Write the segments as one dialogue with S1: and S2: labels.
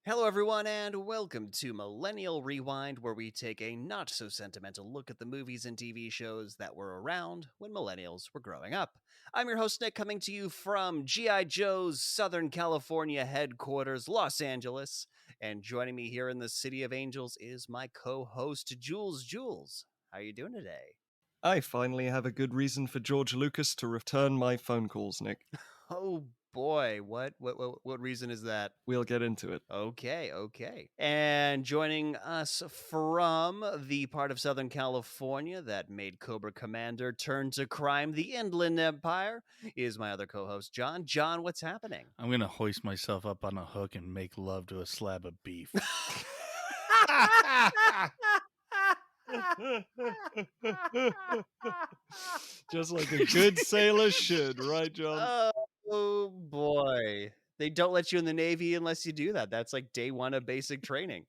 S1: Hello, everyone, and welcome to Millennial Rewind, where we take a not so sentimental look at the movies and TV shows that were around when millennials were growing up. I'm your host, Nick, coming to you from G.I. Joe's Southern California headquarters, Los Angeles. And joining me here in the City of Angels is my co host, Jules. Jules, how are you doing today?
S2: I finally have a good reason for George Lucas to return my phone calls, Nick.
S1: Oh boy, what reason is that?
S2: We'll get into it.
S1: Okay. And joining us from the part of Southern California that made Cobra Commander turn to crime, the Inland Empire, is my other co-host, John. John, what's happening?
S3: I'm going to hoist myself up on a hook and make love to a slab of beef.
S2: Just like a good sailor should, right, John?
S1: Oh boy. They don't let you in the Navy unless you do that. That's like day one of basic training.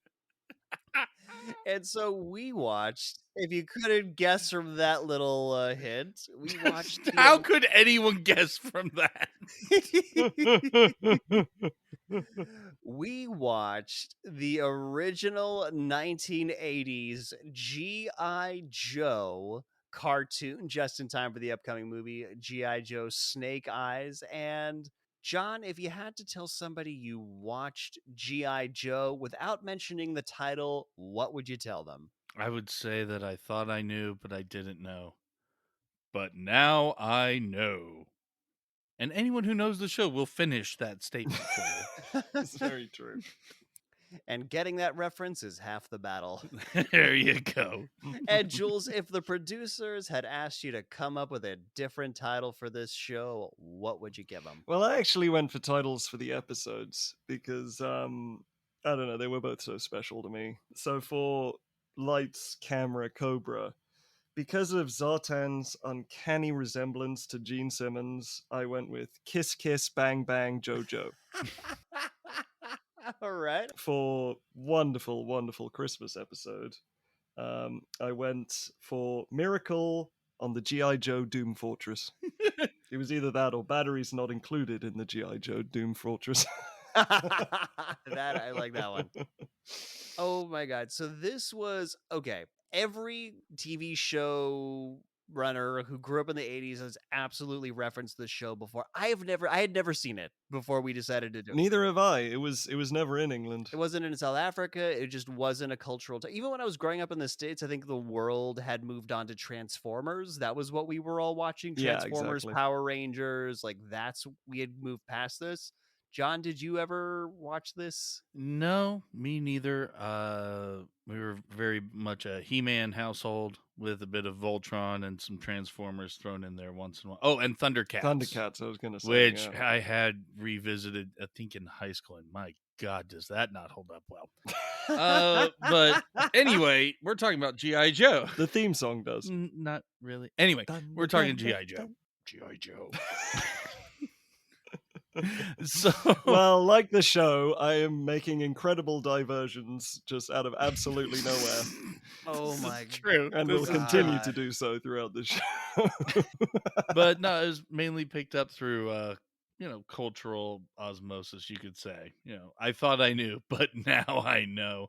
S1: And so we watched, if you couldn't guess from that little hint, we watched
S3: How could anyone guess from that?
S1: we watched the original 1980s G.I. Joe cartoon just in time for the upcoming movie G.I. Joe Snake Eyes. And John, if you had to tell somebody you watched G.I. Joe without mentioning the title, what would you tell them?
S3: I would say that I thought I knew, but I didn't know. But now I know. And anyone who knows the show will finish that statement for you.
S2: It's very true.
S1: And getting that reference is half the battle.
S3: There you go.
S1: And Jules, if the producers had asked you to come up with a different title for this show, what would you give them?
S2: Well, I actually went for titles for the episodes because, I don't know, they were both so special to me. So for Lights, Camera, Cobra, because of Zartan's uncanny resemblance to Gene Simmons, I went with Kiss Kiss Bang Bang Jojo.
S1: All right.
S2: For wonderful, wonderful Christmas episode, I went for Miracle on the G.I. Joe Doom Fortress. It was either that or Batteries Not Included in the G.I. Joe Doom Fortress.
S1: That I like that one. Oh my god. So this was okay. Every TV show runner who grew up in the 80s has absolutely referenced this show before. I had never seen it before we decided to do it.
S2: Neither have I. It was never in England.
S1: It wasn't in South Africa. It just wasn't a cultural even when I was growing up in the States, I think the world had moved on to Transformers. That was what we were all watching.
S2: Yeah,
S1: Transformers,
S2: exactly.
S1: Power Rangers, like we had moved past this. John, did you ever watch this?
S3: No, me neither. We were very much a He-Man household with a bit of Voltron and some Transformers thrown in there once in a while. Oh, and Thundercats.
S2: Thundercats, I was going to say.
S3: Which
S2: yeah.
S3: I had revisited, I think, in high school. And my God, does that not hold up well? But anyway, we're talking about G.I. Joe.
S2: The theme song does.
S3: Not really. Anyway, we're talking G.I. Joe. G.I. Joe. So,
S2: well, like the show, I am making incredible diversions just out of absolutely nowhere.
S1: Oh my
S3: true.
S2: And
S1: This
S2: will
S1: is
S2: continue
S1: God.
S2: to do so throughout the show.
S3: But no, it was mainly picked up through cultural osmosis, you could say. I thought I knew, but now I know.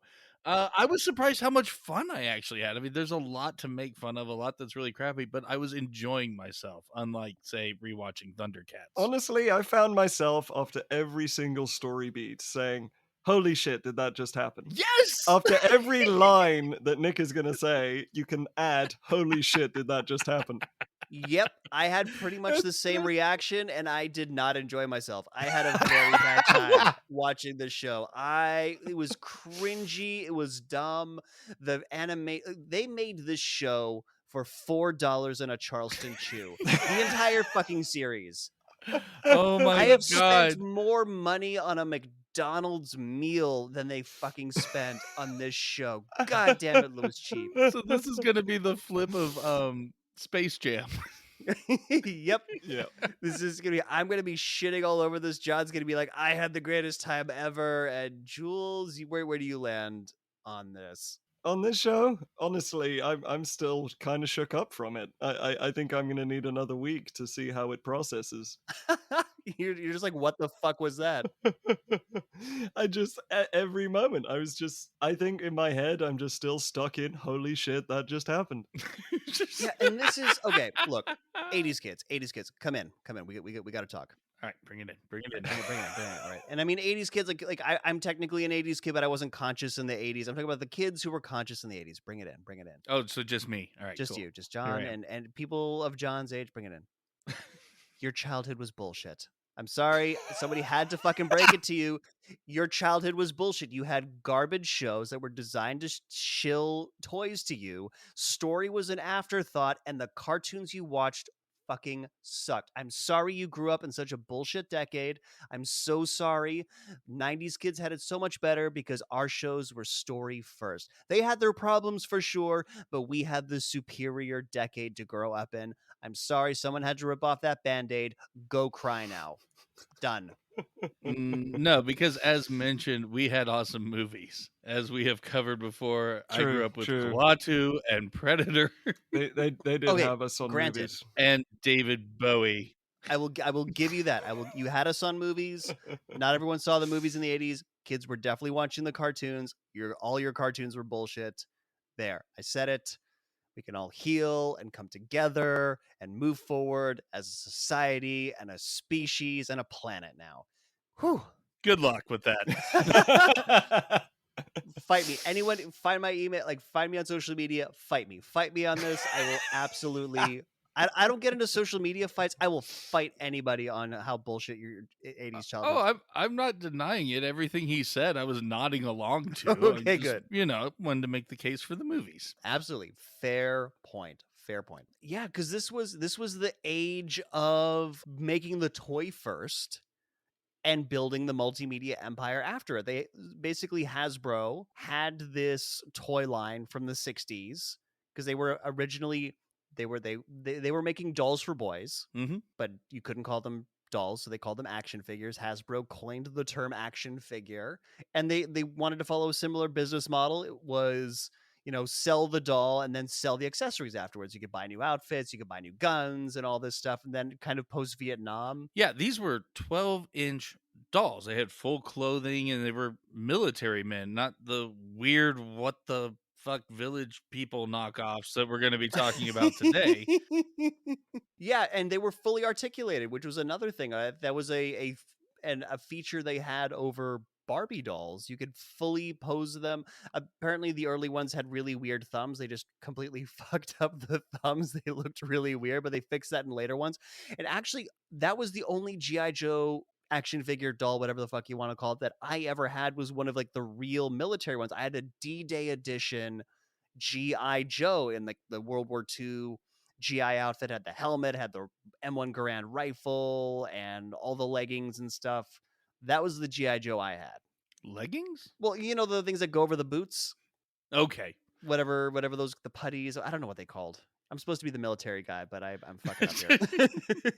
S3: I was surprised how much fun I actually had. I mean, there's a lot to make fun of, a lot that's really crappy, but I was enjoying myself, unlike, say, rewatching Thundercats.
S2: Honestly, I found myself after every single story beat saying, holy shit, did that just happen?
S3: Yes!
S2: After every line that Nick is going to say, you can add, holy shit, did that just happen?
S1: Yep, I had pretty much the same reaction, and I did not enjoy myself. I had a very bad time watching this show. It was cringy, it was dumb. They made this show for $4 and a Charleston Chew. The entire fucking series.
S3: Oh my
S1: I have
S3: God.
S1: spent more money on a McDonald's meal than they fucking spent on this show. God damn it was cheap.
S3: So this is going to be the flip of Space Jam.
S1: Yep.
S2: Yeah.
S1: This is gonna be. I'm gonna be shitting all over this. John's gonna be like, "I had the greatest time ever." And Jules, where do you land on this?
S2: On this show, honestly, I'm still kind of shook up from it. I think I'm going to need another week to see how it processes.
S1: You're just like, what the fuck was that?
S2: Every moment, I think in my head, I'm just still stuck in, holy shit, that just happened.
S1: Yeah, and this is okay. Look, 80s kids, come in. We got to talk.
S3: All right, bring it in. Bring it in.
S1: Bring it. All right. And I mean, 80s kids, I'm technically an 80s kid, but I wasn't conscious in the 80s. I'm talking about the kids who were conscious in the 80s. Bring it in.
S3: Oh, so just me. All right,
S1: Just
S3: cool.
S1: you, just
S3: Here
S1: John,
S3: I am.
S1: and people of John's age. Bring it in. Your childhood was bullshit. I'm sorry. Somebody had to fucking break it to you. Your childhood was bullshit. You had garbage shows that were designed to shill toys to you. Story was an afterthought, and the cartoons you watched fucking sucked. I'm sorry you grew up in such a bullshit decade. I'm so sorry. 90s kids had it so much better because our shows were story first. They had their problems for sure, but we had the superior decade to grow up in. I'm sorry someone had to rip off that Band-Aid. Go cry now. Done.
S3: No, because as mentioned, we had awesome movies. As we have covered before, I grew up with
S2: True.
S3: Klaatu and Predator
S2: They did
S1: Okay,
S2: have us on
S1: granted.
S2: movies.
S3: and David Bowie.
S1: I will give you that. You had us on movies. Not everyone saw the movies in the 80s. Kids were definitely watching the cartoons. All your cartoons were bullshit. There. I said it. We can all heal and come together and move forward as a society and a species and a planet now. Whew.
S3: Good luck with that.
S1: Fight me. Anyone find my email, find me on social media, fight me on this. I will absolutely I don't get into social media fights. I will fight anybody on how bullshit your 80s childhood.
S3: Oh, I'm not denying it. Everything he said, I was nodding along to.
S1: Okay, good.
S3: Wanted to make the case for the movies.
S1: Absolutely. Fair point. Yeah, because this was the age of making the toy first and building the multimedia empire after it. They basically, Hasbro had this toy line from the 60s because they were originally they were making dolls for boys, but you couldn't call them dolls, so they called them action figures. Hasbro coined the term action figure, and they wanted to follow a similar business model. It was, sell the doll and then sell the accessories afterwards. You could buy new outfits, you could buy new guns and all this stuff. And then kind of post Vietnam.
S3: Yeah, these were 12-inch dolls. They had full clothing and they were military men, not the weird what the fuck village people knockoffs that we're going to be talking about today.
S1: Yeah, and they were fully articulated, which was another thing. That was a feature they had over Barbie dolls. You could fully pose them. Apparently the early ones had really weird thumbs. They just completely fucked up the thumbs. They looked really weird, but they fixed that in later ones. And actually, that was the only G.I. Joe action figure doll, whatever the fuck you want to call it, that I ever had. Was one of the real military ones. I had a D-Day edition G.I. Joe in the World War II GI outfit. Had the helmet, had the M1 Garand rifle, and all the leggings and stuff. That was the GI Joe I had.
S3: Leggings?
S1: Well, the things that go over the boots.
S3: Okay.
S1: Whatever those, the putties. I don't know what they called. I'm supposed to be the military guy, but I'm fucking up here.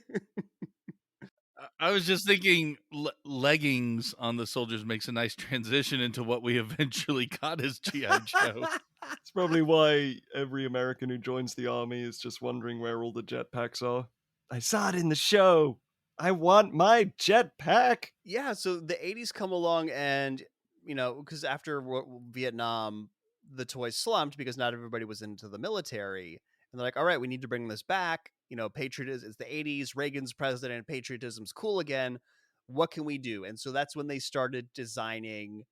S3: I was just thinking leggings on the soldiers makes a nice transition into what we eventually got as G.I. Joe.
S2: It's probably why every American who joins the army is just wondering where all the jetpacks are. I saw it in the show. I want my jetpack.
S1: Yeah, so the 80s come along and, because after Vietnam, the toys slumped because not everybody was into the military. And they're like, all right, we need to bring this back. Patriotism, it's the 80s, Reagan's president, patriotism's cool again. What can we do? And so that's when they started designing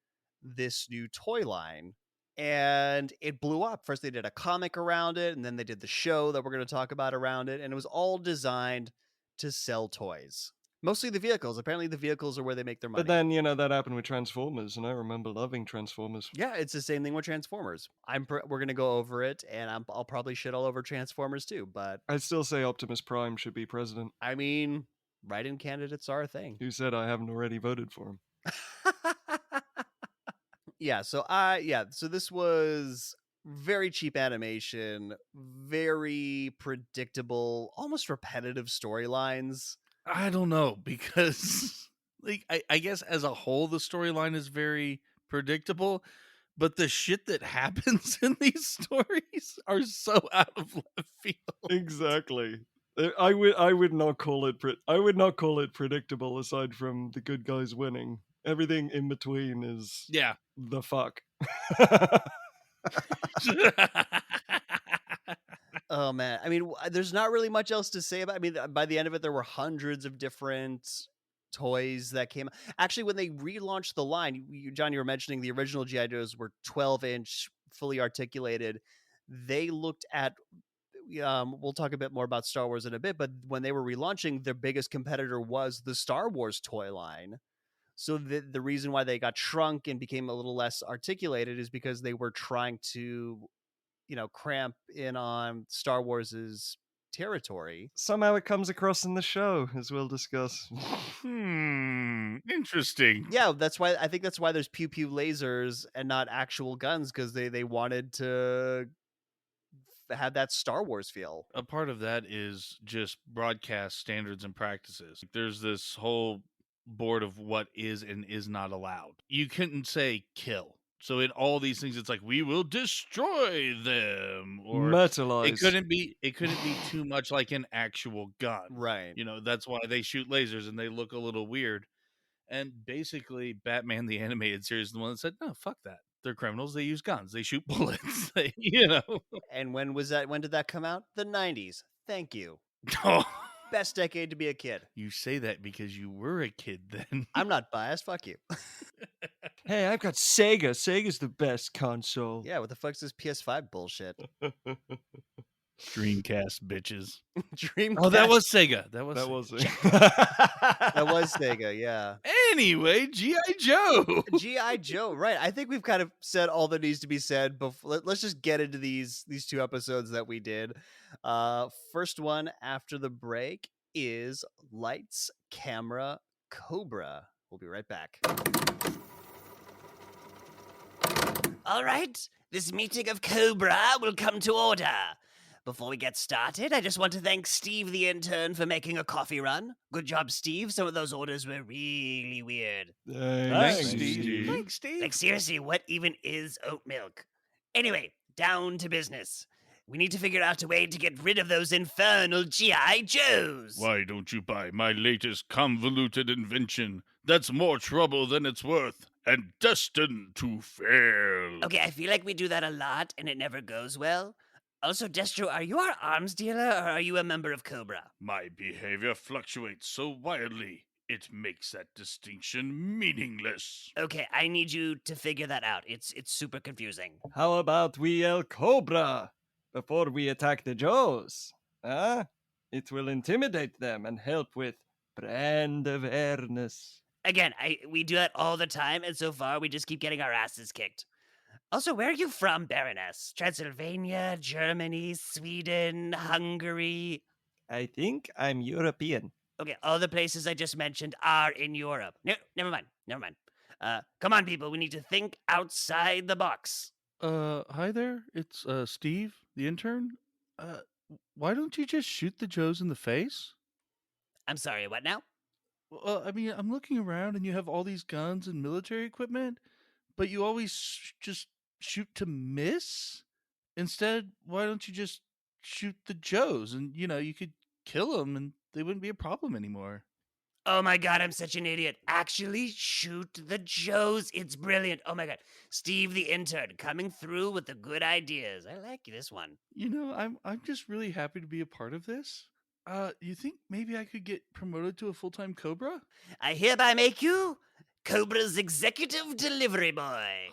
S1: this new toy line. And it blew up. First, they did a comic around it, and then they did the show that we're going to talk about around it. And it was all designed to sell toys. Mostly the vehicles. Apparently the vehicles are where they make their money.
S2: But then, that happened with Transformers, and I remember loving Transformers.
S1: Yeah, it's the same thing with Transformers. We're going to go over it, and I'll probably shit all over Transformers too, but
S2: I still say Optimus Prime should be president.
S1: I mean, write-in candidates are a thing.
S2: Who said I haven't already voted for him?
S1: Yeah, so this was very cheap animation, very predictable, almost repetitive storylines.
S3: I don't know, because I guess as a whole the storyline is very predictable, but the shit that happens in these stories are so out of left field.
S2: Exactly. I would not call it I would not call it predictable aside from the good guys winning. Everything in between is
S3: Yeah.
S2: the fuck.
S1: Oh man, I mean, there's not really much else to say about. I mean, by the end of it, there were hundreds of different toys that came. Actually, when they relaunched the line, John, you were mentioning the original GI Joes were 12-inch, fully articulated. They looked at. We'll talk a bit more about Star Wars in a bit, but when they were relaunching, their biggest competitor was the Star Wars toy line. So the reason why they got shrunk and became a little less articulated is because they were trying to cramp in on Star Wars's territory.
S2: Somehow it comes across in the show, as we'll discuss.
S3: Interesting.
S1: Yeah, I think that's why there's pew pew lasers and not actual guns, because they wanted to have that Star Wars feel.
S3: A part of that is just broadcast standards and practices. There's this whole board of what is and is not allowed. You couldn't say kill. So in all these things, it's like we will destroy them, or
S2: Metalize.
S3: it couldn't be too much like an actual gun.
S1: Right.
S3: That's why they shoot lasers and they look a little weird. And basically, Batman the Animated Series is the one that said, no, fuck that. They're criminals. They use guns. They shoot bullets.
S1: And when was that? When did that come out? The 90s. Thank you.
S3: Oh,
S1: Best decade to be a kid.
S3: you say that because you were a kid then.
S1: I'm not biased. Fuck you.
S2: Hey, I've got Sega. Sega's the best console.
S1: Yeah, what the fuck's this PS5 bullshit?
S3: Dreamcast bitches.
S1: Dreamcast.
S3: Oh, that was Sega. That was
S2: it.
S1: That was Sega, yeah.
S3: Anyway, G.I. Joe.
S1: G.I. Joe, right. I think we've kind of said all that needs to be said. Let's just get into these two episodes that we did. First one after the break is Lights, Camera, Cobra. We'll be right back. All right, this meeting of Cobra will come to order. Before we get started, I just want to thank Steve the intern for making a coffee run. Good job, Steve. Some of those orders were really weird.
S2: Thanks,
S3: Steve.
S2: Steve.
S3: Steve.
S1: Like, seriously, what even is oat milk? Anyway, down to business. We need to figure out a way to get rid of those infernal G.I. Joes.
S3: Why don't you buy my latest convoluted invention that's more trouble than it's worth and destined to fail?
S1: Okay, I feel like we do that a lot and it never goes well. Also, Destro, are you our arms dealer or are you a member of Cobra?
S3: My behavior fluctuates so wildly, it makes that distinction meaningless.
S1: Okay, I need you to figure that out. It's super confusing.
S2: How about we yell Cobra before we attack the Joes? Huh? It will intimidate them and help with brand awareness.
S1: Again, we do that all the time, and so far we just keep getting our asses kicked. Also, where are you from, Baroness? Transylvania, Germany, Sweden, Hungary?
S2: I think I'm European.
S1: Okay, all the places I just mentioned are in Europe. No, never mind. Come on, people. We need to think outside the box.
S3: Hi there. It's Steve, the intern. Why don't you just shoot the Joes in the face?
S1: I'm sorry, what now?
S3: Well, I mean, I'm looking around and you have all these guns and military equipment, but you always just shoot to miss? Instead, why don't you just shoot the Joes and, you could kill them and they wouldn't be a problem anymore.
S1: Oh my god, I'm such an idiot. Actually, shoot the Joes. It's brilliant. Oh my god. Steve the intern coming through with the good ideas. I like this one.
S3: I'm just really happy to be a part of this. You think maybe I could get promoted to a full-time Cobra?
S1: I hereby make you Cobra's executive delivery boy.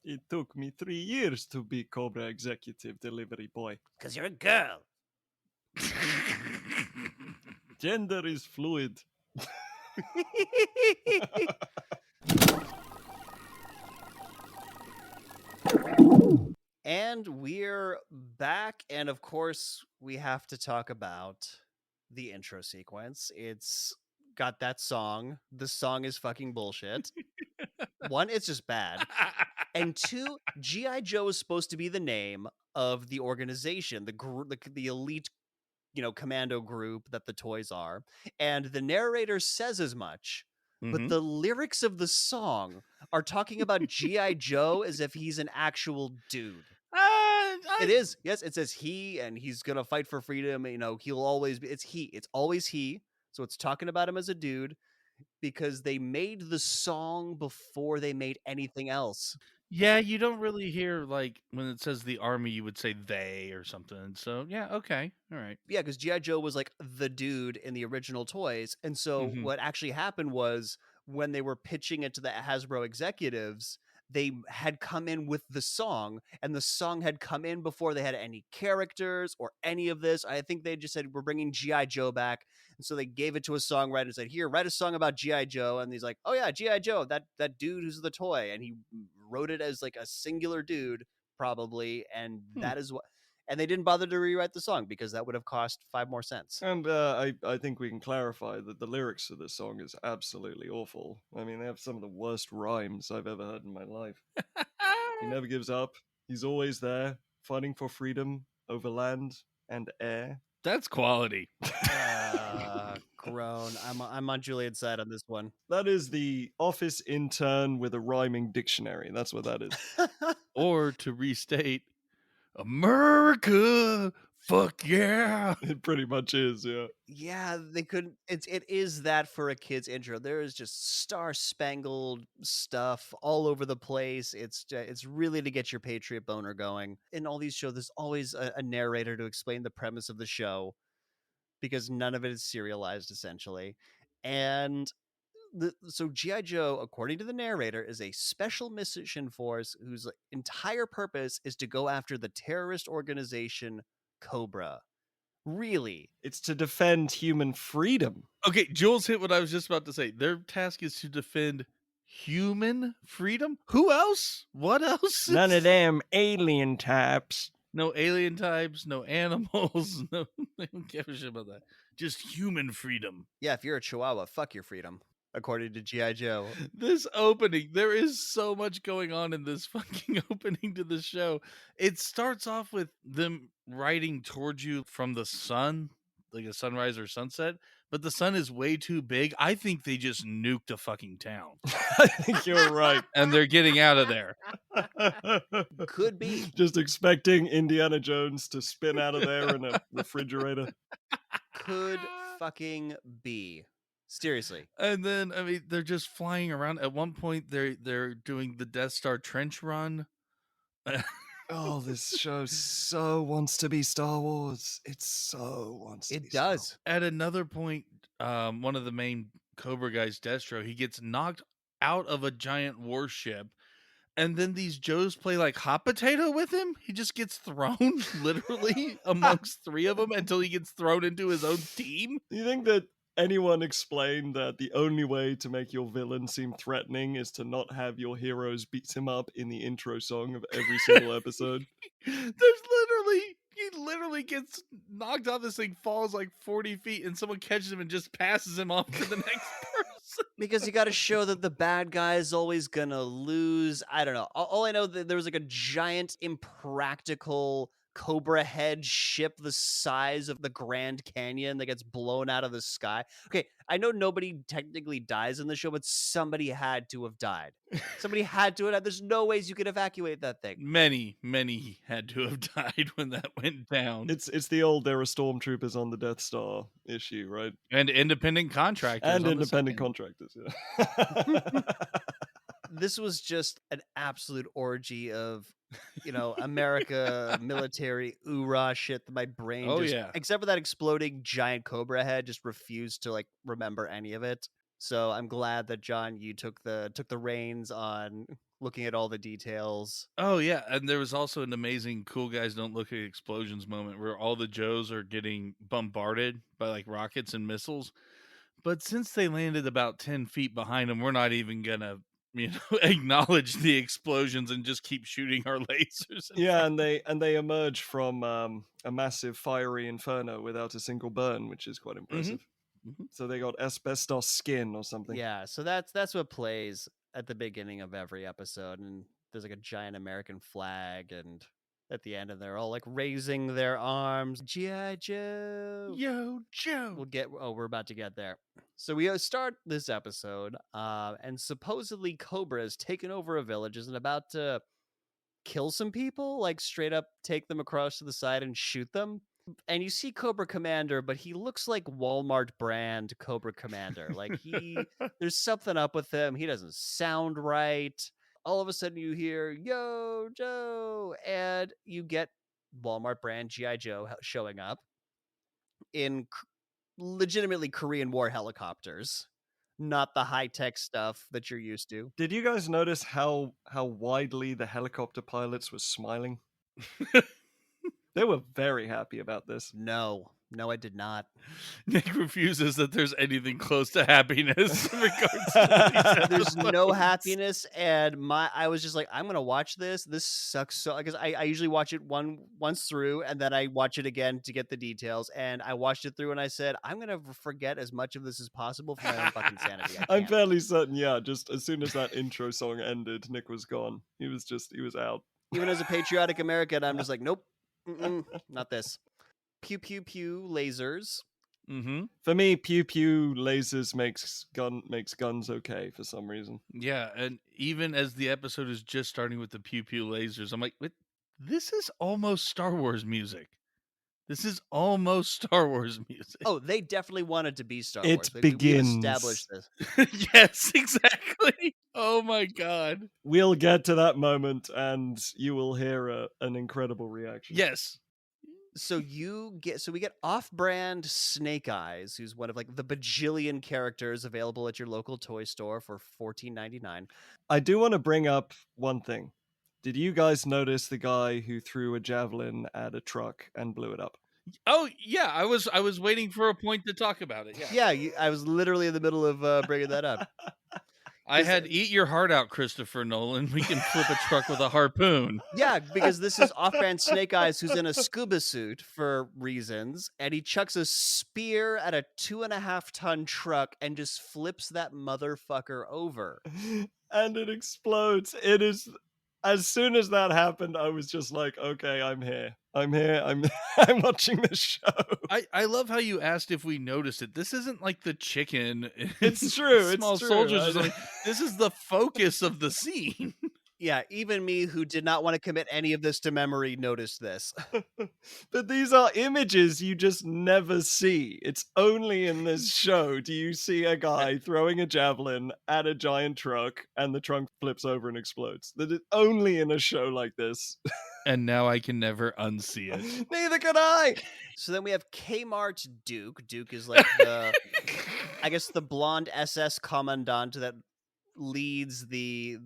S2: It took me 3 years to be Cobra executive delivery boy.
S1: 'Cause you're a girl.
S2: Gender is fluid.
S1: And we're back, and of course, we have to talk about the intro sequence. It's got that song. The song is fucking bullshit. One, it's just bad. And two, G.I. Joe is supposed to be the name of the organization, the elite, commando group that the toys are. And the narrator says as much, but the lyrics of the song are talking about G.I. Joe as if he's an actual dude. It is. Yes, it says he, and he's gonna fight for freedom. He'll always be. It's he. It's always he. So it's talking about him as a dude because they made the song before they made anything else.
S3: Yeah, you don't really hear, like, when it says the army, you would say they or something. So, yeah, okay. All right.
S1: Yeah, because G.I. Joe was like the dude in the original toys. And so
S3: Mhm.
S1: what actually happened was when they were pitching it to the Hasbro executives, they had come in with the song, and the song had come in before they had any characters or any of this. I think they just said, we're bringing G.I. Joe back. And so they gave it to a songwriter and said, here, write a song about G.I. Joe. And he's like, oh yeah, G.I. Joe, that dude who's the toy. And he wrote it as like a singular dude, probably. And
S3: Hmm.
S1: that is what. And they didn't bother to rewrite the song because that would have cost 5 more cents.
S2: And I think we can clarify that the lyrics of this song is absolutely awful. I mean, they have some of the worst rhymes I've ever heard in my life. He never gives up. He's always there, fighting for freedom over land and air.
S3: That's quality.
S1: Grown. I'm on Julian's side on this one.
S2: That is the office intern with a rhyming dictionary. That's what that is.
S3: Or to restate, America, fuck yeah.
S2: It pretty much is, yeah.
S1: Yeah, they couldn't. It is that for a kid's intro. There is just star spangled stuff all over the place. It's really to get your patriot boner going. In all these shows, there's always a narrator to explain the premise of the show because none of it is serialized essentially. And so G.I. Joe, according to the narrator, is a special mission force whose entire purpose is to go after the terrorist organization Cobra. Really?
S2: It's to defend human freedom.
S3: Okay, Jules hit what I was just about to say. Their task is to defend human freedom. Who else? What else?
S2: None of them alien types.
S3: No alien types, no animals. No, they don't give a shit about that. Just human freedom.
S1: Yeah, if you're a Chihuahua, fuck your freedom, according to G.I. Joe.
S3: This opening, there is so much going on in this fucking opening to the show. It starts off with them riding towards you from the sun, like a sunrise or sunset, but the sun is way too big. I think they just nuked a fucking town.
S2: I think you're right.
S3: And they're getting out of there.
S1: Could be.
S2: Just expecting Indiana Jones to spin out of there in a refrigerator.
S1: Could fucking be. Seriously.
S3: And then, I mean, they're just flying around. At one point, they're doing the Death Star trench run.
S2: Oh, this show so wants to be Star Wars. It so wants to be
S1: It does.
S3: At another point, one of the main Cobra guys, Destro, he gets knocked out of a giant warship. And then these Joes play like hot potato with him. He just gets thrown literally amongst 3 of them until he gets thrown into his own team.
S2: Do you think that anyone explained that the only way to make your villain seem threatening is to not have your heroes beat him up in the intro song of every single episode?
S3: He literally gets knocked off this thing, falls like 40 feet, and someone catches him and just passes him off to the next person.
S1: Because you got to show that the bad guy is always going to lose. I don't know. All I know that there was like a giant impractical Cobra head ship the size of the Grand Canyon that gets blown out of the sky. Okay, I know nobody technically dies in the show, but somebody had to have died. Somebody had to have. There's no ways you could evacuate that thing.
S3: Many had to have died when that went down.
S2: It's the old there are stormtroopers on the Death Star issue, right?
S3: And independent contractors.
S2: And independent contractors, yeah.
S1: This was just an absolute orgy of, America military oorah shit that my brain except for that exploding giant Cobra head, just refused to remember any of it. So I'm glad that John, you took the reins on looking at all the details.
S3: Oh yeah, and there was also an amazing cool guys don't look at explosions moment where all the Joes are getting bombarded by rockets and missiles. But since they landed about 10 feet behind them, we're not even gonna acknowledge the explosions and just keep shooting our lasers.
S2: Yeah, and they emerge from a massive fiery inferno without a single burn, which is quite impressive. Mm-hmm. So they got asbestos skin or something.
S1: Yeah, so that's what plays at the beginning of every episode, and there's a giant American flag, and at the end, and they're all raising their arms. G.I. Joe.
S3: Yo, Joe.
S1: We're about to get there. So we start this episode, and supposedly Cobra has taken over a village and about to kill some people, like straight up take them across to the side and shoot them. And you see Cobra Commander, but he looks like Walmart brand Cobra Commander. Like there's something up with him. He doesn't sound right. All of a sudden you hear, "Yo, Joe," and you get Walmart brand G.I. Joe showing up in legitimately Korean War helicopters, not the high-tech stuff that you're used to.
S2: Did you guys notice how widely the helicopter pilots were smiling? They were very happy about this.
S1: No, I did not.
S3: Nick refuses that there's anything close to happiness in regards to these
S1: There's no
S3: episodes.
S1: happiness, and I was just like, I'm gonna watch this. This sucks so, because I usually watch it once through, and then I watch it again to get the details. And I watched it through, and I said, I'm gonna forget as much of this as possible for my own fucking sanity.
S2: I'm fairly certain, yeah, just as soon as that intro song ended, Nick was gone. He was out.
S1: Even as a patriotic American, I'm just like, nope, not this. Pew pew pew lasers.
S3: Mm-hmm.
S2: For me, pew pew lasers makes guns okay for some reason.
S3: Yeah, and even as the episode is just starting with the pew pew lasers, I'm like, wait, this is almost Star Wars music. This is almost Star Wars music.
S1: Oh, they definitely wanted to be Star
S2: It
S1: Wars.
S2: begins.
S1: We've established this.
S3: Yes, exactly. Oh my god.
S2: We'll get to that moment, and you will hear an incredible reaction.
S3: Yes.
S1: So we get off-brand Snake Eyes, who's one of like the bajillion characters available at your local toy store for $14.99.
S2: I do want to bring up one thing. Did you guys notice the guy who threw a javelin at a truck and blew it up?
S3: Oh yeah, I was waiting for a point to talk about it. Yeah.
S1: Yeah, I was literally in the middle of bringing that up.
S3: I had eat your heart out, Christopher Nolan. We can flip a truck with a harpoon.
S1: Yeah, because this is off-brand Snake Eyes who's in a scuba suit for reasons, and he chucks a spear at a 2.5-ton truck and just flips that motherfucker over.
S2: And it explodes. It is. As soon as that happened, I was just like, okay, I'm here. I'm I'm watching this show.
S3: I love how you asked if we noticed it. This isn't like the chicken.
S2: It's true.
S3: Small
S2: it's true.
S3: soldiers. Or this is the focus of the scene.
S1: Yeah, even me, who did not want to commit any of this to memory, noticed this.
S2: But these are images you just never see. It's only in this show do you see a guy throwing a javelin at a giant truck and the trunk flips over and explodes. That is only in a show like this.
S3: And now I can never unsee it.
S2: Neither can I.
S1: So then we have Kmart Duke. Duke is like the, I guess, the blonde SS commandant that leads the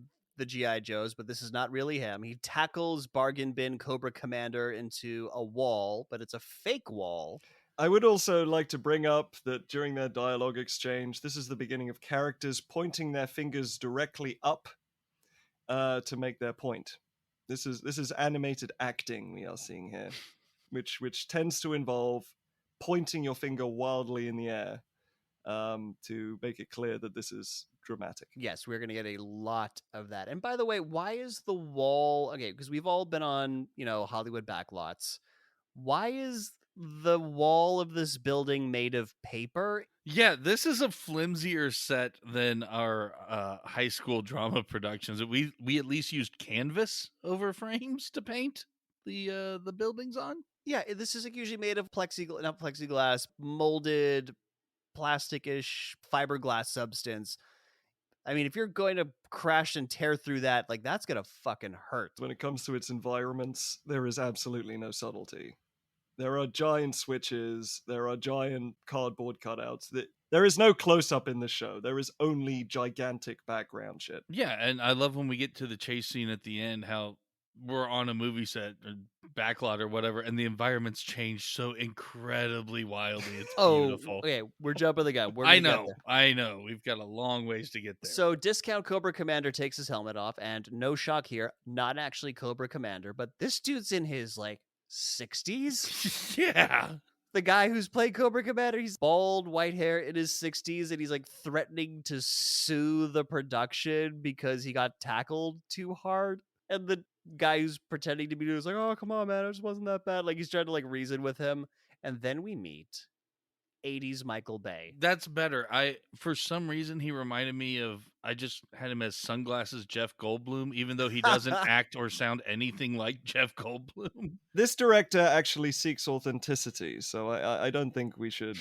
S1: G.I. Joes, but this is not really him. He tackles Bargain Bin Cobra Commander into a wall, but it's a fake wall.
S2: I would also like to bring up that during their dialogue exchange, this is the beginning of characters pointing their fingers directly up to make their point. This is animated acting we are seeing here, which tends to involve pointing your finger wildly in the air to make it clear that this is dramatic.
S1: Yes, we're going to get a lot of that. And by the way, why is the wall... Okay, because we've all been on, Hollywood backlots. Why is the wall of this building made of paper?
S3: Yeah, this is a flimsier set than our high school drama productions. We at least used canvas over frames to paint the buildings on.
S1: Yeah, this is usually made of not plexiglass, molded, plastic-ish fiberglass substance. I mean, if you're going to crash and tear through that, like, that's gonna fucking hurt.
S2: When it comes to its environments, there is absolutely no subtlety. There are giant switches, there are giant cardboard cutouts. There is no close-up in the show. There is only gigantic background shit.
S3: Yeah, and I love when we get to the chase scene at the end, how we're on a movie set or backlot or whatever, and the environments change so incredibly wildly. It's beautiful.
S1: Okay, we're jumping the gun.
S3: I know. We've got a long ways to get there.
S1: So Discount Cobra Commander takes his helmet off, and no shock here, not actually Cobra Commander, but this dude's in his, 60s?
S3: Yeah.
S1: The guy who's played Cobra Commander, he's bald, white hair, in his 60s, and he's threatening to sue the production because he got tackled too hard. And the guy who's pretending to be is like, oh, come on, man, it just wasn't that bad. He's trying to reason with him. And then we meet 80s Michael Bay.
S3: That's better. For some reason he reminded me of, I just had him as Sunglasses Jeff Goldblum, even though he doesn't act or sound anything like Jeff Goldblum.
S2: This director actually seeks authenticity, so I don't think we should,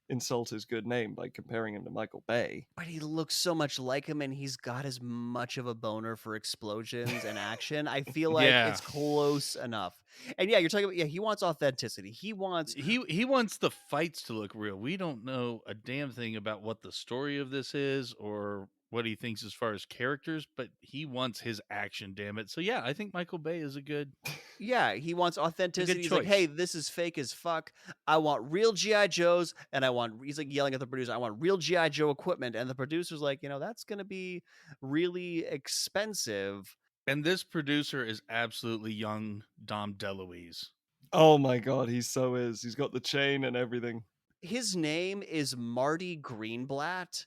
S2: insult his good name by comparing him to Michael Bay.
S1: But he looks so much like him, and he's got as much of a boner for explosions and action. I feel like
S3: Yeah.
S1: it's close enough. And yeah, you're talking about, he wants authenticity. He wants
S3: He wants the fights to look real. We don't know a damn thing about what the story of this is or what he thinks as far as characters, but he wants his action, damn it. So yeah, I think Michael Bay is a good
S1: he wants authenticity. He's like,
S3: choice.
S1: hey, this is fake as fuck. I want real G.I. Joes, and he's like yelling at the producer, I want real G.I. Joe equipment. And the producer's like, that's going to be really expensive.
S3: And this producer is absolutely young Dom DeLuise.
S2: Oh my god, he so is. He's got the chain and everything.
S1: His name is Marty Greenblatt.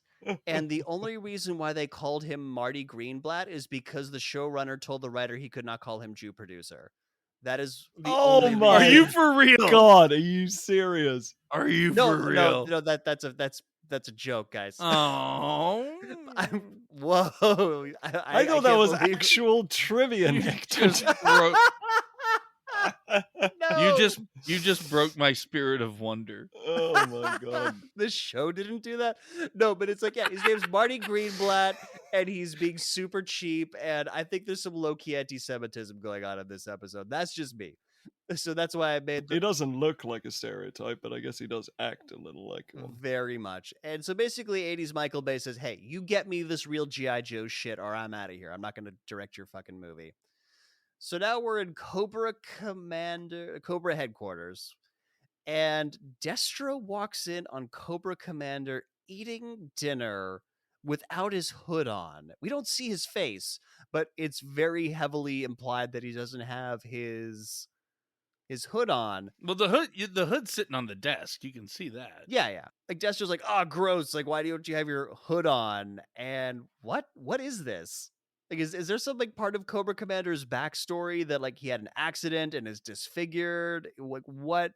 S1: And the only reason why they called him Marty Greenblatt is because the showrunner told the writer he could not call him Jew producer. That is the only reason.
S3: Are you for real?
S2: God, are you serious?
S3: Are you for real?
S1: No, that's a joke, guys.
S3: Oh.
S1: Whoa.
S2: I thought that was actual trivia, Nick.
S1: No.
S3: You just broke my spirit of wonder.
S2: Oh my god.
S1: This show didn't do that? No, but it's like, his name's Marty Greenblatt, and he's being super cheap, and I think there's some low-key anti-Semitism going on in this episode. That's just me. So that's why I made
S2: He doesn't look like a stereotype, but I guess he does act a little like one.
S1: Very much. And so basically 80s Michael Bay says, hey, you get me this real G.I. Joe shit or I'm out of here. I'm not going to direct your fucking movie. So now we're in Cobra headquarters, and Destro walks in on Cobra Commander eating dinner without his hood on. We don't see his face, but it's very heavily implied that he doesn't have his hood on.
S3: Well, the hood's sitting on the desk. You can see that.
S1: Yeah. Like Destro's like, oh, gross. Like, why don't you have your hood on? And what is this? Like, is there something part of Cobra Commander's backstory that like he had an accident and is disfigured? Like, what?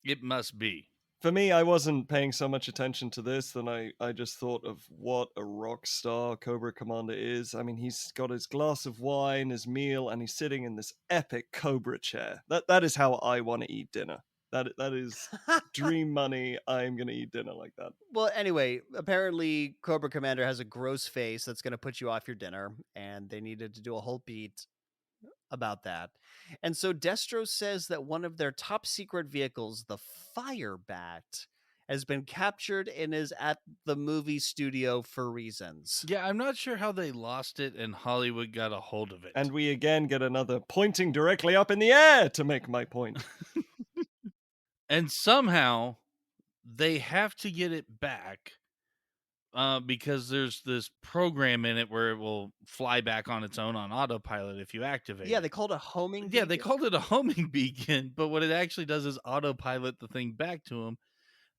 S3: It must be.
S2: For me, I wasn't paying so much attention to this than I just thought of what a rock star Cobra Commander is. I mean, he's got his glass of wine, his meal, and he's sitting in this epic Cobra chair. That is how I want to eat dinner. That is dream money. I'm going to eat dinner like that.
S1: Well, anyway, apparently Cobra Commander has a gross face that's going to put you off your dinner, and they needed to do a whole beat about that. And so Destro says that one of their top secret vehicles, the Firebat, has been captured and is at the movie studio for reasons.
S3: Yeah, I'm not sure how they lost it and Hollywood got a hold of it.
S2: And we again get another pointing directly up in the air to make my point.
S3: And somehow they have to get it back because there's this program in it where it will fly back on its own on autopilot if you activate it.
S1: Yeah, they called it a homing beacon.
S3: Yeah, they called it a homing beacon, but what it actually does is autopilot the thing back to them.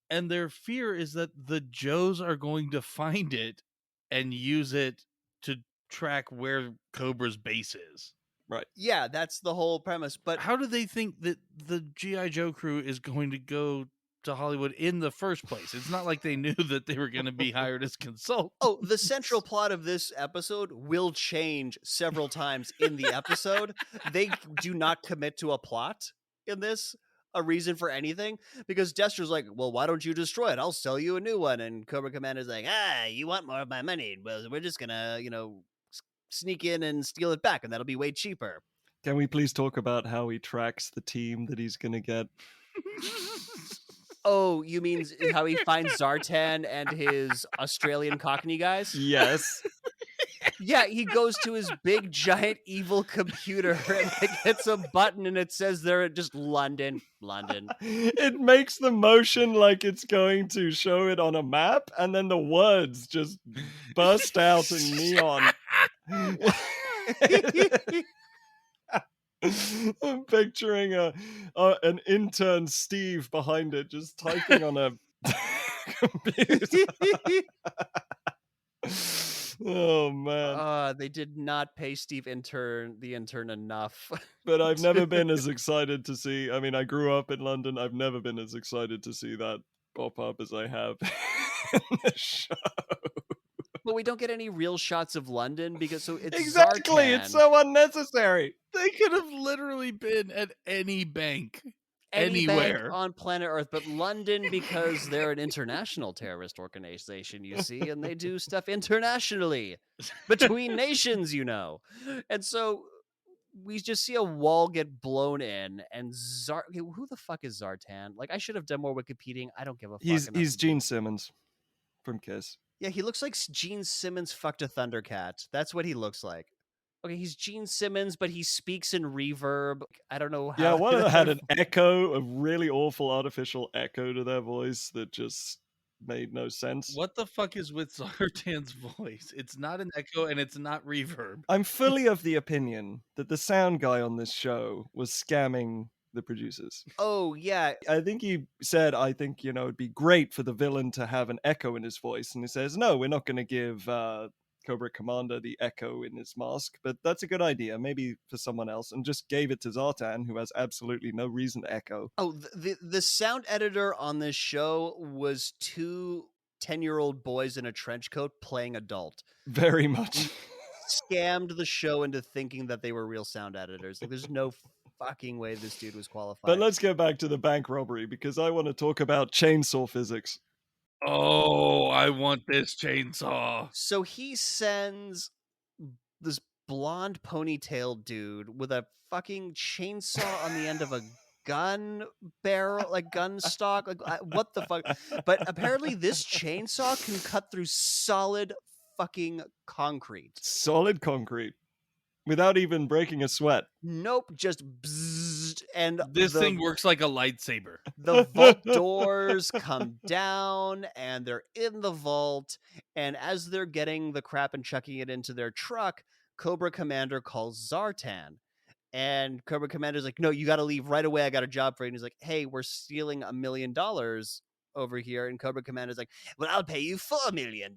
S3: And their fear is that the Joes are going to find it and use it to track where Cobra's base is.
S2: Right.
S1: Yeah, that's the whole premise. But
S3: how do they think that the G.I. Joe crew is going to go to Hollywood in the first place? It's not like they knew that they were going to be hired as consultants.
S1: Oh, the central plot of this episode will change several times in the episode. They do not commit to a plot in this, a reason for anything, because Destro's like, well, why don't you destroy it? I'll sell you a new one. And Cobra Commander's like, you want more of my money? Well, we're just gonna, sneak in and steal it back, and that'll be way cheaper.
S2: Can we please talk about how he tracks the team that he's gonna get?
S1: Oh, you mean how he finds Zartan and his Australian Cockney guys?
S2: Yes.
S1: Yeah, he goes to his big, giant, evil computer and hits a button and it says there just London.
S2: It makes the motion like it's going to show it on a map, and then the words just burst out in neon. I'm picturing an intern Steve behind it just typing on a computer. Oh man.
S1: They did not pay Steve the intern enough.
S2: But I've never been as excited to see, I mean, I grew up in London, I've never been as excited to see that pop-up as I have in the show.
S1: But we don't get any real shots of London because it's
S2: Exactly,
S1: Zartan.
S2: it's so unnecessary.
S3: They could have literally been at any bank.
S1: Any bank
S3: Anywhere.
S1: on planet Earth, but London because they're an international terrorist organization, you see, and they do stuff internationally between nations, you know. And so we just see a wall get blown in, and who the fuck is Zartan? Like, I should have done more Wikipediaing. I don't give a fuck.
S2: He's Gene Simmons from Kiss.
S1: Yeah, he looks like Gene Simmons fucked a Thundercat. That's what he looks like. Okay, he's Gene Simmons, but he speaks in reverb. I don't know how.
S2: Yeah, one of them had an echo, a really awful artificial echo to their voice that just made no sense.
S3: What the fuck is with Zartan's voice? It's not an echo and it's not reverb.
S2: I'm fully of the opinion that the sound guy on this show was scamming the producers.
S1: Oh, yeah.
S2: I think he said, it'd be great for the villain to have an echo in his voice. And he says, no, we're not going to give Cobra Commander the echo in his mask, but that's a good idea, maybe for someone else, and just gave it to Zartan, who has absolutely no reason to echo.
S1: Oh, the sound editor on this show was 2 10-year-old boys in a trench coat playing adult.
S2: Very much.
S1: Scammed the show into thinking that they were real sound editors. Like, there's no fucking way this dude was qualified.
S2: But let's get back to the bank robbery, because I want to talk about chainsaw physics.
S3: Oh, I want this chainsaw.
S1: So he sends this blonde ponytail dude with a fucking chainsaw on the end of a gun barrel, like gun stock. Like, what the fuck? But apparently this chainsaw can cut through solid fucking concrete.
S2: Solid concrete. Without even breaking a sweat.
S1: Nope, just bzzzt, and
S3: this thing works like a lightsaber.
S1: The vault doors come down, and they're in the vault, and as they're getting the crap and chucking it into their truck, Cobra Commander calls Zartan. And Cobra Commander's like, no, you got to leave right away. I got a job for you. And he's like, hey, we're stealing $1 million over here. And Cobra Commander's like, well, I'll pay you $4 million.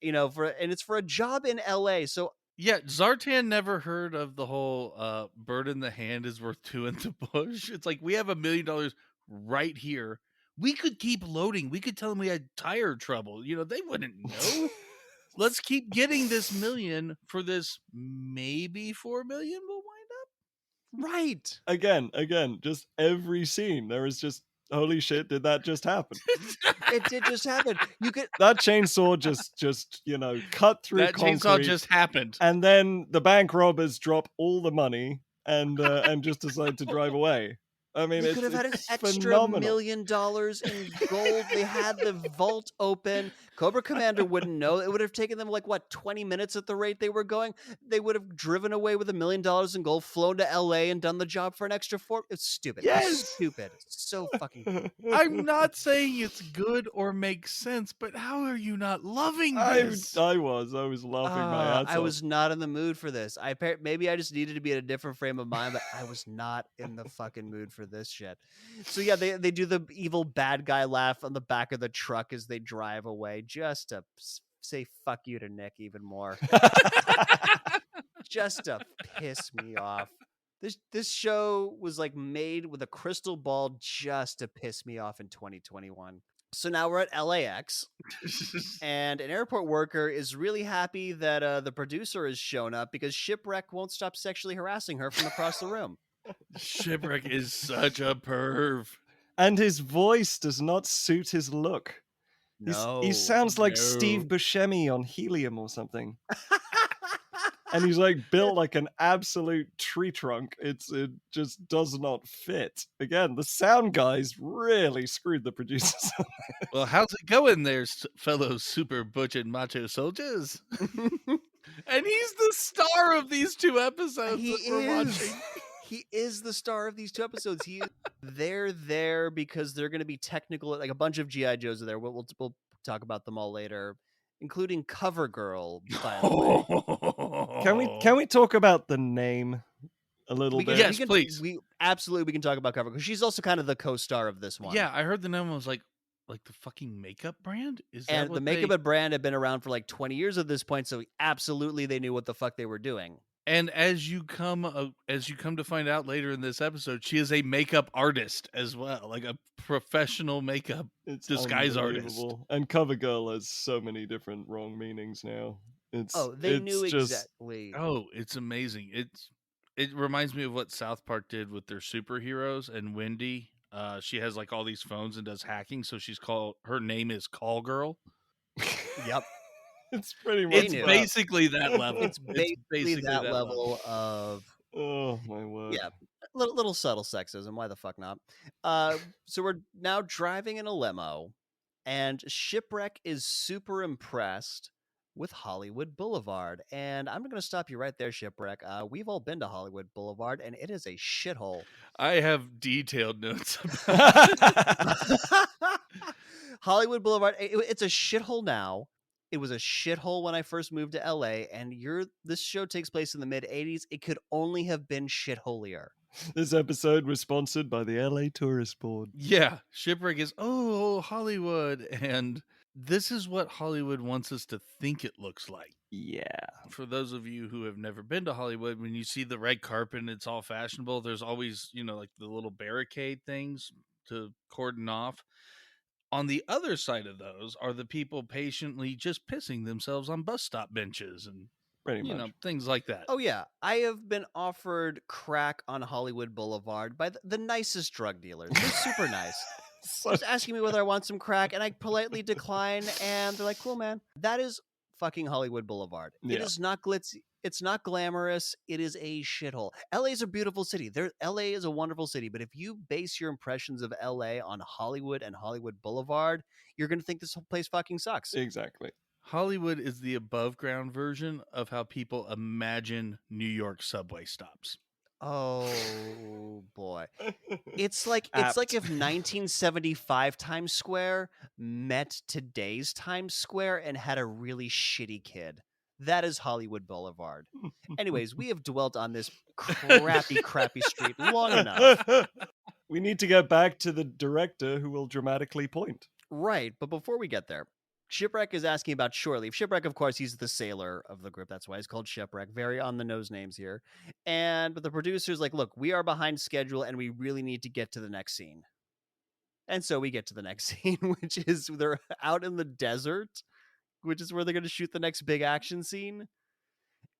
S1: And it's for a job in LA. So
S3: yeah, Zartan never heard of the whole bird in the hand is worth 2 in the bush. It's like, we have $1 million right here. We could keep loading. We could tell them we had tire trouble. They wouldn't know. Let's keep getting this million for this. Maybe 4 million will wind up.
S1: Right.
S2: Again, just every scene there is just, holy shit, did that just happen?
S1: It did just happen.
S2: That chainsaw just cut through
S3: that
S2: concrete.
S3: Chainsaw just happened.
S2: And then the bank robbers drop all the money and just decide to drive away. I mean,
S1: they could have had an extra
S2: phenomenal.
S1: $1 million in gold. They had the vault open. Cobra Commander wouldn't know. It would have taken them 20 minutes at the rate they were going. They would have driven away with $1 million in gold, flown to LA, and done the job for an extra 4. It's stupid.
S2: Yes,
S1: it's stupid. It's so fucking.
S3: I'm not saying it's good or makes sense, but how are you not loving this?
S2: I was laughing my ass off.
S1: I was not in the mood for this. Maybe I just needed to be in a different frame of mind, but I was not in the fucking mood for this shit. So yeah, they do the evil bad guy laugh on the back of the truck as they drive away, just to say fuck you to Nick even more. Just to piss me off. This show was made with a crystal ball just to piss me off in 2021. So now we're at LAX, and an airport worker is really happy that the producer has shown up because Shipwreck won't stop sexually harassing her from across the room.
S3: Shipwreck is such a perv.
S2: And his voice does not suit his look.
S1: No,
S2: he sounds like Steve Buscemi on Helium or something. And he's built like an absolute tree trunk. It just does not fit. Again, the sound guys really screwed the producers.
S3: Well, how's it going there, fellow super butch and macho soldiers? And he's the star of these 2 episodes we're watching.
S1: He is the star of these 2 episodes. They're there because they're going to be technical. A bunch of G.I. Joes are there. We'll talk about them all later, including CoverGirl, by the way.
S2: Can we talk about the name a little bit?
S3: Yes, please.
S1: We can talk about CoverGirl because she's also kind of the co-star of this one.
S3: Yeah, I heard the name was like the fucking makeup brand. Is that
S1: and the makeup brand had been around for 20 years at this point, so absolutely they knew what the fuck they were doing.
S3: And as you come to find out later in this episode, she is a makeup artist as well, like a professional makeup
S2: It's
S3: disguise artist.
S2: unbelievable. And CoverGirl has so many different wrong meanings now.
S1: Oh, they
S2: It's
S1: knew
S2: just
S1: exactly.
S3: Oh, it's amazing. It reminds me of what South Park did with their superheroes and Wendy. She has like all these phones and does hacking, so her name is Call Girl.
S1: Yep.
S2: it's pretty
S1: They
S2: much
S3: It's
S1: knew.
S2: that.
S3: basically that level.
S1: It's basically that level of
S2: Oh my word.
S1: yeah, little subtle sexism. Why the fuck not? So we're now driving in a limo, and Shipwreck is super impressed with Hollywood Boulevard. And I'm going to stop you right there, Shipwreck. We've all been to Hollywood Boulevard, and it is a shithole.
S3: I have detailed notes about
S1: Hollywood Boulevard, it's a shithole now. It was a shithole when I first moved to LA, and this show takes place in the mid 80s. It could only have been shitholier.
S2: This episode was sponsored by the LA Tourist Board.
S3: Yeah, Shipwreck is Hollywood, and this is what Hollywood wants us to think it looks like.
S2: Yeah.
S3: For those of you who have never been to Hollywood, when you see the red carpet and it's all fashionable, there's always, like the little barricade things to cordon off. On the other side of those are the people patiently just pissing themselves on bus stop benches and
S2: Pretty much.
S3: things like that.
S1: Oh yeah, I have been offered crack on Hollywood Boulevard by the nicest drug dealers. They're super nice. Just asking me whether I want some crack, and I politely decline, and they're like, cool, man. That is fucking Hollywood Boulevard. It is not glitzy. It's not glamorous. It is a shithole. LA is a beautiful city. LA is a wonderful city, but if you base your impressions of LA on Hollywood and Hollywood Boulevard, you're going to think this whole place fucking sucks.
S2: Exactly.
S3: Hollywood is the above ground version of how people imagine New York subway stops.
S1: Oh boy. It's like if 1975 Times Square met today's Times Square and had a really shitty kid. That is Hollywood Boulevard. Anyways, we have dwelt on this crappy street long enough.
S2: We need to get back to the director who will dramatically point.
S1: Right, but before we get there, Shipwreck is asking about shore leave. Shipwreck, of course, he's the sailor of the group. That's why he's called Shipwreck. Very on the nose names here. But the producer's like, look, we are behind schedule and we really need to get to the next scene. And so we get to the next scene, which is they're out in the desert, which is where they're going to shoot the next big action scene.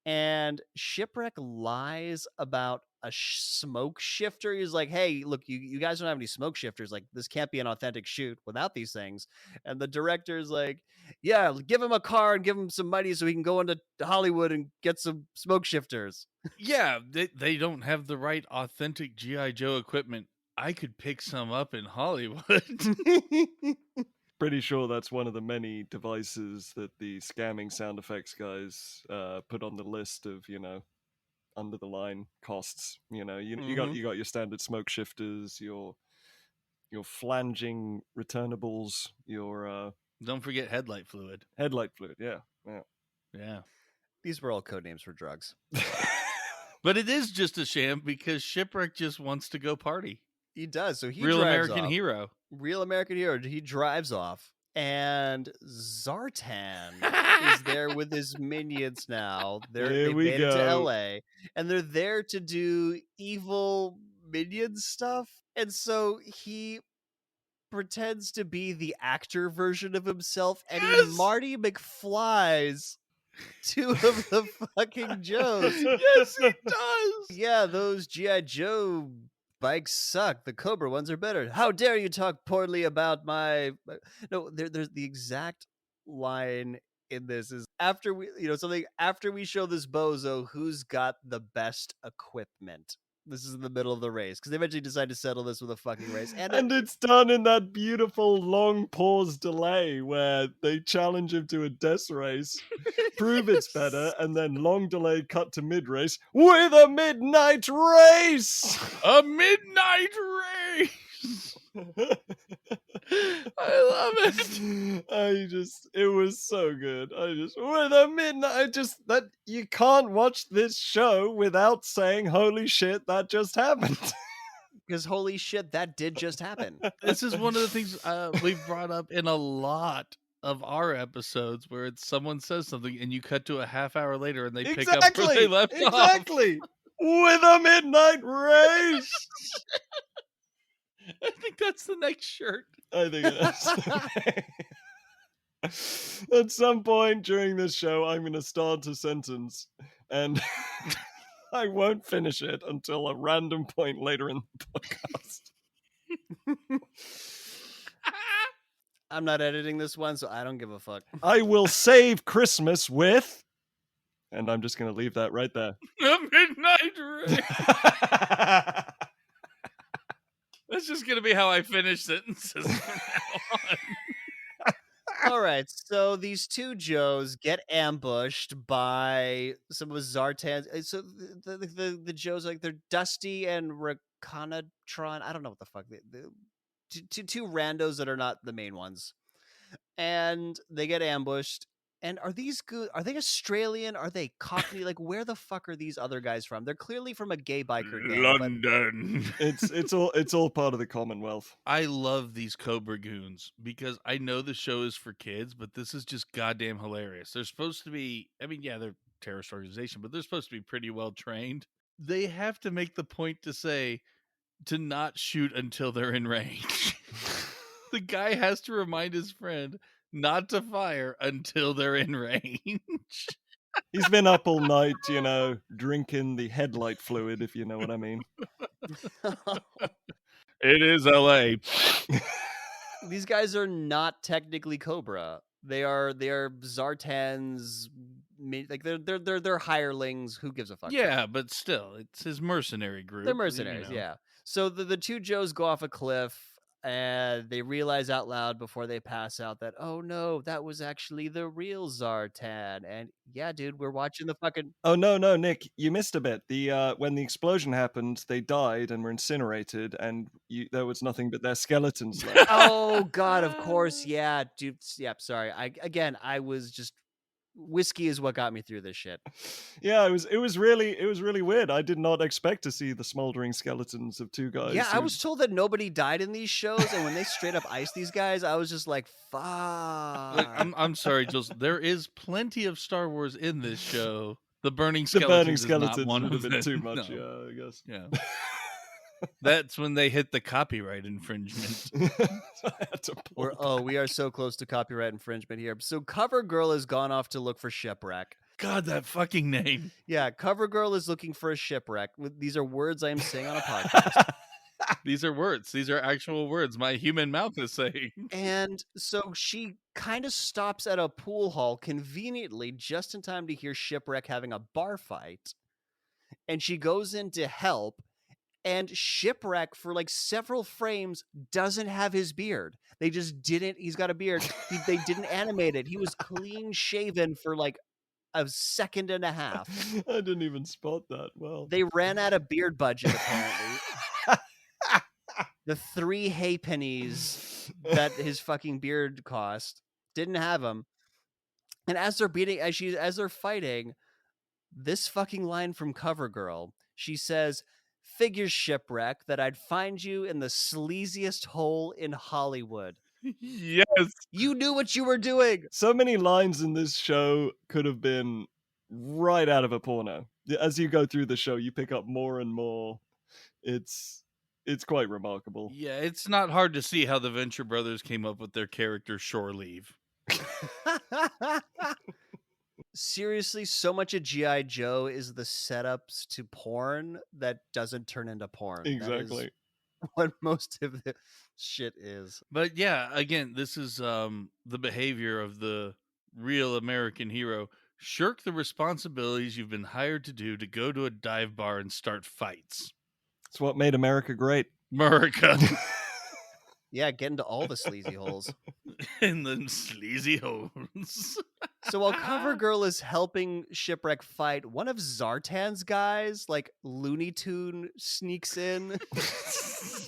S1: And Shipwreck lies about a smoke shifter. He's like, hey, look, you guys don't have any smoke shifters. Like, this can't be an authentic shoot without these things. And the director's like, yeah, give him a car and give him some money so he can go into Hollywood and get some smoke shifters.
S3: Yeah, they don't have the right authentic G.I. Joe equipment. I could pick some up in Hollywood.
S2: Pretty sure that's one of the many devices that the scamming sound effects guys put on the list of, under the line costs. You got your standard smoke shifters, your flanging returnables, your
S3: Don't forget headlight fluid.
S2: Yeah.
S1: These were all code names for drugs.
S3: But it is just a sham because Shipwreck just wants to go party.
S1: He does. So he
S3: Real
S1: drives
S3: American
S1: off.
S3: hero.
S1: Real American hero. He drives off. And Zartan is there with his minions now. They made it to LA. And they're there to do evil minion stuff. And so he pretends to be the actor version of himself. And he Marty McFly's two of the fucking Joes.
S3: Yes, he does.
S1: Yeah, those G.I. Joe bikes suck. The Cobra ones are better. How dare you talk poorly about my... No, there's the exact line in this is after we show this bozo who's got the best equipment. This is in the middle of the race because they eventually decide to settle this with a fucking race.
S2: And it's done in that beautiful long pause delay where they challenge him to a death race, prove it's better, and then long delay cut to mid-race with a midnight race!
S3: A midnight race! I love it.
S2: It was so good. With a midnight, that you can't watch this show without saying, holy shit, that just happened.
S1: Because holy shit, that did just happen.
S3: This is one of the things we've brought up in a lot of our episodes where it's someone says something and you cut to a half hour later and they pick up where
S2: Exactly.
S3: they left off.
S2: Exactly. With a midnight race.
S3: I think that's the next shirt.
S2: I think it is. At some point during this show, I'm going to start a sentence, and I won't finish it until a random point later in the podcast.
S1: I'm not editing this one, so I don't give a fuck.
S2: I will save Christmas with, and I'm just going to leave that right there.
S3: A midnight race. That's just going to be how I finish sentences from now on.
S1: All right, so these two Joes get ambushed by some of Zartan's. So the Joes, like, they're Dusty and Reconatron. I don't know what the fuck. Two randos that are not the main ones, and they get ambushed. And are these good? Are they Australian? Are they Cockney? Like, where the fuck are these other guys from? They're clearly from a gay biker gang.
S3: London.
S2: It's all part of the Commonwealth.
S3: I love these Cobra Goons because I know the show is for kids, but this is just goddamn hilarious. They're supposed to be, I mean, yeah, they're a terrorist organization, but they're supposed to be pretty well trained. They have to make the point to say to not shoot until they're in range. The guy has to remind his friend not to fire until they're in range.
S2: He's been up all night, drinking the headlight fluid, if you know what I mean.
S3: It is LA.
S1: These guys are not technically Cobra. They are Zartan's, like, they're hirelings. Who gives a fuck?
S3: Yeah, but still, it's his mercenary group.
S1: They're mercenaries, yeah. So the two Joes go off a cliff, and they realize out loud before they pass out that, oh no, that was actually the real Zartan. And yeah, dude, we're watching the fucking.
S2: Oh no, Nick, you missed a bit. When the explosion happened, they died and were incinerated, and there was nothing but their skeletons left.
S1: Oh god, of course, yeah, dude. Yep, sorry. I was just. Whiskey is what got me through this shit.
S2: Yeah, it was really weird. I did not expect to see the smoldering skeletons of two guys.
S1: Yeah, I was told that nobody died in these shows, and when they straight up iced these guys, I was just like, fuck.
S3: Look, I'm sorry, Jules. There is plenty of Star Wars in this show. The burning skeletons is not one
S2: would
S3: of
S2: have been
S3: them.
S2: too much.
S3: No.
S2: Yeah, I guess.
S3: Yeah. That's when they hit the copyright infringement.
S1: We are so close to copyright infringement here. So CoverGirl has gone off to look for shipwreck.
S3: God, that fucking name.
S1: Yeah, CoverGirl is looking for a shipwreck. These are words I am saying on a podcast.
S3: These are words. These are actual words my human mouth is saying.
S1: And so she kind of stops at a pool hall conveniently just in time to hear Shipwreck having a bar fight. And she goes in to help. And Shipwreck, for like several frames, doesn't have his beard. They just didn't. He's got a beard. They didn't animate it. He was clean shaven for like a second and a half.
S2: I didn't even spot that. Well,
S1: they ran out of beard budget, apparently. The 3 hay pennies that his fucking beard cost didn't have him. And as they're fighting, this fucking line from CoverGirl, she says, "Figures, Shipwreck, that I'd find you in the sleaziest hole in Hollywood."
S3: Yes.
S1: You knew what you were doing.
S2: So many lines in this show could have been right out of a porno. As you go through the show, you pick up more and more. It's quite remarkable.
S3: Yeah, it's not hard to see how the Venture Brothers came up with their character Shore Leave.
S1: Seriously, so much of G.I. Joe is the setups to porn that doesn't turn into porn.
S2: Exactly.
S1: That is what most of the shit is.
S3: But yeah, again, this is the behavior of the real American hero. Shirk the responsibilities you've been hired to do to go to a dive bar and start fights.
S2: It's what made America great.
S3: America.
S1: Yeah, get into all the sleazy holes.
S3: In them sleazy holes.
S1: So while CoverGirl is helping Shipwreck fight, one of Zartan's guys, like Looney Tune, sneaks in.
S3: Yes,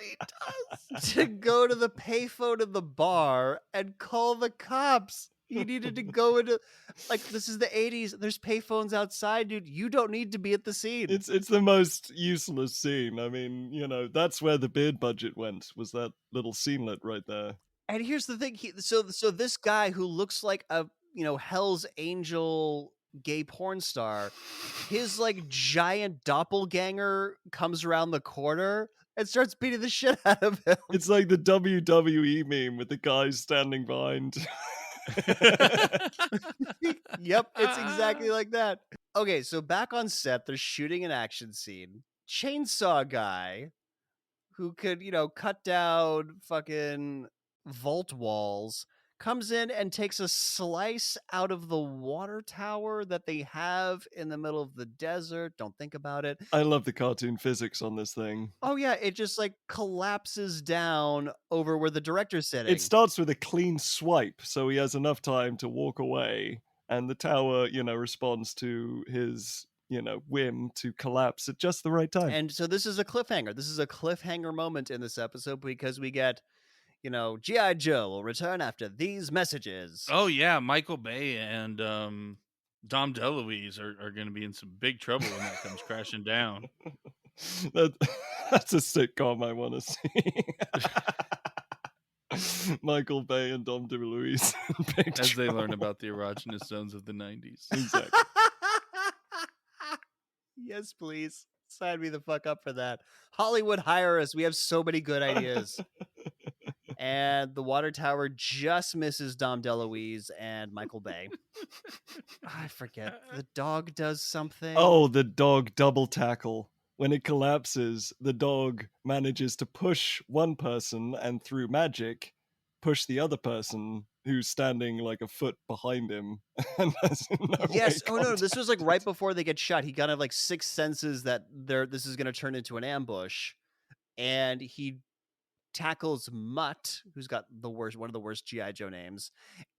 S3: he does.
S1: To go to the payphone in the bar and call the cops. He needed to go into, like, this is the 80s. There's payphones outside, dude. You don't need to be at the scene.
S2: It's the most useless scene. I mean, that's where the beard budget went, was that little scenelet right there.
S1: And here's the thing, so this guy who looks like a, Hell's Angel gay porn star, his like giant doppelganger comes around the corner and starts beating the shit out of him.
S2: It's like the WWE meme with the guys standing behind.
S1: Yep, it's exactly like that. Okay, so back on set, they're shooting an action scene. Chainsaw guy who could, cut down fucking vault walls comes in and takes a slice out of the water tower that they have in the middle of the desert. Don't think about it.
S2: I love the cartoon physics on this thing.
S1: Oh yeah, it just like collapses down over where the director's sitting.
S2: It starts with a clean swipe, so he has enough time to walk away, and the tower, responds to his, whim to collapse at just the right time.
S1: And so this is a cliffhanger. This is a cliffhanger moment in this episode because we get, G.I. Joe will return after these messages.
S3: Oh yeah, Michael Bay and Dom DeLuise are going to be in some big trouble when that comes crashing down.
S2: That's a sitcom I want to see. Michael Bay and Dom DeLuise
S3: as they learn about the erogenous zones of the 90s.
S2: Exactly.
S1: Yes, please. Sign me the fuck up for that. Hollywood, hire us. We have so many good ideas. And the water tower just misses Dom DeLuise and Michael Bay. I forget. The dog does something.
S2: Oh, the dog double tackle. When it collapses, the dog manages to push one person and through magic, push the other person who's standing like a foot behind him. And
S1: yes. Oh no, this was like right before they get shot. He kind of like sixth senses that this is going to turn into an ambush, and he tackles Mutt, who's got one of the worst G.I. Joe names,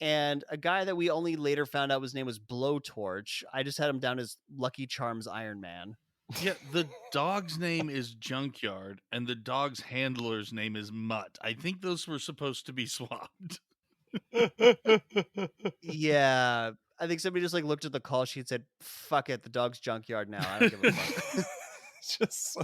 S1: and a guy that we only later found out his name was Blowtorch. I just had him down as Lucky Charms Iron Man.
S3: Yeah, the dog's name is Junkyard, and the dog's handler's name is Mutt. I think those were supposed to be swapped.
S1: Yeah, I think somebody just like looked at the call sheet and said, "Fuck it, the dog's Junkyard now. I don't give a fuck."
S2: Just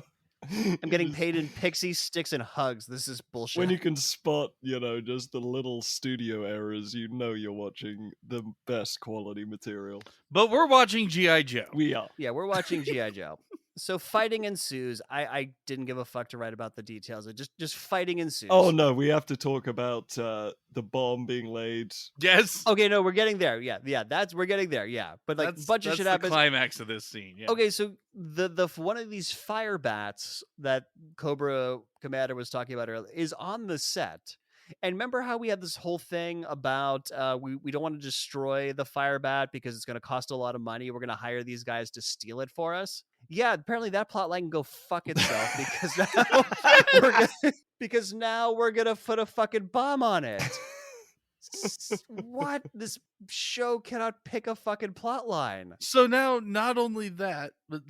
S1: I'm getting paid in pixie sticks and hugs. This is bullshit.
S2: When you can spot, just the little studio errors, you're watching the best quality material.
S3: But we're watching G.I. Joe.
S2: We are.
S1: Yeah, we're watching G.I. Joe. So fighting ensues. I didn't give a fuck to write about the details. It just fighting ensues.
S2: Oh no, we have to talk about the bomb being laid.
S3: Yes.
S1: Okay, no, we're getting there. Yeah, we're getting there. Yeah, but like bunch of shit happens.
S3: That's the climax of this scene. Yeah.
S1: Okay, so the one of these fire bats that Cobra Commander was talking about earlier is on the set. And remember how we had this whole thing about we don't want to destroy the fire bat because it's going to cost a lot of money. We're going to hire these guys to steal it for us. Yeah, apparently that plot line can go fuck itself because now we're going to put a fucking bomb on it. What? This show cannot pick a fucking plot line.
S3: So now, not only that, but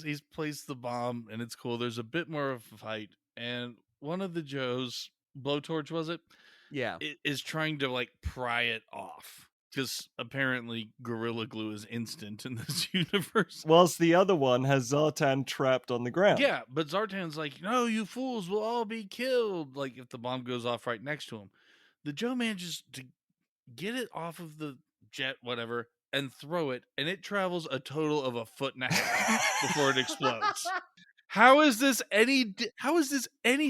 S3: he's placed the bomb, and it's cool. There's a bit more of a fight, and one of the Joes, Blowtorch, was it?
S1: Yeah.
S3: Is trying to like pry it off. Because apparently Gorilla Glue is instant in this universe.
S2: Whilst the other one has Zartan trapped on the ground.
S3: Yeah, but Zartan's like, no, you fools will all be killed. Like if the bomb goes off right next to him. The Joe manages to get it off of the jet, whatever, and throw it. And it travels a total of 1.5 feet before it explodes. How is this any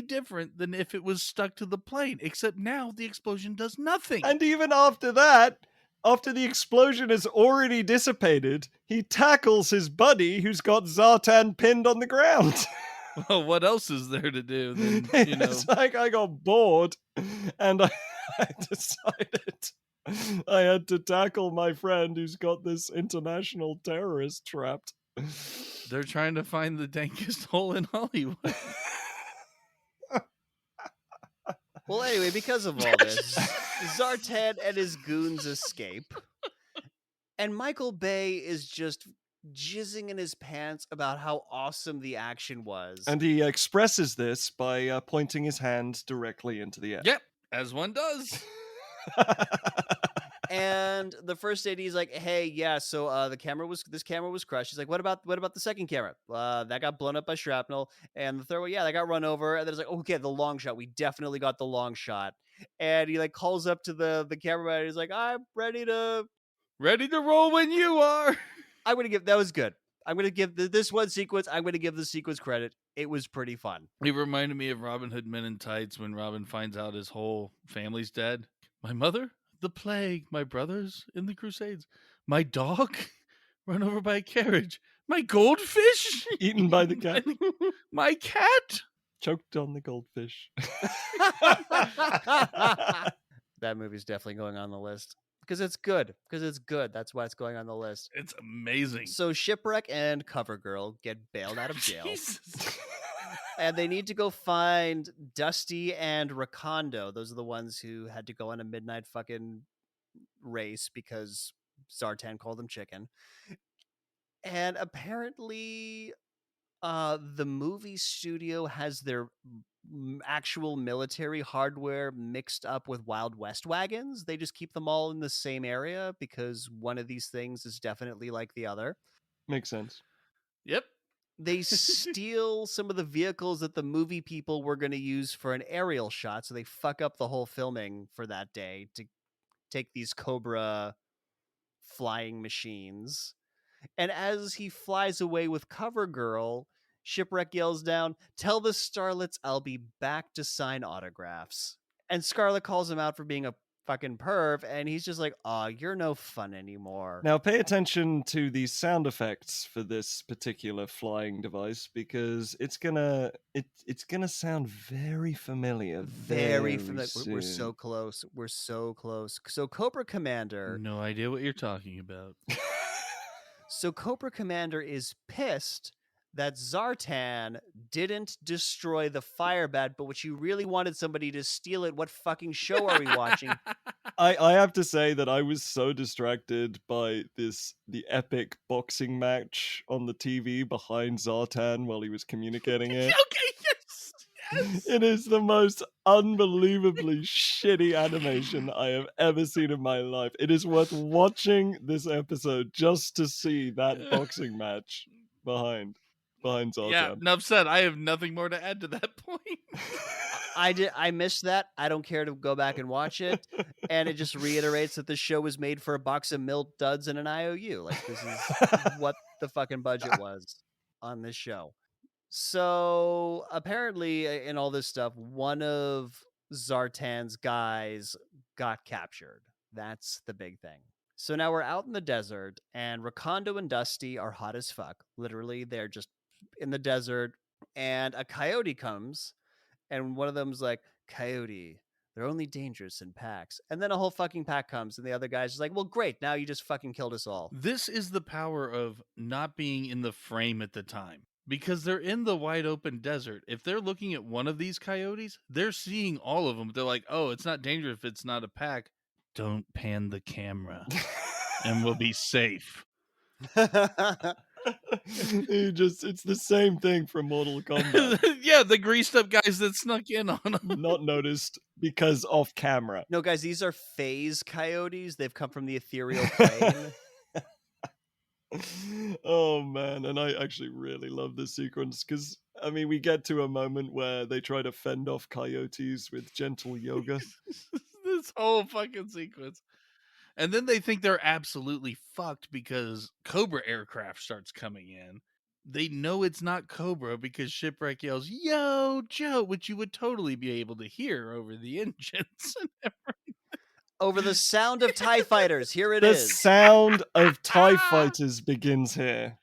S3: different than if it was stuck to the plane? Except now the explosion does nothing.
S2: And even after that, after the explosion has already dissipated, he tackles his buddy who's got Zartan pinned on the ground.
S3: Well, what else is there to do than,
S2: It's like I got bored and I decided I had to tackle my friend who's got this international terrorist trapped.
S3: They're trying to find the dankest hole in Hollywood.
S1: Well, anyway, because of all this, Zartan and his goons escape. And Michael Bay is just jizzing in his pants about how awesome the action was.
S2: And he expresses this by pointing his hand directly into the air.
S3: Yep, as one does.
S1: And the first AD is like, "Hey, yeah, so this camera was crushed." He's like, "What about the second camera? That got blown up by shrapnel." And the third one, "Yeah, that got run over." And then it's like, "Okay, the long shot. We definitely got the long shot." And he like calls up to the cameraman. And he's like, "I'm ready to
S3: roll when you are."
S1: I'm gonna give that was good. I'm gonna give this one sequence. I'm gonna give the sequence credit. It was pretty fun.
S3: It reminded me of Robin Hood Men in Tights when Robin finds out his whole family's dead. My mother, the plague. My brothers in the Crusades. My dog, run over by a carriage. My goldfish,
S2: Eaten by the cat.
S3: My cat,
S2: choked on the goldfish.
S1: That movie's definitely going on the list because it's good. That's why it's going on the list.
S3: It's amazing.
S1: So Shipwreck and Covergirl get bailed out of jail.
S3: Jesus.
S1: And they need to go find Dusty and Rakondo. Those are the ones who had to go on a midnight fucking race because Zartan called them chicken. And apparently the movie studio has their actual military hardware mixed up with Wild West wagons. They just keep them all in the same area because one of these things is definitely like the other.
S2: Makes sense.
S3: Yep.
S1: They steal some of the vehicles that the movie people were going to use for an aerial shot, so they fuck up the whole filming for that day to take these Cobra flying machines. And as he flies away with Covergirl, Shipwreck yells down, "Tell the starlets I'll be back to sign autographs." And Scarlet calls him out for being a fucking perv, and he's just like, "Aw, you're no fun anymore."
S2: Now pay attention to the sound effects for this particular flying device because it's gonna sound very familiar.
S1: Very familiar.
S2: Soon.
S1: We're so close. We're so close. So Cobra Commander.
S3: No idea what you're talking about.
S1: So Cobra Commander is pissed that Zartan didn't destroy the fire bat, but what you really wanted somebody to steal it. What fucking show are we watching?
S2: I have to say that I was so distracted by the epic boxing match on the TV behind Zartan while he was communicating it.
S3: Okay, yes.
S2: It is the most unbelievably shitty animation I have ever seen in my life. It is worth watching this episode just to see that boxing match behind Zartan.
S3: Yeah, enough said. I have nothing more to add to that point.
S1: I missed that. I don't care to go back and watch it. And it just reiterates that the show was made for a box of milk duds and an IOU. Like, this is what the fucking budget was on this show. So apparently in all this stuff, one of Zartan's guys got captured. That's the big thing. So now we're out in the desert, and Rakondo and Dusty are hot as fuck. Literally, they're just in the desert, and a coyote comes, and one of them's like, "Coyote, they're only dangerous in packs." And then a whole fucking pack comes, and the other guy's just like, "Well, great, now you just fucking killed us all."
S3: This is the power of not being in the frame at the time. Because they're in the wide open desert. If they're looking at one of these coyotes, they're seeing all of them. They're like, "Oh, it's not dangerous if it's not a pack. Don't pan the camera and we'll be safe."
S2: It's the same thing from Mortal Kombat.
S3: Yeah, the greased up guys that snuck in on them.
S2: Not noticed because off camera.
S1: No, guys, these are phase coyotes. They've come from the ethereal plane.
S2: Oh man, and I actually really love this sequence because I mean we get to a moment where they try to fend off coyotes with gentle yoga.
S3: This whole fucking sequence. And then they think they're absolutely fucked because Cobra aircraft starts coming in. They know it's not Cobra because Shipwreck yells, "Yo, Joe," which you would totally be able to hear over the engines and everything.
S1: Over the sound of TIE fighters. Here it
S2: The
S1: is.
S2: sound of TIE fighters begins here.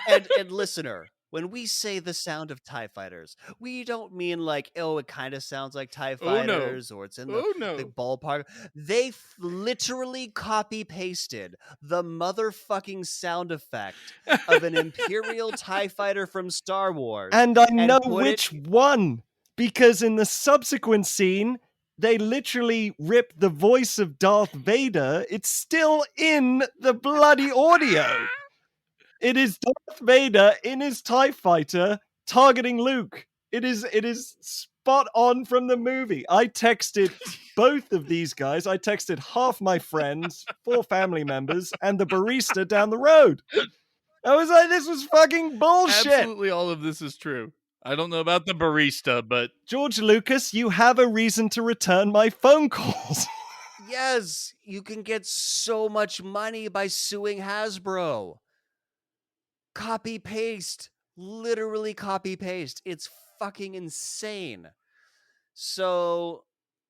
S1: And listener, when we say the sound of TIE fighters, we don't mean like, oh, it kind of sounds like TIE fighters or it's in the ballpark. They literally copy pasted the motherfucking sound effect of an Imperial TIE fighter from Star Wars.
S2: And I know which one, because in the subsequent scene, they literally rip the voice of Darth Vader. It's still in the bloody audio. It is Darth Vader in his TIE fighter targeting Luke. It is spot on from the movie. I texted both of these guys. I texted half my friends, 4 family members, and the barista down the road. I was like, this was fucking bullshit.
S3: Absolutely all of this is true. I don't know about the barista, but
S2: George Lucas, you have a reason to return my phone calls.
S1: Yes, you can get so much money by suing Hasbro. Copy paste. Literally copy paste. It's fucking insane. So,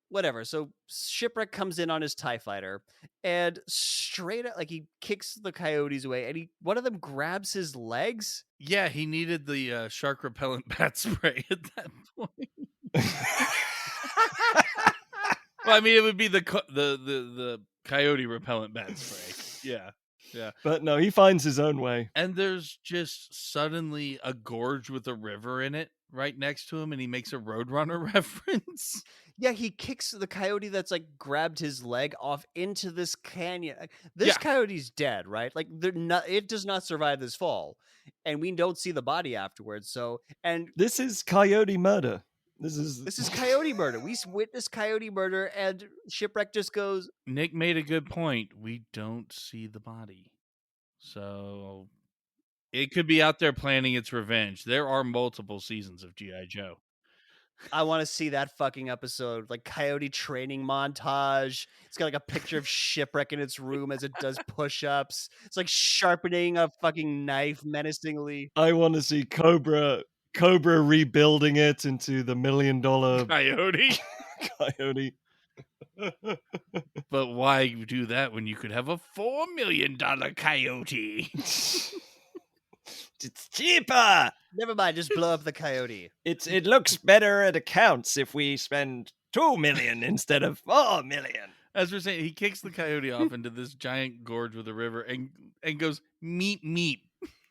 S1: whatever. So, Shipwreck comes in on his TIE fighter and straight up, like, he kicks the coyotes away and one of them grabs his legs.
S3: yeah, he needed the shark repellent bat spray at that point. Well, I mean, it would be the coyote repellent bat spray. Yeah.
S2: But no, he finds his own way.
S3: And there's just suddenly a gorge with a river in it right next to him, and he makes a Roadrunner reference.
S1: Yeah, he kicks the coyote that's like grabbed his leg off into this canyon. This coyote's dead, right? Like it does not survive this fall, and we don't see the body afterwards. So, and
S2: this is coyote murder. This
S1: is coyote murder. We witness coyote murder, and Shipwreck just goes.
S3: Nick made a good point. We don't see the body, so it could be out there planning its revenge. There are multiple seasons of G.I. Joe.
S1: I want to see that fucking episode, like coyote training montage. It's got like a picture of Shipwreck in its room as it does push-ups. It's like sharpening a fucking knife menacingly.
S2: I want to see Cobra rebuilding it into the $1 million
S3: coyote.
S2: Coyote.
S3: But why do that when you could have a $4 million coyote?
S2: It's cheaper.
S1: Never mind, just blow up the coyote.
S2: It looks better at accounts if we spend $2 million instead of $4 million.
S3: As we're saying, he kicks the coyote off into this giant gorge with a river and goes, meat.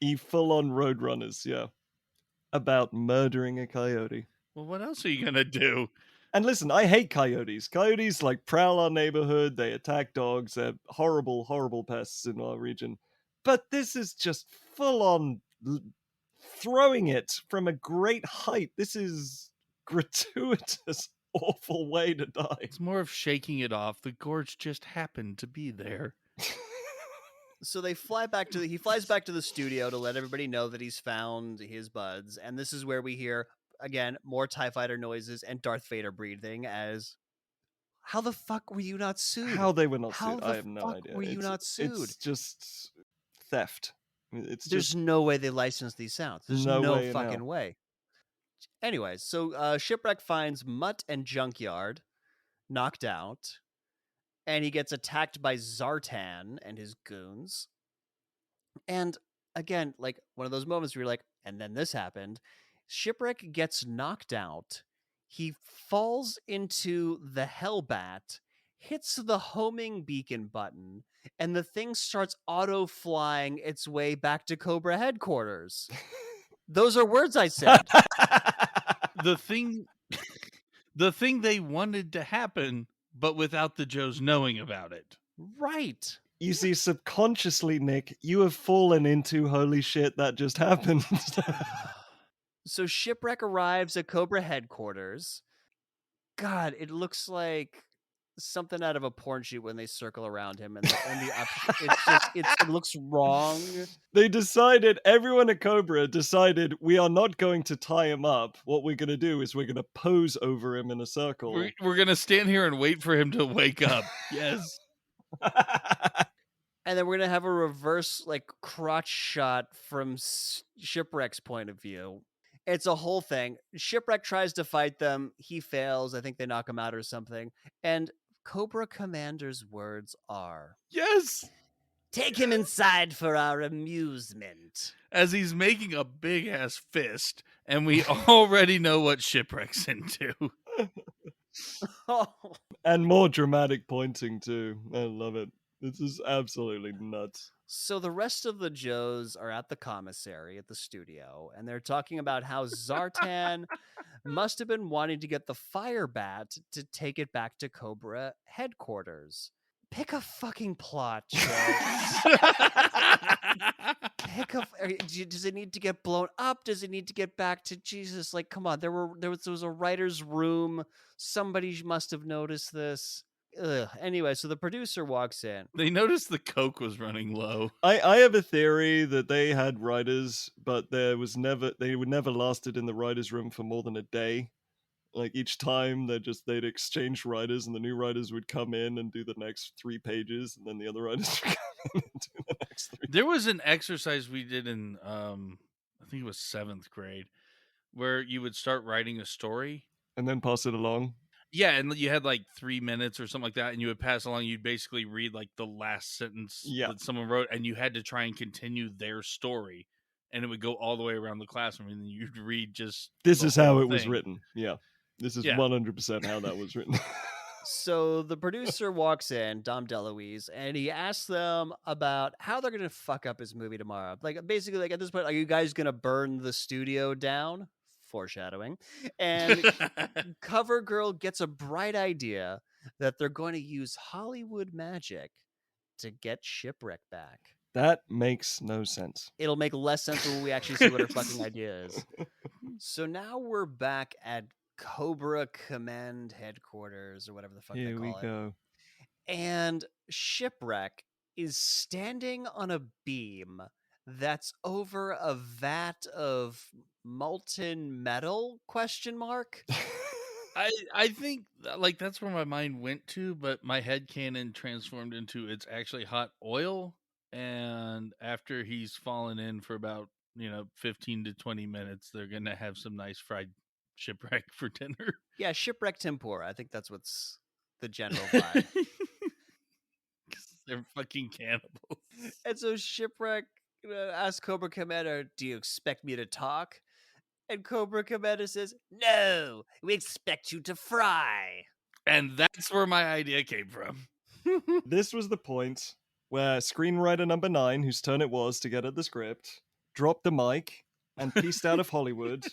S2: He full on Roadrunners, yeah. About murdering a coyote.
S3: Well, what else are you gonna do?
S2: And listen, I hate coyotes. Coyotes like prowl our neighborhood. They attack dogs. They're horrible, horrible pests in our region. But this is just full on throwing it from a great height. This is gratuitous, awful way to die.
S3: It's more of shaking it off. The gorge just happened to be there.
S1: So he flies back to the studio to let everybody know that he's found his buds, and this is where we hear again more TIE fighter noises and Darth Vader breathing. As how the fuck were you not sued?
S2: How they were not sued? I have no idea.
S1: Were you not sued?
S2: It's just theft.
S1: There's no way they licensed these sounds. There's no fucking way. Anyways, so Shipwreck finds Mutt and Junkyard knocked out, and he gets attacked by Zartan and his goons. And again, like one of those moments where you're like, and then this happened. Shipwreck gets knocked out. He falls into the Hellbat, hits the homing beacon button, and the thing starts auto-flying its way back to Cobra headquarters. Those are words I said.
S3: The thing they wanted to happen, but without the Joes knowing about it.
S1: Right.
S2: You see, subconsciously, Nick, you have fallen into holy shit, that just happened.
S1: So Shipwreck arrives at Cobra headquarters. God, it looks like something out of a porn shoot when they circle around him, and it looks wrong.
S2: They decided, everyone at Cobra decided, we are not going to tie him up. What we're going to do is we're going to pose over him in a circle.
S3: We're going to stand here and wait for him to wake up. Yes.
S1: And then we're going to have a reverse, like, crotch shot from Shipwreck's point of view. It's a whole thing. Shipwreck tries to fight them. He fails. I think they knock him out or something. And Cobra Commander's words are...
S3: Yes!
S1: Take him inside for our amusement.
S3: As he's making a big-ass fist, and we already know what Shipwreck's into.
S2: And more dramatic pointing, too. I love it. This is absolutely nuts.
S1: So the rest of the Joes are at the commissary at the studio, and they're talking about how Zartan must have been wanting to get the fire bat to take it back to Cobra headquarters. Pick a fucking plot, Joe. Does it need to get blown up? Does it need to get back to Jesus? Like, come on, there was a writer's room. Somebody must have noticed this. Ugh. Anyway, so the producer walks in.
S3: They noticed the Coke was running low.
S2: I have a theory that they had writers, but they would never lasted in the writers' room for more than a day. Like each time they'd exchange writers, and the new writers would come in and do the next 3 pages, and then the other writers would come in and do the next 3.
S3: There was an exercise we did in I think it was 7th grade where you would start writing a story.
S2: And then pass it along.
S3: Yeah, and you had like 3 minutes or something like that, and you would pass along. You'd basically read like the last sentence that someone wrote, and you had to try and continue their story, and it would go all the way around the classroom, and then you'd read just.
S2: This is how
S3: whole
S2: it was
S3: thing.
S2: written. Yeah, this is
S3: Yeah.
S2: 100% how that was written.
S1: So the producer walks in, Dom DeLuise, and he asks them about how they're gonna fuck up his movie tomorrow. Like basically, like at this point, are you guys gonna burn the studio down? Foreshadowing. And CoverGirl gets a bright idea that they're going to use Hollywood magic to get Shipwreck back.
S2: That makes no sense.
S1: It'll make less sense when we actually see what her fucking idea is. So now we're back at Cobra Command headquarters, or whatever the fuck they
S2: Here
S1: call
S2: we
S1: it.
S2: go.
S1: And Shipwreck is standing on a beam that's over a vat of molten metal ?
S3: I think like that's where my mind went to, but my headcanon transformed into it's actually hot oil, and after he's fallen in for about 15 to 20 minutes, they're gonna have some nice fried shipwreck for dinner.
S1: Yeah, Shipwreck tempura. I think that's what's the general vibe.
S3: Because they're fucking cannibals.
S1: And so Shipwreck asks Cobra Commander, "Do you expect me to talk?" And Cobra Commander says, "No, we expect you to fry."
S3: And that's where my idea came from.
S2: This was the point where screenwriter number 9, whose turn it was to get at the script, dropped the mic and pieced out of Hollywood.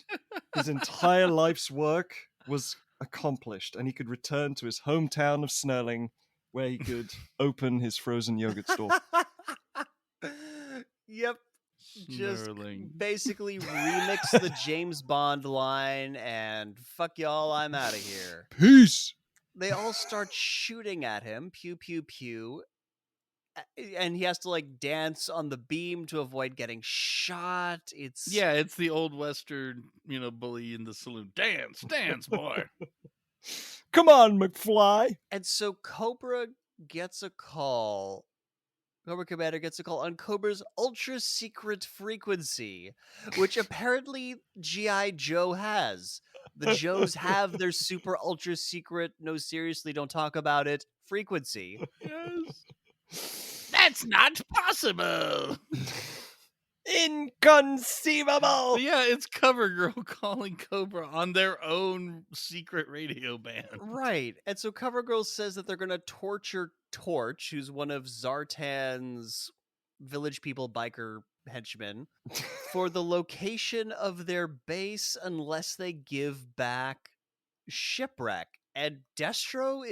S2: His entire life's work was accomplished, and he could return to his hometown of Snurling, where he could open his frozen yogurt store.
S1: Yep. Just
S3: Snurling.
S1: basically remix the James Bond line and fuck y'all, I'm out of here.
S2: Peace!
S1: They all start shooting at him, pew pew pew, and he has to like dance on the beam to avoid getting shot. It's
S3: the old Western, bully in the saloon. Dance, boy.
S2: Come on, McFly!
S1: And so Cobra Commander gets a call on Cobra's ultra secret frequency, which apparently G.I. Joe has. The Joes have their super ultra secret, no, seriously, don't talk about it frequency.
S3: Yes. That's not possible.
S2: Inconceivable!
S3: But yeah, it's CoverGirl calling Cobra on their own secret radio band.
S1: Right. And so CoverGirl says that they're going to torture Torch, who's one of Zartan's village people biker henchmen, for the location of their base unless they give back Shipwreck. And Destro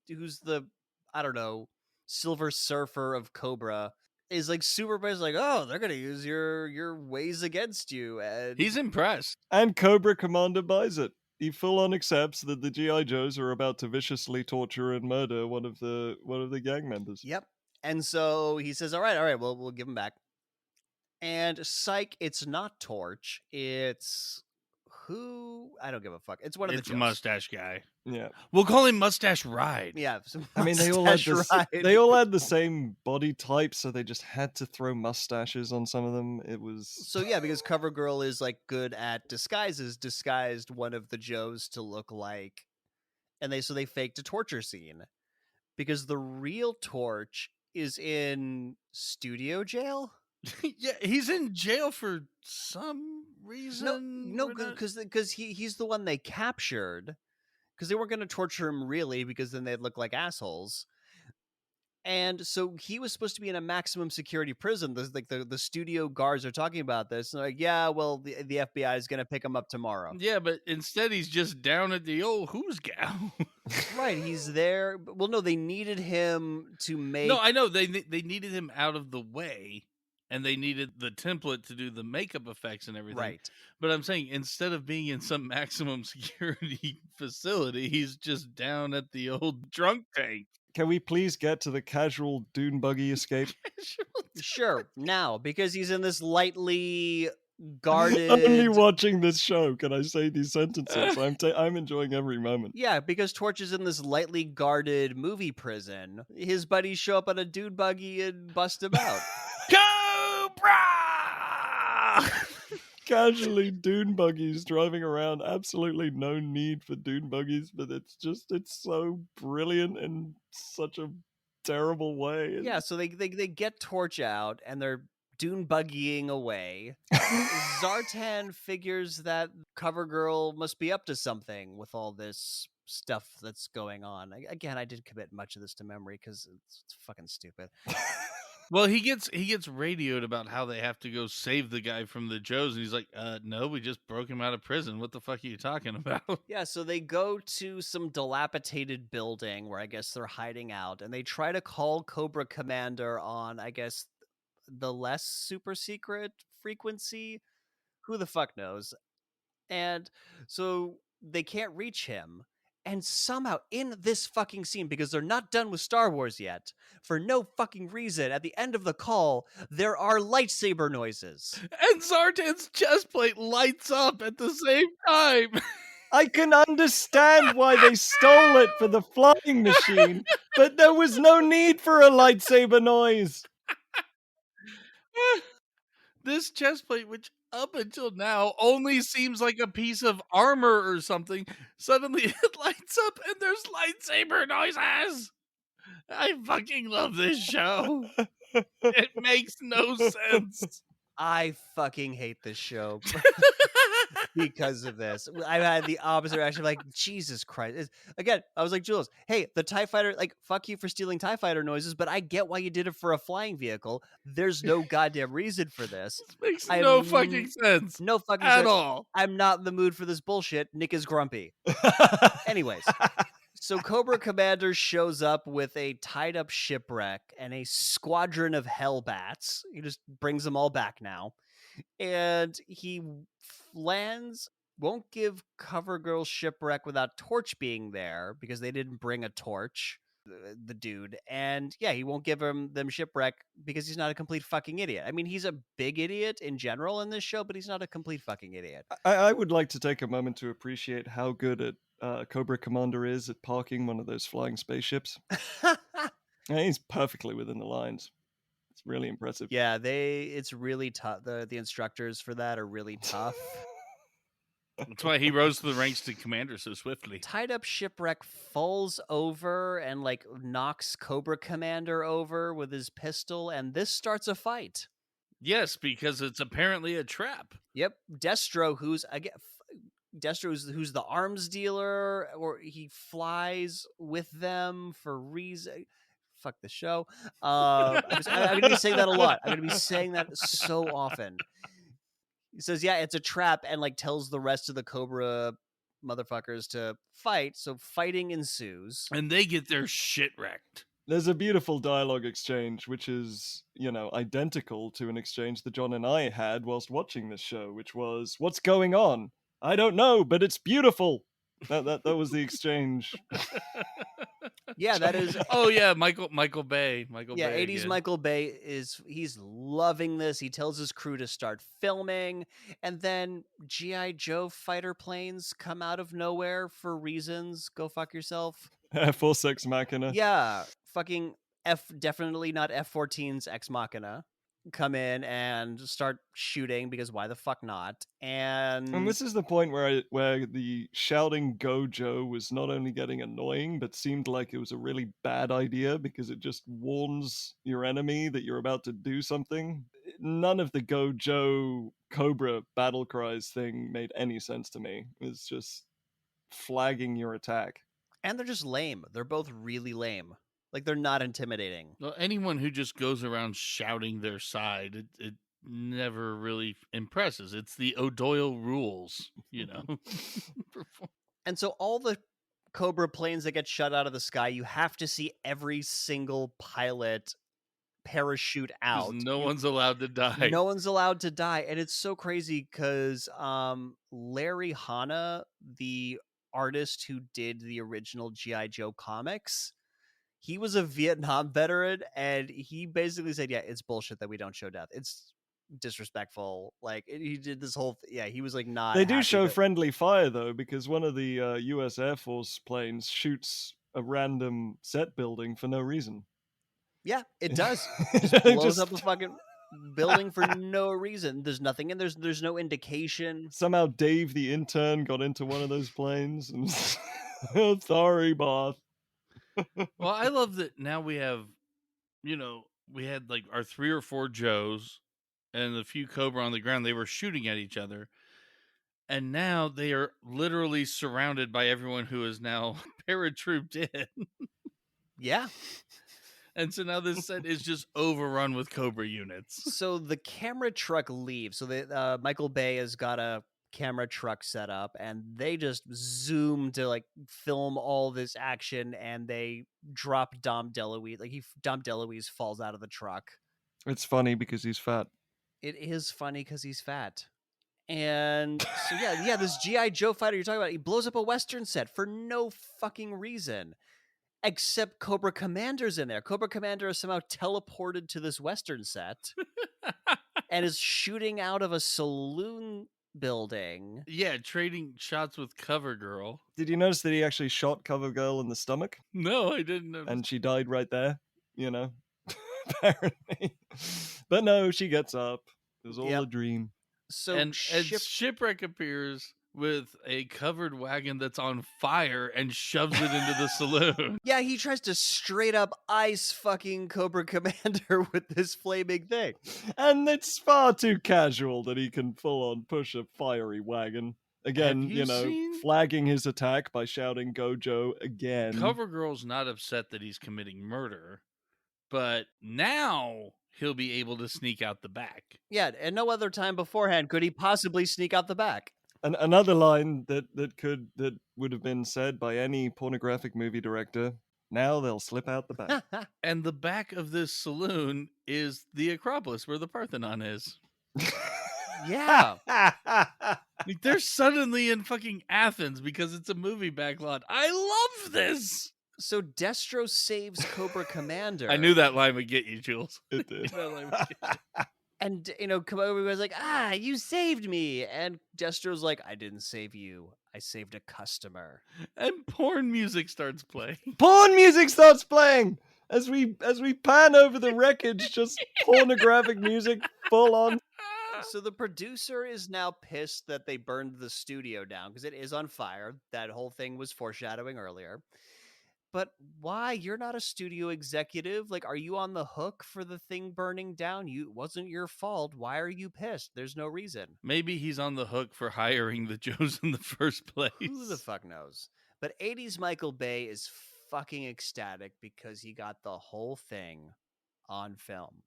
S1: who's the, I don't know, Silver Surfer of Cobra, is like super pissed, like, oh, they're gonna use your ways against you. And
S3: He's impressed.
S2: And Cobra Commander buys it. He full-on accepts that the G.I. Joes are about to viciously torture and murder one of the gang members.
S1: Yep. And so he says, all right, we'll give him back. And psych, it's not Torch. It's who? I don't give a fuck. It's one of the
S3: It's the
S1: Joes.
S3: mustache guy.
S2: Yeah.
S3: We'll call him Mustache Ride.
S1: Yeah.
S2: I mean, they all had the same body type, so they just had to throw mustaches on some of them. It was
S1: So yeah, because CoverGirl is like good at disguises, disguised one of the Joes to look like, and they faked a torture scene because the real Torch is in studio jail.
S3: Yeah, he's in jail for some reason.
S1: No, because he's the one they captured. Because they weren't going to torture him really, because then they'd look like assholes. And so he was supposed to be in a maximum security prison. The studio guards are talking about this. And they're like, yeah, well, the FBI is going to pick him up tomorrow.
S3: Yeah, but instead he's just down at the old who's gal.
S1: Right, he's there. Well, no, they needed him to make...
S3: No, I know. They needed him out of the way and they needed the template to do the makeup effects and everything.
S1: Right.
S3: But I'm saying, instead of being in some maximum security facility, he's just down at the old drunk tank.
S2: Can we please get to the casual dune buggy escape?
S1: Sure, now, because he's in this lightly
S2: Only
S1: guarded...
S2: watching this show can I say these sentences. I'm enjoying every moment.
S1: Yeah, because Torch is in this lightly guarded movie prison. His buddies show up on a dune buggy and bust him out.
S3: Cobra!
S2: Casually dune buggies driving around. Absolutely no need for dune buggies, but it's so brilliant in such a terrible way.
S1: Yeah, so they get Torch out and they're dune buggying away. Zartan figures that CoverGirl must be up to something with all this stuff that's going on. Again, I didn't commit much of this to memory because it's fucking stupid.
S3: Well, he gets radioed about how they have to go save the guy from the Joes, and he's like, no, we just broke him out of prison. What the fuck are you talking about?
S1: Yeah, so they go to some dilapidated building where I guess they're hiding out, and they try to call Cobra Commander on, I guess, the less super secret frequency. Who the fuck knows? And so they can't reach him. And somehow in this fucking scene, because they're not done with Star Wars yet, for no fucking reason, at the end of the call, there are lightsaber noises.
S3: And Zartan's chest plate lights up at the same time.
S2: I can understand why they stole it for the flying machine, but there was no need for a lightsaber noise.
S3: This chest plate, which up until now only seems like a piece of armor or something, suddenly it lights up and there's lightsaber noises. I fucking love this show. It makes no sense.
S1: I fucking hate this show because of this. I had the opposite reaction, like, Jesus Christ. Again, I was like, Jules, hey, the TIE fighter, like, fuck you for stealing TIE fighter noises, but I get why you did it for a flying vehicle. There's no goddamn reason for this.
S3: Makes no fucking sense.
S1: No fucking
S3: at
S1: sense.
S3: all.
S1: I'm not in the mood for this bullshit. Nick is grumpy. Anyways. So Cobra Commander shows up with a tied-up shipwreck and a squadron of hellbats. He just brings them all back now. And he lands, won't give CoverGirl shipwreck without Torch being there because they didn't bring a torch, the dude. And yeah, he won't give them shipwreck because he's not a complete fucking idiot. I mean, he's a big idiot in general in this show, but he's not a complete fucking idiot.
S2: I would like to take a moment to appreciate how good at Cobra Commander is at parking one of those flying spaceships. He's perfectly within the lines. It's really impressive.
S1: Yeah, it's really tough. The instructors for that are really tough.
S3: That's why he rose to the ranks to commander so swiftly.
S1: Tied up shipwreck falls over and like knocks Cobra Commander over with his pistol, and this starts a fight.
S3: Yes, because it's apparently a trap.
S1: Yep, Destro, who's the arms dealer, or he flies with them for reason. Fuck the show. I'm going to be saying that a lot. I'm going to be saying that so often. He says, yeah, it's a trap, and like tells the rest of the Cobra motherfuckers to fight. So fighting ensues.
S3: And they get their shit wrecked.
S2: There's a beautiful dialogue exchange, which is, identical to an exchange that John and I had whilst watching this show, which was, "What's going on? I don't know, but it's beautiful." That was the exchange.
S1: Yeah, that is.
S3: Oh yeah, Michael Bay.
S1: Yeah,
S3: Bay
S1: 80s
S3: again.
S1: Michael Bay he's loving this. He tells his crew to start filming, and then G.I. Joe fighter planes come out of nowhere for reasons. Go fuck yourself.
S2: Air Force Ex Machina.
S1: Yeah, fucking definitely not F-14's Ex Machina. Come in and start shooting because why the fuck not? And
S2: this is the point where the shouting "Go Joe" was not only getting annoying, but seemed like it was a really bad idea because it just warns your enemy that you're about to do something. None of the "Go Joe" Cobra battle cries thing made any sense to me. It's just flagging your attack.
S1: And they're just lame. They're both really lame. Like, they're not intimidating.
S3: Well, anyone who just goes around shouting their side, it never really impresses. It's the O'Doyle rules,
S1: And so all the Cobra planes that get shut out of the sky, you have to see every single pilot parachute
S3: Because
S1: out.
S3: no one's allowed to die.
S1: No one's allowed to die. And it's so crazy because Larry Hannah, the artist who did the original G.I. Joe comics, he was a Vietnam veteran, and he basically said, yeah, it's bullshit that we don't show death. It's disrespectful. Like, he did this whole he was like not
S2: They do
S1: happy
S2: show
S1: that-
S2: friendly fire though, because one of the U.S. Air Force planes shoots a random set building for no reason.
S1: Yeah, it does. Just blows up a fucking building for no reason. There's nothing, and there's no indication.
S2: Somehow Dave the intern got into one of those planes and sorry, boss.
S3: Well, I love that now we have, we had like our 3 or 4 Joes and a few Cobra on the ground. They were shooting at each other. And now they are literally surrounded by everyone who is now paratrooped in.
S1: Yeah.
S3: And so now this set is just overrun with Cobra units.
S1: So the camera truck leaves. So the Michael Bay has got a camera truck set up, and they just zoom to like film all this action, and they drop Dom DeLuise. Like Dom DeLuise falls out of the truck.
S2: It's funny because he's fat.
S1: It is funny because he's fat. And so yeah, this G.I. Joe fighter you're talking about, he blows up a Western set for no fucking reason. Except Cobra Commander's in there. Cobra Commander is somehow teleported to this Western set and is shooting out of a saloon building.
S3: Yeah, trading shots with Cover Girl.
S2: Did you notice that he actually shot Cover Girl in the stomach?
S3: No, I didn't notice.
S2: And she died right there, apparently. But no, she gets up. It was all a dream.
S1: So
S3: and Shipwreck appears with a covered wagon that's on fire and shoves it into the saloon.
S1: Yeah, he tries to straight up ice fucking Cobra Commander with this flaming thing.
S2: And it's far too casual that he can full on push a fiery wagon. Again, flagging his attack by shouting "Go Joe" again.
S3: Cover Girl's not upset that he's committing murder, but now he'll be able to sneak out the back.
S1: Yeah, and no other time beforehand could he possibly sneak out the back.
S2: And another line that would have been said by any pornographic movie director: now they'll slip out the back.
S3: And the back of this saloon is the Acropolis where the Parthenon is.
S1: Yeah.
S3: Like, they're suddenly in fucking Athens because it's a movie backlot. I love this.
S1: So Destro saves Cobra Commander.
S3: I knew that line would get you, Jules.
S2: It did.
S1: And, Cobra was like, you saved me. And Destro's like, I didn't save you. I saved a customer.
S3: And porn music starts playing.
S2: Porn music starts playing as we pan over the wreckage, just pornographic music full on.
S1: So the producer is now pissed that they burned the studio down because it is on fire. That whole thing was foreshadowing earlier. But why? You're not a studio executive. Like, are you on the hook for the thing burning down? It wasn't your fault. Why are you pissed? There's no reason.
S3: Maybe he's on the hook for hiring the Joes in the first place.
S1: Who the fuck knows? But 80s Michael Bay is fucking ecstatic because he got the whole thing on film.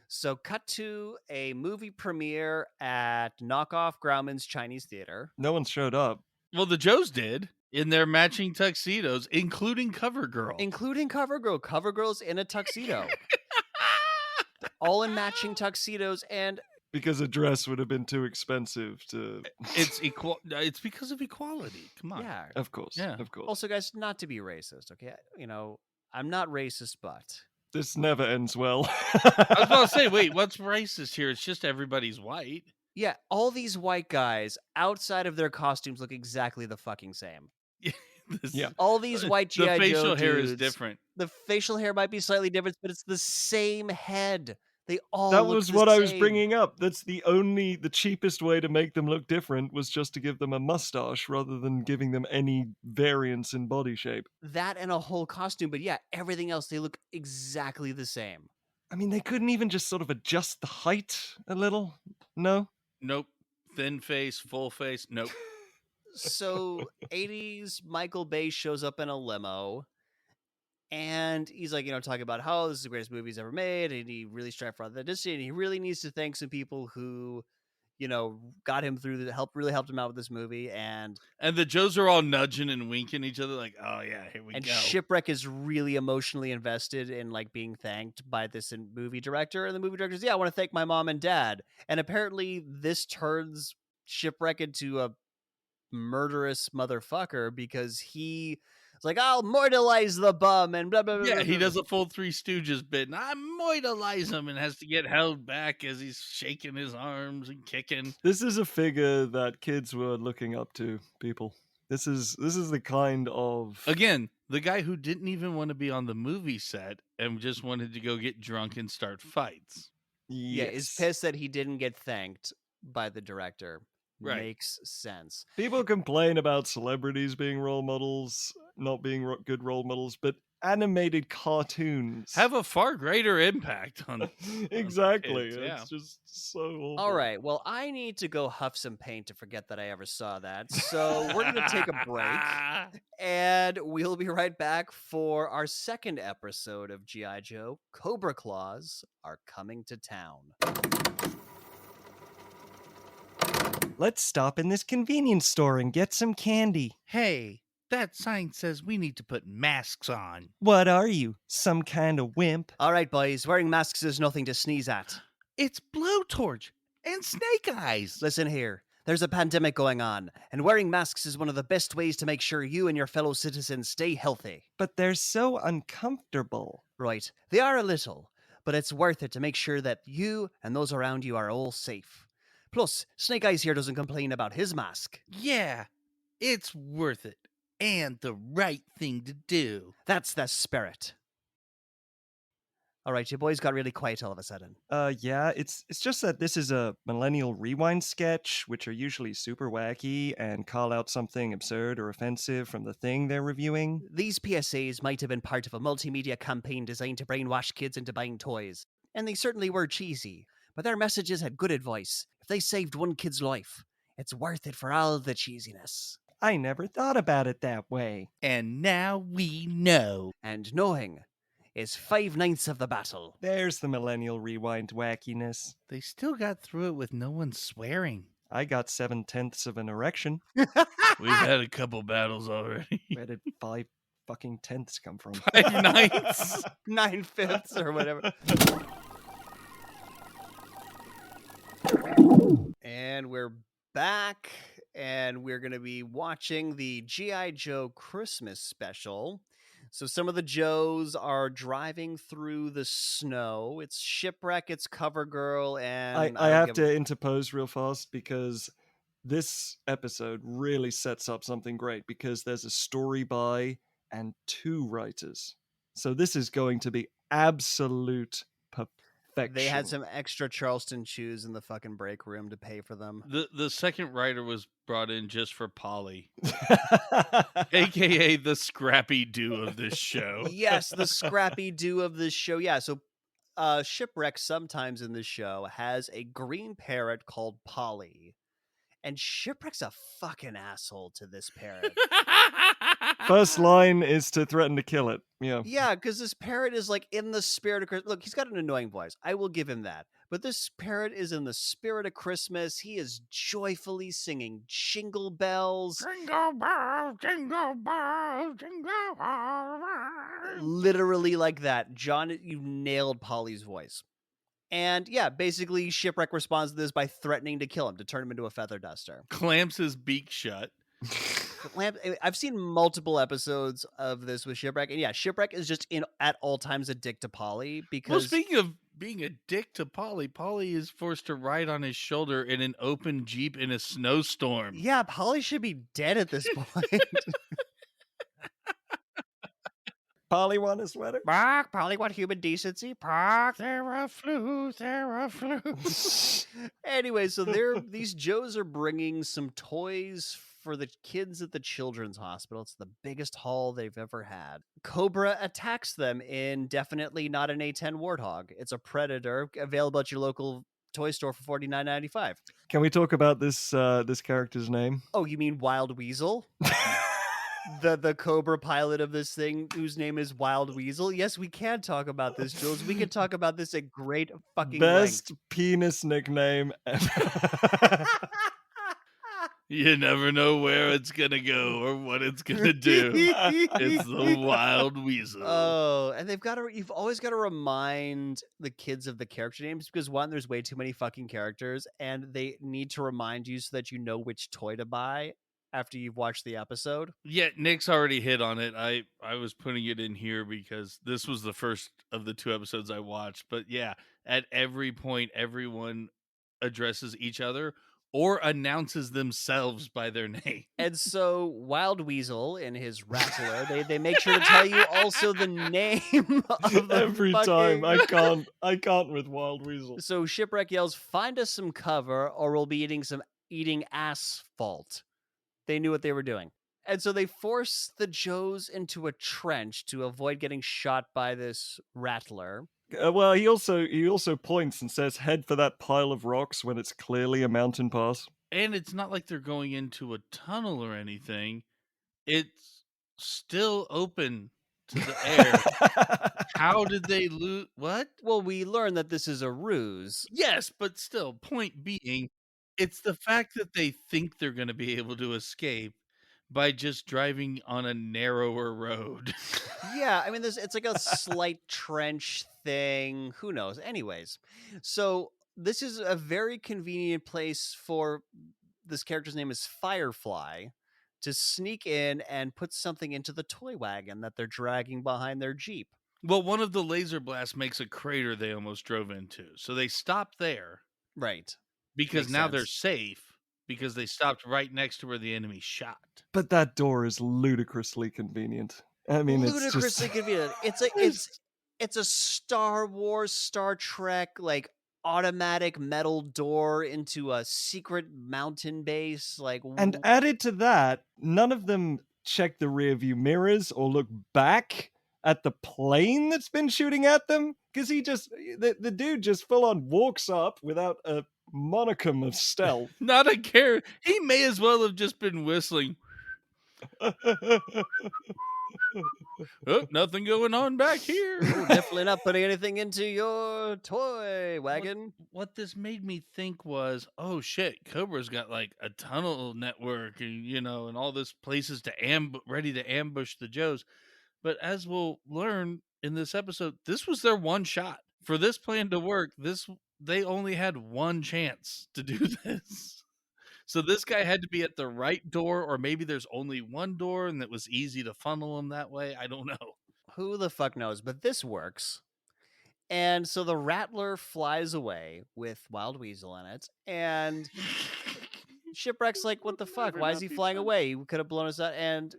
S1: So cut to a movie premiere at Knockoff Grauman's Chinese Theater.
S2: No one showed up.
S3: Well, the Joes did in their matching tuxedos, including Cover Girl.
S1: Cover Girl. Cover Girl's in a tuxedo. All in matching tuxedos, and
S2: because a dress would have been too expensive to.
S3: It's It's because of equality. Come on.
S1: Yeah,
S2: of course.
S3: Yeah,
S2: of course.
S1: Also, guys, not to be racist, okay? I'm not racist, but
S2: this never ends well.
S3: I was about to say, wait, what's racist here? It's just everybody's white.
S1: Yeah, all these white guys outside of their costumes look exactly the fucking same.
S2: Yeah,
S1: all these white G.I. Joe
S3: The facial hair
S1: dudes,
S3: is different.
S1: The facial hair might be slightly different, but it's the same head. They all
S2: that
S1: look
S2: was
S1: the
S2: what
S1: same.
S2: I was bringing up. That's the cheapest way to make them look different was just to give them a mustache rather than giving them any variance in body shape.
S1: That and a whole costume, but yeah, everything else, they look exactly the same.
S2: I mean, they couldn't even just sort of adjust the height a little? No?
S3: Nope. Thin face, full face, nope.
S1: So 80s Michael Bay shows up in a limo, and he's like, talking about how this is the greatest movie he's ever made, and he really strived for authenticity, and he really needs to thank some people who, got him through really helped him out with this movie. And
S3: the Joes are all nudging and winking each other like, oh yeah, here we go.
S1: Shipwreck is really emotionally invested in like being thanked by this movie director. And the movie director says, I want to thank my mom and dad. And apparently this turns Shipwreck into a murderous motherfucker because he is like, I'll mortalize the bum and blah, blah, blah.
S3: Yeah,
S1: blah,
S3: he
S1: blah.
S3: does a full Three Stooges bit, and I mortalize him and has to get held back as he's shaking his arms and kicking.
S2: This is a figure that kids were looking up to, people. This is the kind of...
S3: Again, the guy who didn't even want to be on the movie set and just wanted to go get drunk and start fights.
S1: Yeah, is pissed that he didn't get thanked by the director.
S3: Right.
S1: Makes sense.
S2: People complain about celebrities being role models, not being good role models, but animated cartoons
S3: have a far greater impact on
S2: exactly.
S3: Kids, yeah.
S2: It's just so awful.
S1: All right, well, I need to go huff some paint to forget that I ever saw that. So we're going to take a break, and we'll be right back for our second episode of G.I. Joe. Cobra Claws are coming to town.
S2: Let's stop in this convenience store and get some candy.
S3: Hey, that sign says we need to put masks on.
S2: What are you, some kind of wimp?
S1: All right, boys, wearing masks is nothing to sneeze at.
S3: It's Blowtorch and Snake Eyes.
S1: Listen here, there's a pandemic going on, and wearing masks is one of the best ways to make sure you and your fellow citizens stay healthy.
S2: But they're so uncomfortable.
S1: Right, they are a little, but it's worth it to make sure that you and those around you are all safe. Plus, Snake Eyes here doesn't complain about his mask.
S3: Yeah, it's worth it. And the right thing to do.
S1: That's the spirit. All right, you boys got really quiet all of a sudden.
S2: Yeah, it's just that this is a Millennial Rewind sketch, which are usually super wacky and call out something absurd or offensive from the thing they're reviewing.
S1: These PSAs might have been part of a multimedia campaign designed to brainwash kids into buying toys, and they certainly were cheesy, but their messages had good advice. If they saved one kid's life, it's worth it for all the cheesiness.
S2: I never thought about it that way.
S3: And now we know.
S1: And knowing is 5/9 of the battle.
S2: There's the Millennial Rewind wackiness.
S3: They still got through it with no one swearing.
S2: I got 7/10 of an erection.
S3: We've had a couple battles already.
S2: Where did 5 fucking tenths come from?
S3: 5/9.
S1: 9/5 or whatever. And we're back, and we're going to be watching the G.I. Joe Christmas special. So some of the Joes are driving through the snow. It's Shipwreck, it's CoverGirl, and...
S2: I have to interpose real fast because this episode really sets up something great because there's a story by and 2 writers. So this is going to be absolute perfection.
S1: They had some extra Charleston chews in the fucking break room to pay for them.
S3: The second writer was brought in just for Polly, aka the Scrappy Doo of this show.
S1: Yes, the Scrappy Doo of this show. Yeah, so Shipwreck sometimes in this show has a green parrot called Polly. And Shipwreck's a fucking asshole to this parrot.
S2: First line is to threaten to kill it. Yeah.
S1: Yeah, because this parrot is like in the spirit of Christmas. Look, he's got an annoying voice. I will give him that. But this parrot is in the spirit of Christmas. He is joyfully singing jingle bells.
S3: Jingle bells, jingle bells, jingle bells.
S1: Literally like that. John, you nailed Polly's voice. And yeah, basically Shipwreck responds to this by threatening to kill him, to turn him into a feather duster.
S3: Clamps his beak shut.
S1: I've seen multiple episodes of this with Shipwreck, and yeah, Shipwreck is just at all times a dick to Polly because...
S3: Well, speaking of being a dick to Polly, Polly is forced to ride on his shoulder in an open Jeep in a snowstorm.
S1: Yeah, Polly should be dead at this point.
S2: Polly want a sweater?
S1: Bark, Polly want human decency. Bark.
S3: They're a flu.
S1: Anyway, so these Joes are bringing some toys for the kids at the children's hospital. It's the biggest haul they've ever had. Cobra attacks them in definitely not an A10 Warthog. It's a Predator, available at your local toy store for
S2: Can we talk about this character's name?
S1: Oh, you mean Wild Weasel? the Cobra pilot of this thing, whose name is Wild Weasel. Yes, we can talk about this, Jules. We could talk about this at great fucking length.
S2: Best penis nickname ever.
S3: You never know where it's gonna go or what it's gonna do. It's the Wild Weasel.
S1: Oh, and you've always got to remind the kids of the character names because one, there's way too many fucking characters, and they need to remind you so that you know which toy to buy after you've watched the episode.
S3: Yeah, Nick's already hit on it. I was putting it in here because this was the first of the 2 episodes I watched. But yeah, at every point, everyone addresses each other or announces themselves by their name.
S1: And so Wild Weasel in his Rattler, they make sure to tell you also the name of the
S2: Every time. I can't with Wild Weasel.
S1: So Shipwreck yells, "Find us some cover or we'll be eating asphalt." They knew what they were doing. And so they force the Joes into a trench to avoid getting shot by this Rattler.
S2: Well, he also points and says, "Head for that pile of rocks," when it's clearly a mountain pass.
S3: And it's not like they're going into a tunnel or anything. It's still open to the air. How did they lose? What?
S1: Well, we learn that this is a ruse.
S3: Yes, but still, point being, it's the fact that they think they're going to be able to escape by just driving on a narrower road.
S1: Yeah, I mean, it's like a slight trench thing. Who knows? Anyways, so this is a very convenient place for this character's name is Firefly to sneak in and put something into the toy wagon that they're dragging behind their Jeep.
S3: Well, one of the laser blasts makes a crater they almost drove into. So they stopped there
S1: Right.
S3: because
S1: Makes
S3: now they're
S1: sense.
S3: safe because they stopped right next to where the enemy shot.
S2: But that door is ludicrously convenient. I mean,
S1: Ludicrously
S2: it's just
S1: convenient. It's a Star Wars, Star Trek, like automatic metal door into a secret mountain base. Like,
S2: And added to that, none of them check the rear view mirrors or look back at the plane that's been shooting at them, because the dude just full on walks up without a monicum of stealth.
S3: Not a care. He may as well have just been whistling. Oh, nothing going on back here.
S1: definitely not putting anything into your toy wagon.
S3: What this made me think was, oh shit, Cobra's got like a tunnel network and and all this places to ready to ambush the Joes. But as we'll learn in this episode, this was their one shot. For this plan to work, they only had one chance to do this. So this guy had to be at the right door, or maybe there's only one door and it was easy to funnel him that way. I don't know.
S1: Who the fuck knows? But this works. And so the Rattler flies away with Wild Weasel in it. And Shipwreck's like, what the fuck? Why is he flying away? He could have blown us out. And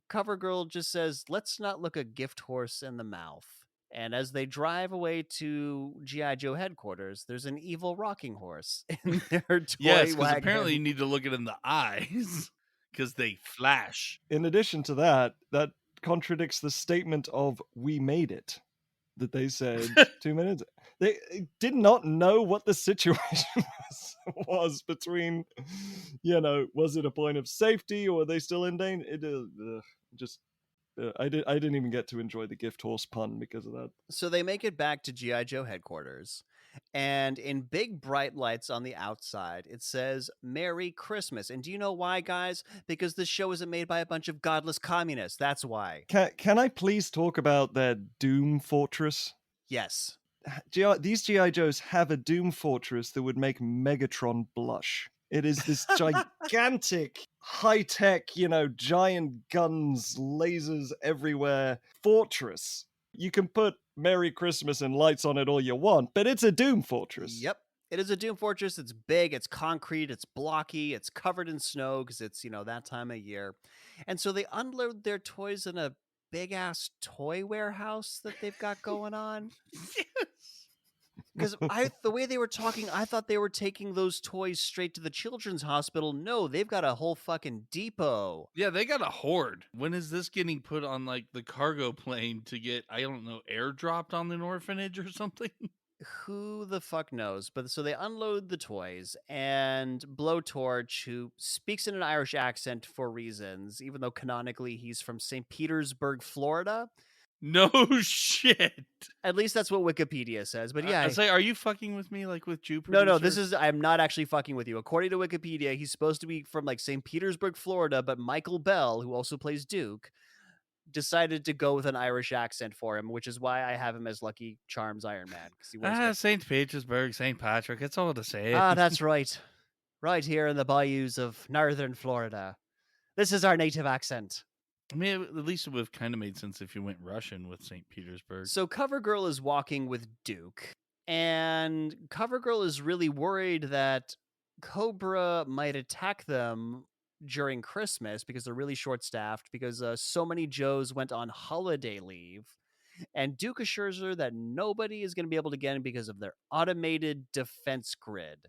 S1: CoverGirl just says, let's not look a gift horse in the mouth. And as they drive away to G.I. Joe headquarters, there's an evil rocking horse in their toy
S3: Yes, because
S1: wagon.
S3: apparently you need to look it in the eyes because they flash.
S2: In addition to that contradicts the statement of "we made it" that they said 2 minutes. They did not know what the situation was between, was it a point of safety or are they still in danger? I didn't even get to enjoy the gift horse pun because of that.
S1: So they make it back to G.I. Joe headquarters, and in big bright lights on the outside, it says Merry Christmas. And do you know why, guys? Because this show isn't made by a bunch of godless communists. That's why.
S2: Can I please talk about their Doom Fortress?
S1: Yes.
S2: These G.I. Joes have a Doom Fortress that would make Megatron blush. It is this gigantic, high-tech, giant guns, lasers everywhere fortress. You can put Merry Christmas and lights on it all you want, but it's a Doom Fortress.
S1: Yep. It is a Doom Fortress. It's big, it's concrete, it's blocky, it's covered in snow because it's, that time of year. And so they unload their toys in a big-ass toy warehouse that they've got going on.
S3: Yes.
S1: Because the way they were talking, I thought they were taking those toys straight to the children's hospital. No, they've got a whole fucking depot.
S3: Yeah, they got a horde. When is this getting put on like the cargo plane to get, I don't know, airdropped on an orphanage or something?
S1: Who the fuck knows? But so they unload the toys, and Blowtorch, who speaks in an Irish accent for reasons, even though canonically he's from St. Petersburg, Florida.
S3: No shit.
S1: At least that's what Wikipedia says. But
S3: I
S1: yeah,
S3: say, are you fucking with me, like with Jew
S1: no,
S3: producer?
S1: I'm not actually fucking with you. According to Wikipedia, he's supposed to be from like St. Petersburg, Florida, but Michael Bell, who also plays Duke, decided to go with an Irish accent for him, which is why I have him as Lucky Charms Iron Man, because he wears like,
S3: St. Petersburg, St. Patrick, it's all the same.
S1: that's right. Right here in the bayous of northern Florida. This is our native accent.
S3: I mean, at least it would have kind of made sense if you went Russian with St. Petersburg.
S1: So CoverGirl is walking with Duke, and CoverGirl is really worried that Cobra might attack them during Christmas because they're really short-staffed, because so many Joes went on holiday leave. And Duke assures her that nobody is going to be able to get in because of their automated defense grid.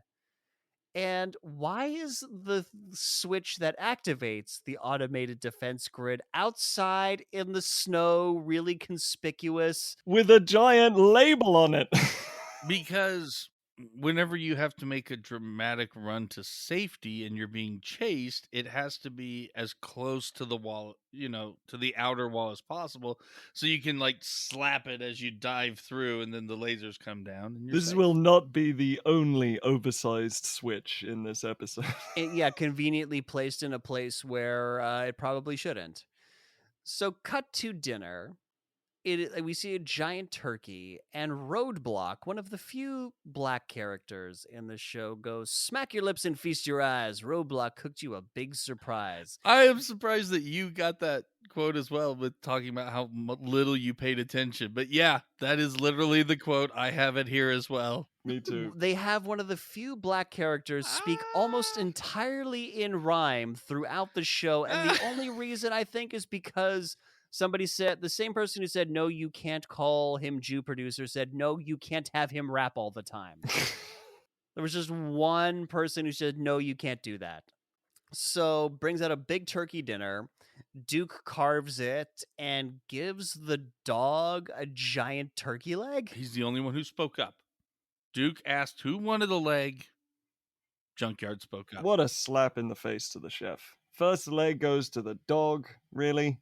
S1: And why is the switch that activates the automated defense grid outside in the snow really conspicuous?
S2: With a giant label on it.
S3: Because whenever you have to make a dramatic run to safety and you're being chased, it has to be as close to the wall, to the outer wall as possible, so you can like slap it as you dive through, and then the lasers come down and you're
S2: This
S3: safe.
S2: will not be the only oversized switch in this episode.
S1: Yeah, conveniently placed in a place where it probably shouldn't. So cut to dinner. We see a giant turkey, and Roadblock, one of the few black characters in the show, goes, "Smack your lips and feast your eyes. Roadblock cooked you a big surprise."
S3: I am surprised that you got that quote as well, with talking about how little you paid attention. But yeah, that is literally the quote. I have it here as well.
S2: Me too.
S1: They have one of the few black characters speak almost entirely in rhyme throughout the show, and the only reason I think is because somebody said, the same person who said, "No, you can't call him Jew producer," said, "No, you can't have him rap all the time." There was just one person who said, "No, you can't do that." So brings out a big turkey dinner. Duke carves it and gives the dog a giant turkey leg.
S3: He's the only one who spoke up. Duke asked who wanted a leg. Junkyard spoke up.
S2: What a slap in the face to the chef. First leg goes to the dog, really?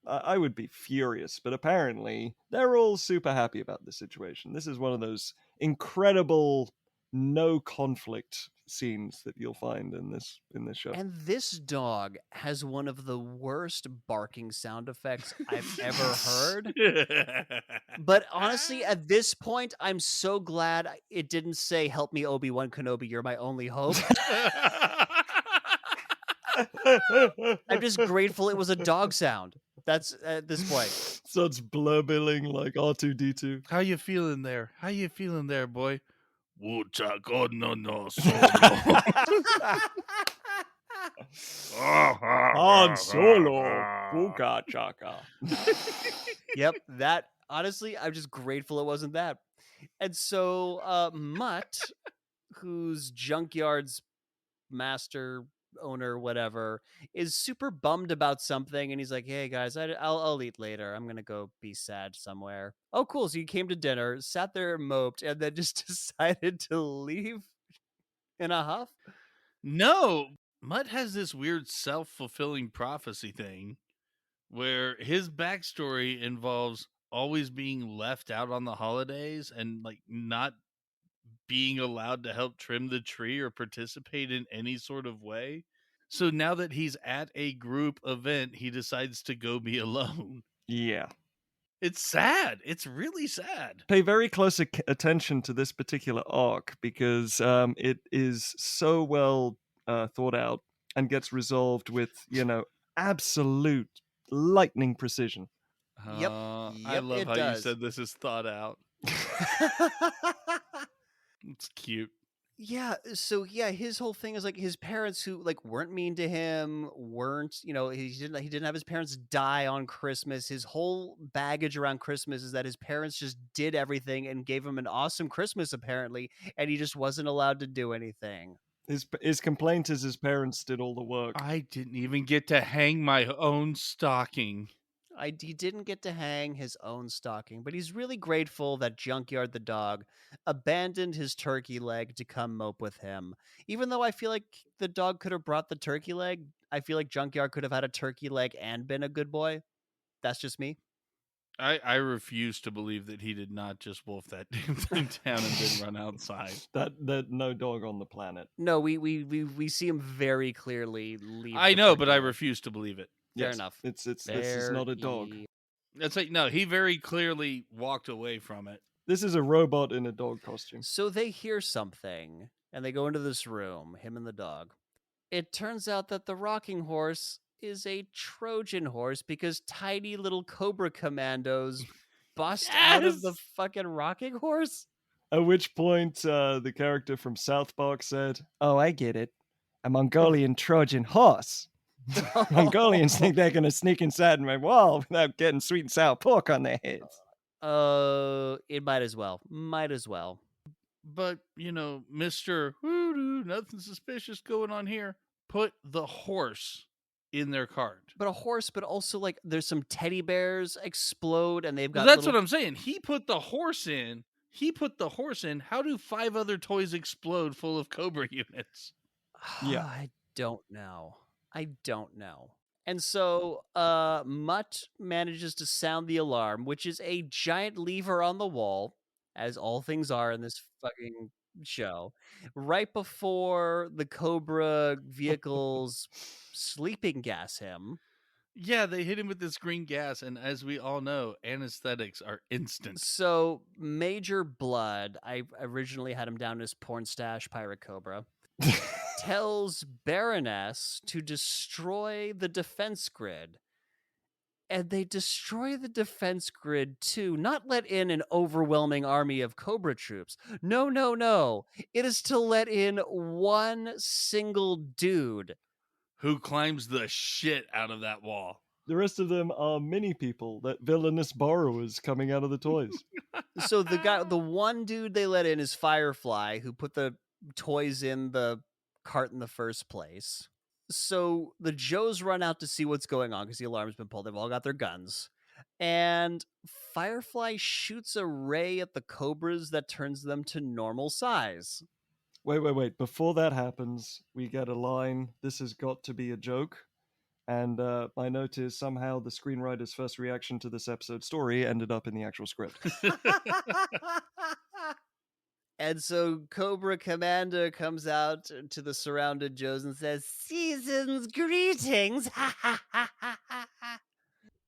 S2: I would be furious, but apparently they're all super happy about the situation. This is one of those incredible no conflict scenes that you'll find in this show.
S1: And this dog has one of the worst barking sound effects I've ever heard. But honestly, at this point, I'm so glad it didn't say, "Help me, Obi-Wan Kenobi, you're my only hope." I'm just grateful it was a dog sound. That's at this point.
S2: So it's blurbling like R2-D2.
S3: How you feeling there? How you feeling there, boy? No solo.
S2: Han Solo, Puka Chaka.
S1: Yep, that, honestly, I'm just grateful it wasn't that. And so Mutt, who's Junkyard's master, owner, whatever, is super bummed about something, and he's like, "Hey guys, I'll eat later. I'm gonna go be sad somewhere." Oh, cool. So you came to dinner, sat there, moped, and then just decided to leave in a huff?
S3: No, Mutt has this weird self-fulfilling prophecy thing where his backstory involves always being left out on the holidays and like not being allowed to help trim the tree or participate in any sort of way. So now that he's at a group event, he decides to go be alone.
S2: Yeah.
S3: It's sad. It's really sad.
S2: Pay very close attention to this particular arc because it is so well thought out and gets resolved with, absolute lightning precision.
S1: Yep.
S3: I love
S1: it
S3: how
S1: does.
S3: you said this is thought out. It's cute.
S1: Yeah, so yeah, his whole thing is like his parents, who like weren't mean to him, weren't, he didn't have his parents die on Christmas. His whole baggage around Christmas is that his parents just did everything and gave him an awesome Christmas apparently, and he just wasn't allowed to do anything.
S2: His complaint is his parents did all the work.
S3: I didn't even get to hang my own stocking.
S1: He didn't get to hang his own stocking, but he's really grateful that Junkyard the dog abandoned his turkey leg to come mope with him. Even though I feel like the dog could have brought the turkey leg, I feel like Junkyard could have had a turkey leg and been a good boy. That's just me.
S3: I refuse to believe that he did not just wolf that damn thing down and then run outside.
S2: That no dog on the planet.
S1: No, we see him very clearly leave.
S3: I
S1: the
S3: know, but
S1: turkey
S3: I
S1: leg.
S3: refuse to believe it.
S1: Fair
S2: Yes,
S1: enough.
S2: This is not a dog.
S3: It's like, no, he very clearly walked away from it.
S2: This is a robot in a dog costume.
S1: So they hear something and they go into this room, him and the dog. It turns out that the rocking horse is a Trojan horse because tiny little Cobra commandos bust out of the
S3: Yes!
S1: fucking rocking horse.
S2: At which point, the character from South Park said, "Oh, I get it. A Mongolian Trojan horse. Mongolians think they're going to sneak inside my wall without getting sweet and sour pork on their heads."
S1: It might as well. Might as well.
S3: But, you know, Mr. Hoodoo, nothing suspicious going on here. Put the horse in their cart.
S1: But a horse, but also like there's some teddy bears explode and they've got.
S3: That's what I'm saying. He put the horse in. How do 5 other toys explode full of Cobra units?
S2: Yeah.
S1: I don't know. And so Mutt manages to sound the alarm, which is a giant lever on the wall, as all things are in this fucking show, right before the Cobra vehicles sleeping gas him.
S3: Yeah, they hit him with this green gas, and as we all know, anesthetics are instant.
S1: So Major Blood, I originally had him down as Porn Stash Pirate Cobra, tells Baroness to destroy the defense grid. And they destroy the defense grid to not let in an overwhelming army of Cobra troops. No. It is to let in one single dude
S3: who climbs the shit out of that wall.
S2: The rest of them are mini people, that villainous borrowers coming out of the toys.
S1: So the one dude they let in is Firefly, who put the toys in the cart in the first place. So the Joes run out to see what's going on because the alarm's been pulled. They've all got their guns. And Firefly shoots a ray at the Cobras that turns them to normal size.
S2: Wait. Before that happens, we get a line, "This has got to be a joke." And my note is somehow the screenwriter's first reaction to this episode story ended up in the actual script.
S1: And so Cobra Commander comes out to the surrounded Joes and says, "Season's greetings."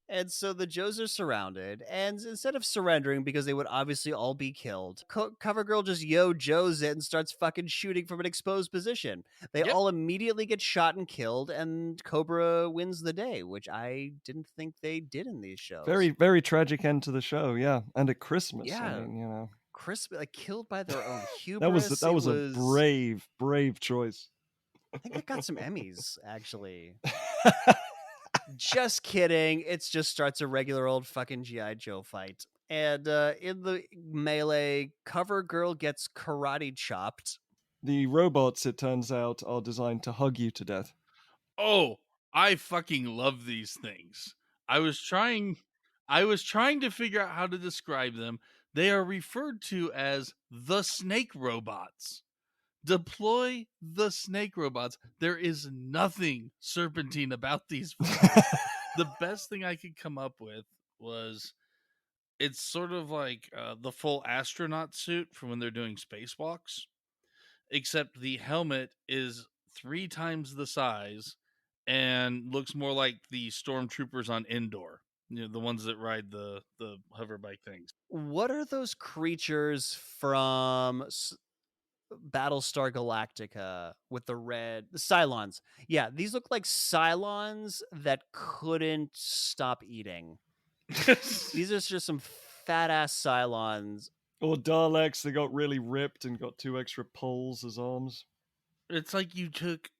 S1: And so the Joes are surrounded, and instead of surrendering because they would obviously all be killed, CoverGirl just Joes it and starts fucking shooting from an exposed position. They all immediately get shot and killed, and Cobra wins the day, which I didn't think they did in these shows.
S2: Very, very tragic end to the show, yeah. And at Christmas,
S1: Yeah.
S2: I mean, you know.
S1: Christmas, like killed by their own hubris.
S2: that was a brave choice.
S1: I think it got some Emmys, actually. Just kidding. It just starts a regular old fucking G.I. Joe fight. And in the melee, CoverGirl gets karate chopped.
S2: The robots, it turns out, are designed to hug you to death.
S3: Oh, I fucking love these things. I was trying to figure out how to describe them. They are referred to as the snake robots. Deploy the snake robots. There is nothing serpentine about these. The best thing I could come up with was it's sort of like the full astronaut suit from when they're doing spacewalks, except the helmet is 3 times the size and looks more like the stormtroopers on Endor. You know, the ones that ride the hover bike things.
S1: What are those creatures from Battlestar Galactica with the Cylons? Yeah, these look like Cylons that couldn't stop eating. These are just some fat ass Cylons.
S2: Or Daleks, they got really ripped and got 2 extra poles as arms.
S3: It's like you took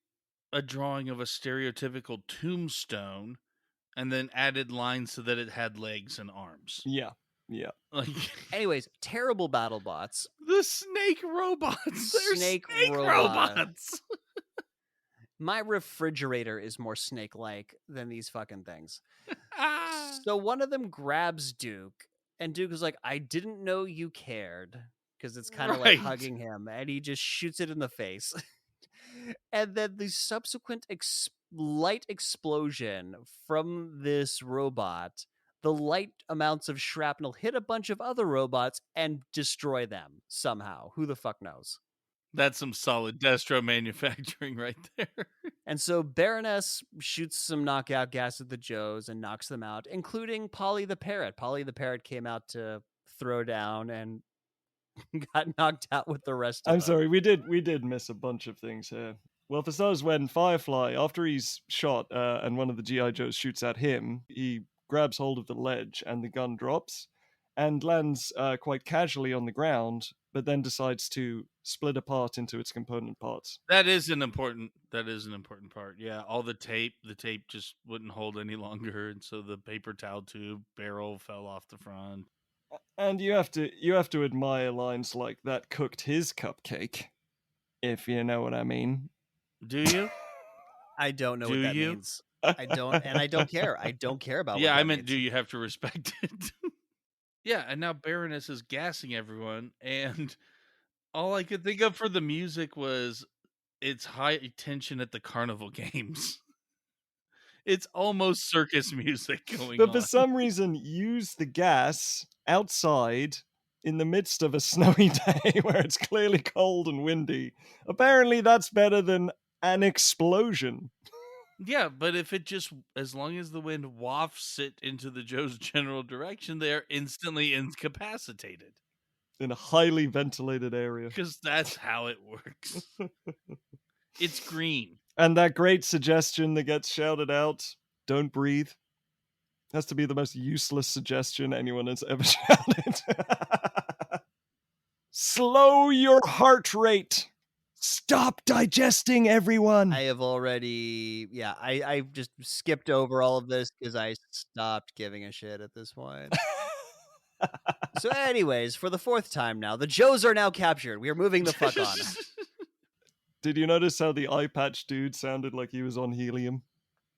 S3: a drawing of a stereotypical tombstone and then added lines so that it had legs and arms.
S2: Yeah.
S3: Like,
S1: anyways, terrible battle bots.
S3: The snake robots. They're snake robots.
S1: My refrigerator is more snake-like than these fucking things. So one of them grabs Duke, and Duke is like, "I didn't know you cared," because it's kind of like
S3: Right.
S1: hugging him, and he just shoots it in the face. And then the subsequent light explosion from this robot, the light amounts of shrapnel hit a bunch of other robots and destroy them somehow. Who the fuck knows?
S3: That's some solid Destro manufacturing right there.
S1: And so Baroness shoots some knockout gas at the Joes and knocks them out, including Polly the Parrot. Polly the Parrot came out to throw down and got knocked out with the rest of
S2: I'm
S1: them.
S2: sorry, we did miss a bunch of things here. Well, for starters, when Firefly, after he's shot and one of the GI Joes shoots at him, he grabs hold of the ledge and the gun drops and lands quite casually on the ground, but then decides to split apart into its component parts.
S3: That is an important part. Yeah, all the tape just wouldn't hold any longer, and so the paper towel tube barrel fell off the front.
S2: And you have to admire lines like "that cooked his cupcake," if you know what I mean.
S3: Do you?
S1: I don't know
S3: Do
S1: what that
S3: you?
S1: means. I don't care. I don't care about
S3: Yeah,
S1: what
S3: I
S1: that
S3: meant,
S1: means.
S3: do you have to respect it? Yeah, and now Baroness is gassing everyone, and all I could think of for the music was it's high tension at the carnival games. It's almost circus music going
S2: But for
S3: on.
S2: some reason, use the gas outside in the midst of a snowy day where it's clearly cold and windy. Apparently, that's better than an explosion
S3: Yeah, but if it just, as long as the wind wafts it into the Joe's general direction, they're instantly incapacitated.
S2: in a highly ventilated area.
S3: Because that's how it works. It's green.
S2: And that great suggestion that gets shouted out, "Don't breathe," has to be the most useless suggestion anyone has ever shouted. Slow your heart rate. Stop digesting, everyone.
S1: I have already, yeah, I just skipped over all of this because I stopped giving a shit at this point. So, anyways, for the fourth time now, the Joes are now captured. We are moving the fuck on.
S2: Did you notice how the eye patch dude sounded like he was on helium?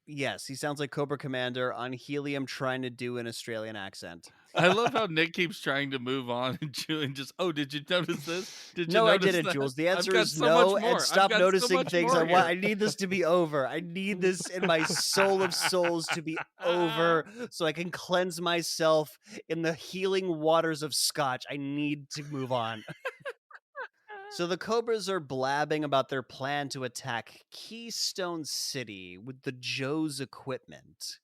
S1: Yes, he sounds like Cobra Commander on helium trying to do an Australian accent.
S3: I love how Nick keeps trying to move on and Julian just, oh, did you notice this? Did you
S1: No, I
S3: notice
S1: didn't,
S3: that?
S1: Jules. The
S3: I've
S1: answer
S3: got
S1: is
S3: so
S1: no,
S3: much more.
S1: and
S3: I've
S1: stop
S3: got so
S1: noticing
S3: much
S1: things.
S3: more
S1: I
S3: here.
S1: need this to be over. I need this in my soul of souls to be over so I can cleanse myself in the healing waters of scotch. I need to move on. So the Cobras are blabbing about their plan to attack Keystone City with the Joe's equipment.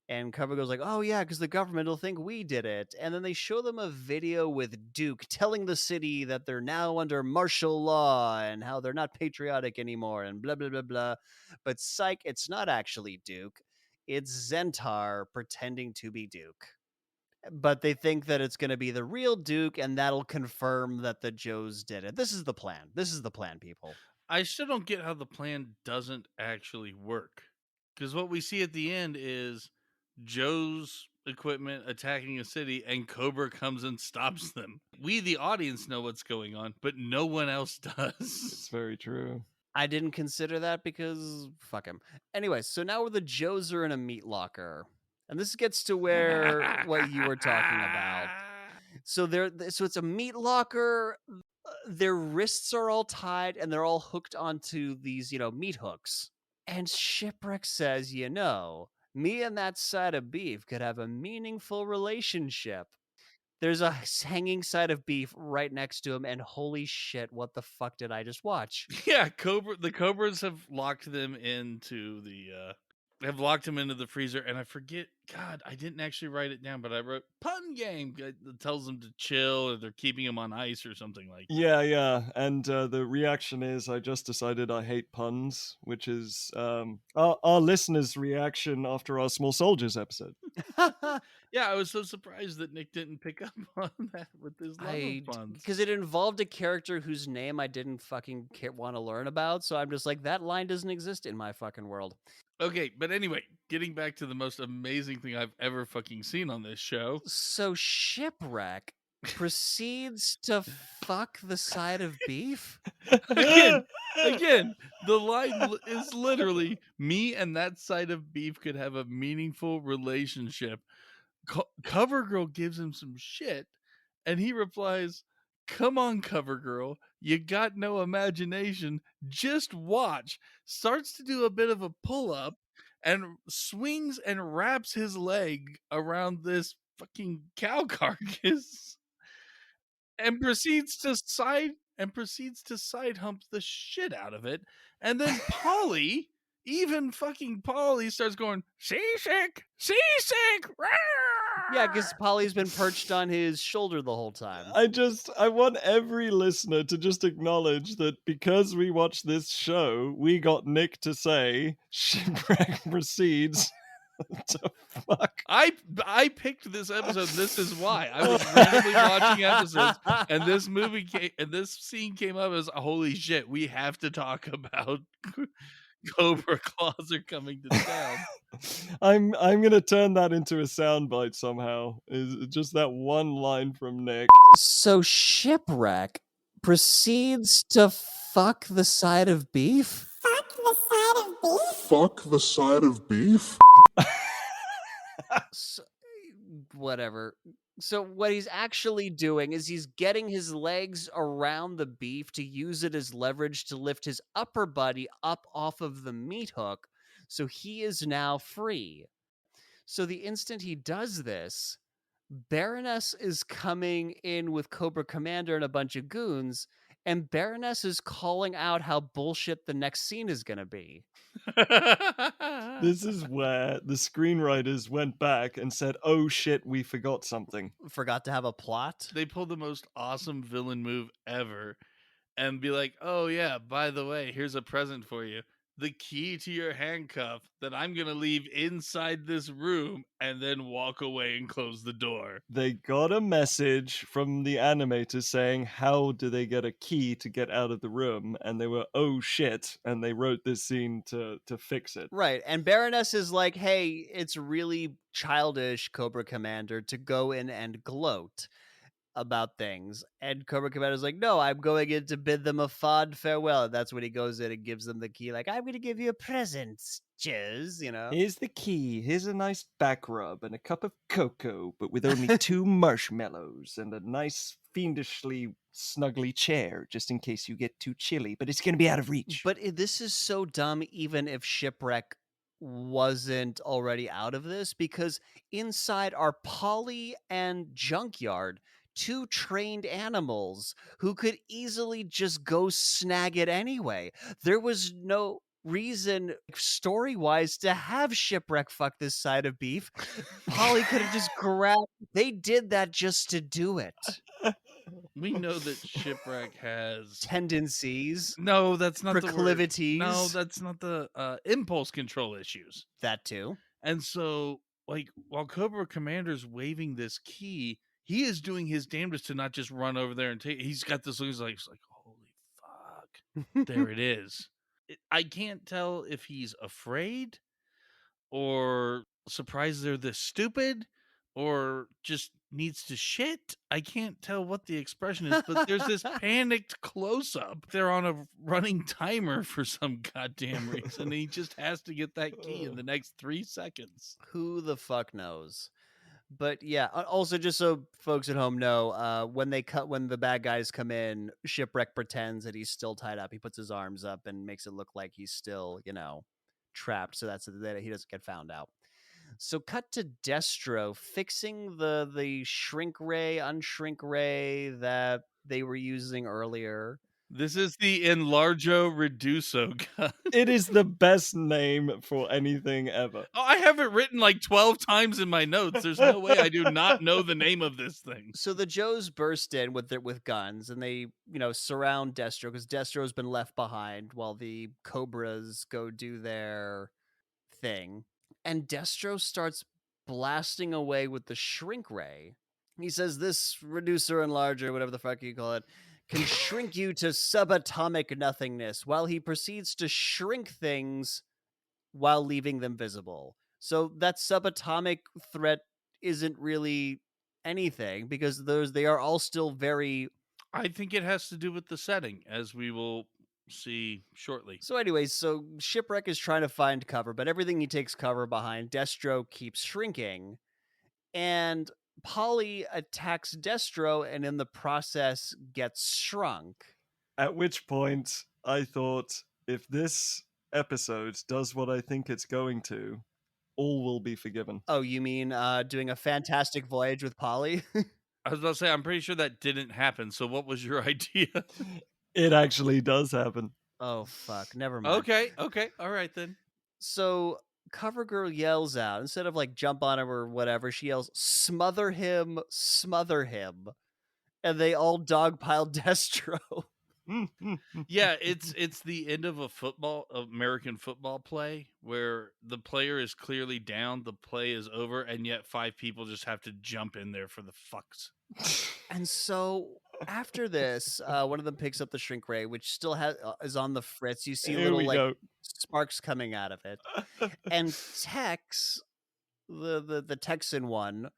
S1: And Cover goes like, "Oh yeah, because the government will think we did it." And then they show them a video with Duke telling the city that they're now under martial law and how they're not patriotic anymore and blah blah blah blah. But psych, it's not actually Duke. It's Zentar pretending to be Duke. But they think that it's going to be the real Duke, and that'll confirm that the Joes did it. This is the plan. This is the plan, people.
S3: I still don't get how the plan doesn't actually work. Because what we see at the end is Joe's equipment attacking a city and Cobra comes and stops them. We, the audience, know what's going on, but no one else does.
S2: It's very true.
S1: I didn't consider that because fuck him. Anyway, so now the Joes are in a meat locker. And this gets to where what you were talking about. So it's a meat locker. Their wrists are all tied and they're all hooked onto these, meat hooks. And Shipwreck says, me and that side of beef could have a meaningful relationship. There's a hanging side of beef right next to him, and holy shit, what the fuck did I just watch?
S3: Yeah, the Cobras have locked them into the freezer, and I forget, God, I didn't actually write it down, but I wrote pun game that tells them to chill, or they're keeping them on ice or something like that.
S2: Yeah. And the reaction is, I just decided I hate puns, which is our listeners' reaction after our Small Soldiers episode.
S3: Yeah, I was so surprised that Nick didn't pick up on that with his love of puns.
S1: Because it involved a character whose name I didn't fucking want to learn about, so I'm just like, that line doesn't exist in my fucking world.
S3: Okay, but anyway, getting back to the most amazing thing I've ever fucking seen on this show.
S1: So Shipwreck proceeds to fuck the side of beef.
S3: Again, the line is literally me and that side of beef could have a meaningful relationship. CoverGirl gives him some shit, and he replies, "Come on, CoverGirl, you got no imagination. Just watch." Starts to do a bit of a pull up and swings and wraps his leg around this fucking cow carcass and proceeds to side hump the shit out of it. And then Polly, even fucking Polly, starts going seasick, seasick.
S1: Yeah, because Polly's been perched on his shoulder the whole time.
S2: I want every listener to just acknowledge that because we watched this show, we got Nick to say Shipwreck proceeds to fuck.
S3: I picked this episode. This is why I was randomly watching episodes, and this scene came up as holy shit. We have to talk about Cobra Claws are coming to town.
S2: I'm gonna turn that into a soundbite somehow. Is just that one line from Nick.
S1: So Shipwreck proceeds to fuck the side of beef?
S4: Fuck the side of beef?
S5: Fuck the side of beef?
S1: So, whatever. So what he's actually doing is he's getting his legs around the beef to use it as leverage to lift his upper body up off of the meat hook. So he is now free. So the instant he does this, Baroness is coming in with Cobra Commander and a bunch of goons, and Baroness is calling out how bullshit the next scene is going to be.
S2: This is where the screenwriters went back and said, "Oh shit, we forgot something."
S1: Forgot to have a plot.
S3: They pulled the most awesome villain move ever and be like, "Oh yeah, by the way, here's a present for you. The key to your handcuff that I'm going to leave inside this room," and then walk away and close the door.
S2: They got a message from the animator saying, "How do they get a key to get out of the room?" And they were, "Oh shit!" And they wrote this scene to fix it.
S1: Right. And Baroness is like, hey, it's really childish, Cobra Commander, to go in and gloat about things. And Cobra Commander's like, no, I'm going in to bid them a fond farewell. And that's when he goes in and gives them the key, like, I'm going to give you a present, Jizz, you know?
S2: Here's the key. Here's a nice back rub and a cup of cocoa, but with only 2 marshmallows and a nice fiendishly snuggly chair, just in case you get too chilly, but it's going to be out of reach.
S1: But this is so dumb, even if Shipwreck wasn't already out of this, because inside are Polly and Junkyard, 2 trained animals who could easily just go snag it anyway. There was no reason story-wise to have Shipwreck fuck this side of beef. Polly could have just grabbed. They did that just to do it.
S3: We know that Shipwreck has
S1: Tendencies,
S3: no, that's not
S1: proclivities.
S3: The word. No, that's not the impulse control issues.
S1: That too.
S3: And so, like, while Cobra Commander's waving this key, he is doing his damnedest to not just run over there and take. He's got this look. He's like, holy fuck, there it is. I can't tell if he's afraid or surprised they're this stupid or just needs to shit. I can't tell what the expression is, but there's this panicked close up. They're on a running timer for some goddamn reason. And he just has to get that key in the next 3 seconds.
S1: Who the fuck knows? But yeah, also just so folks at home know, when the bad guys come in, Shipwreck pretends that he's still tied up. He puts his arms up and makes it look like he's still, trapped, so that he doesn't get found out. So cut to Destro fixing the shrink ray, unshrink ray that they were using earlier.
S3: This is the Enlargo Reduso gun.
S2: It is the best name for anything ever.
S3: Oh, I have it written like 12 times in my notes. There's no way I do not know the name of this thing.
S1: So the Joes burst in with guns, and they, surround Destro because Destro's been left behind while the Cobras go do their thing. And Destro starts blasting away with the shrink ray. He says this reducer, enlarger, whatever the fuck you call it, can shrink you to subatomic nothingness, while he proceeds to shrink things while leaving them visible. So that subatomic threat isn't really anything because they are all still very.
S3: I think it has to do with the setting, as we will see shortly.
S1: So, anyways, so Shipwreck is trying to find cover, but everything he takes cover behind, Destro keeps shrinking, and Polly attacks Destro, and in the process gets shrunk.
S2: At which point, I thought, if this episode does what I think it's going to, all will be forgiven.
S1: Oh, you mean doing a fantastic voyage with Polly?
S3: I was about to say, I'm pretty sure that didn't happen. So what was your idea?
S2: It actually does happen.
S1: Oh, fuck. Never mind.
S3: Okay. All right, then.
S1: So CoverGirl yells out, instead of like jump on him or whatever, she yells, smother him, smother him. And they all dogpile Destro.
S3: Yeah, it's the end of a American football play where the player is clearly down, the play is over, and yet 5 people just have to jump in there for the fucks.
S1: And so after this, one of them picks up the shrink ray, which still is on the fritz. You see
S2: Here
S1: little
S2: we
S1: like
S2: go.
S1: sparks coming out of it. And Tex, the Texan one,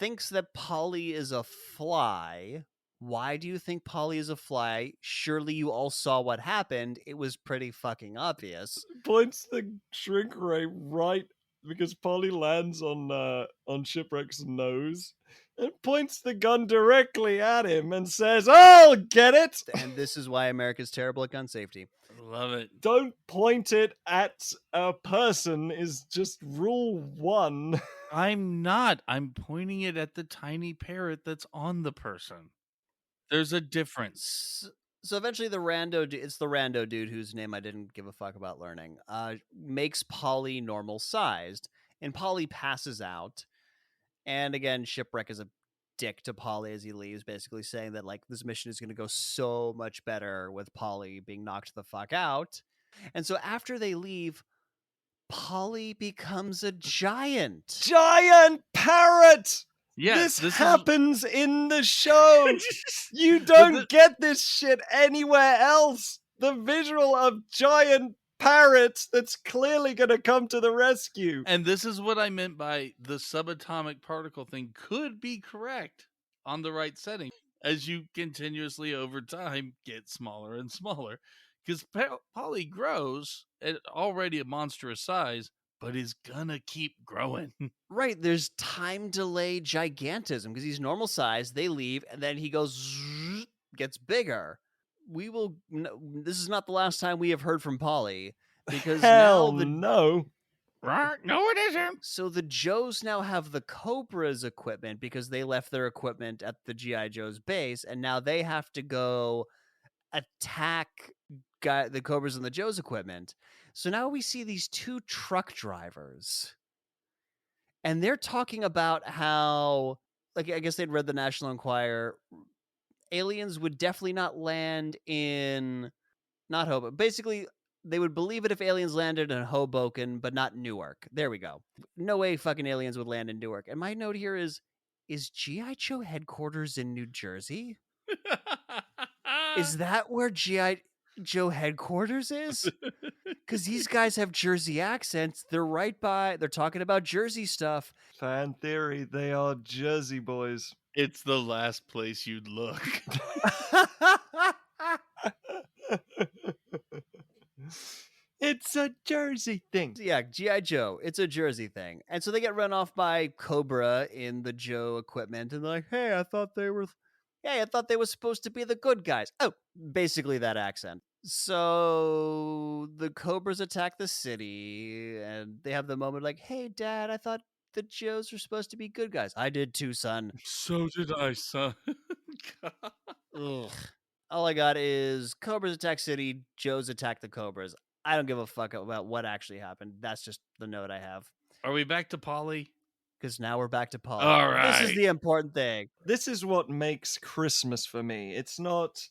S1: thinks that Polly is a fly. Why do you think Polly is a fly? Surely you all saw what happened. It was pretty fucking obvious.
S2: Points the shrink ray right because Polly lands on Shipwreck's nose and points the gun directly at him and says, "I'll get it."
S1: And this is why America's terrible at gun safety.
S3: Love it.
S2: Don't point it at a person is just rule 1.
S3: I'm not. I'm pointing it at the tiny parrot that's on the person. There's a difference.
S1: So eventually it's the rando dude whose name I didn't give a fuck about learning, makes Polly normal sized, and Polly passes out. And again, Shipwreck is a dick to Polly as he leaves, basically saying that like this mission is going to go so much better with Polly being knocked the fuck out. And so after they leave, Polly becomes a giant.
S2: Giant parrot!
S3: Yes,
S2: this happens in the show. You don't get this shit anywhere else. The visual of giant parrots that's clearly going to come to the rescue.
S3: And this is what I meant by the subatomic particle thing could be correct on the right setting as you continuously over time get smaller and smaller. Because Polly grows at already a monstrous size, but is gonna keep growing.
S1: Right, there's time delay gigantism because he's normal size, they leave, and then he goes, gets bigger. This is not the last time we have heard from Polly, because
S2: Hell
S1: now
S2: no.
S3: No, it isn't.
S1: So the Joes now have the Cobra's equipment because they left their equipment at the G.I. Joe's base, and now they have to go attack the Cobras and the Joe's equipment. So now we see these 2 truck drivers. And they're talking about how, like, I guess they'd read the National Enquirer. Aliens would definitely not land in, not Hoboken. Basically, they would believe it if aliens landed in Hoboken, but not Newark. There we go. No way fucking aliens would land in Newark. And my note here is G.I. Joe headquarters in New Jersey? Is that where G.I. Joe headquarters is? Because these guys have Jersey accents. They're talking about Jersey stuff.
S2: Fan theory, they are Jersey boys.
S3: It's the last place you'd look.
S2: It's a Jersey thing.
S1: Yeah, G.I. Joe. It's a Jersey thing. And so they get run off by Cobra in the Joe equipment. And they're like, hey, I thought they were supposed to be the good guys. Oh, basically that accent. So the Cobras attack the city, and they have the moment like, hey, Dad, I thought the Joes were supposed to be good guys. I did too, son.
S3: So did I, son.
S1: Ugh. All I got is Cobras attack city, Joes attack the Cobras. I don't give a fuck about what actually happened. That's just the note I have.
S3: Are we back to Polly?
S1: Because now we're back to Polly.
S3: All right.
S1: This is the important thing.
S2: This is what makes Christmas for me. It's not,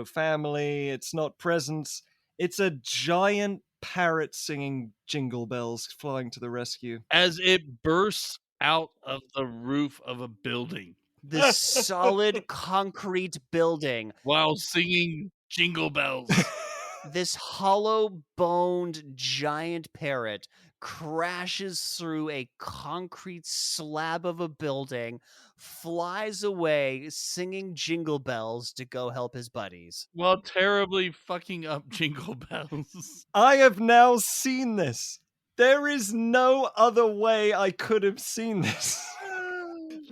S2: family. It's not presents. It's a giant parrot singing jingle bells flying to the rescue.
S3: As it bursts out of the roof of a building.
S1: This solid concrete building.
S3: While singing jingle bells.
S1: This hollow-boned giant parrot crashes through a concrete slab of a building, flies away singing jingle bells to go help his buddies.
S3: While terribly fucking up Jingle Bells.
S2: I have now seen this. There is no other way I could have seen this.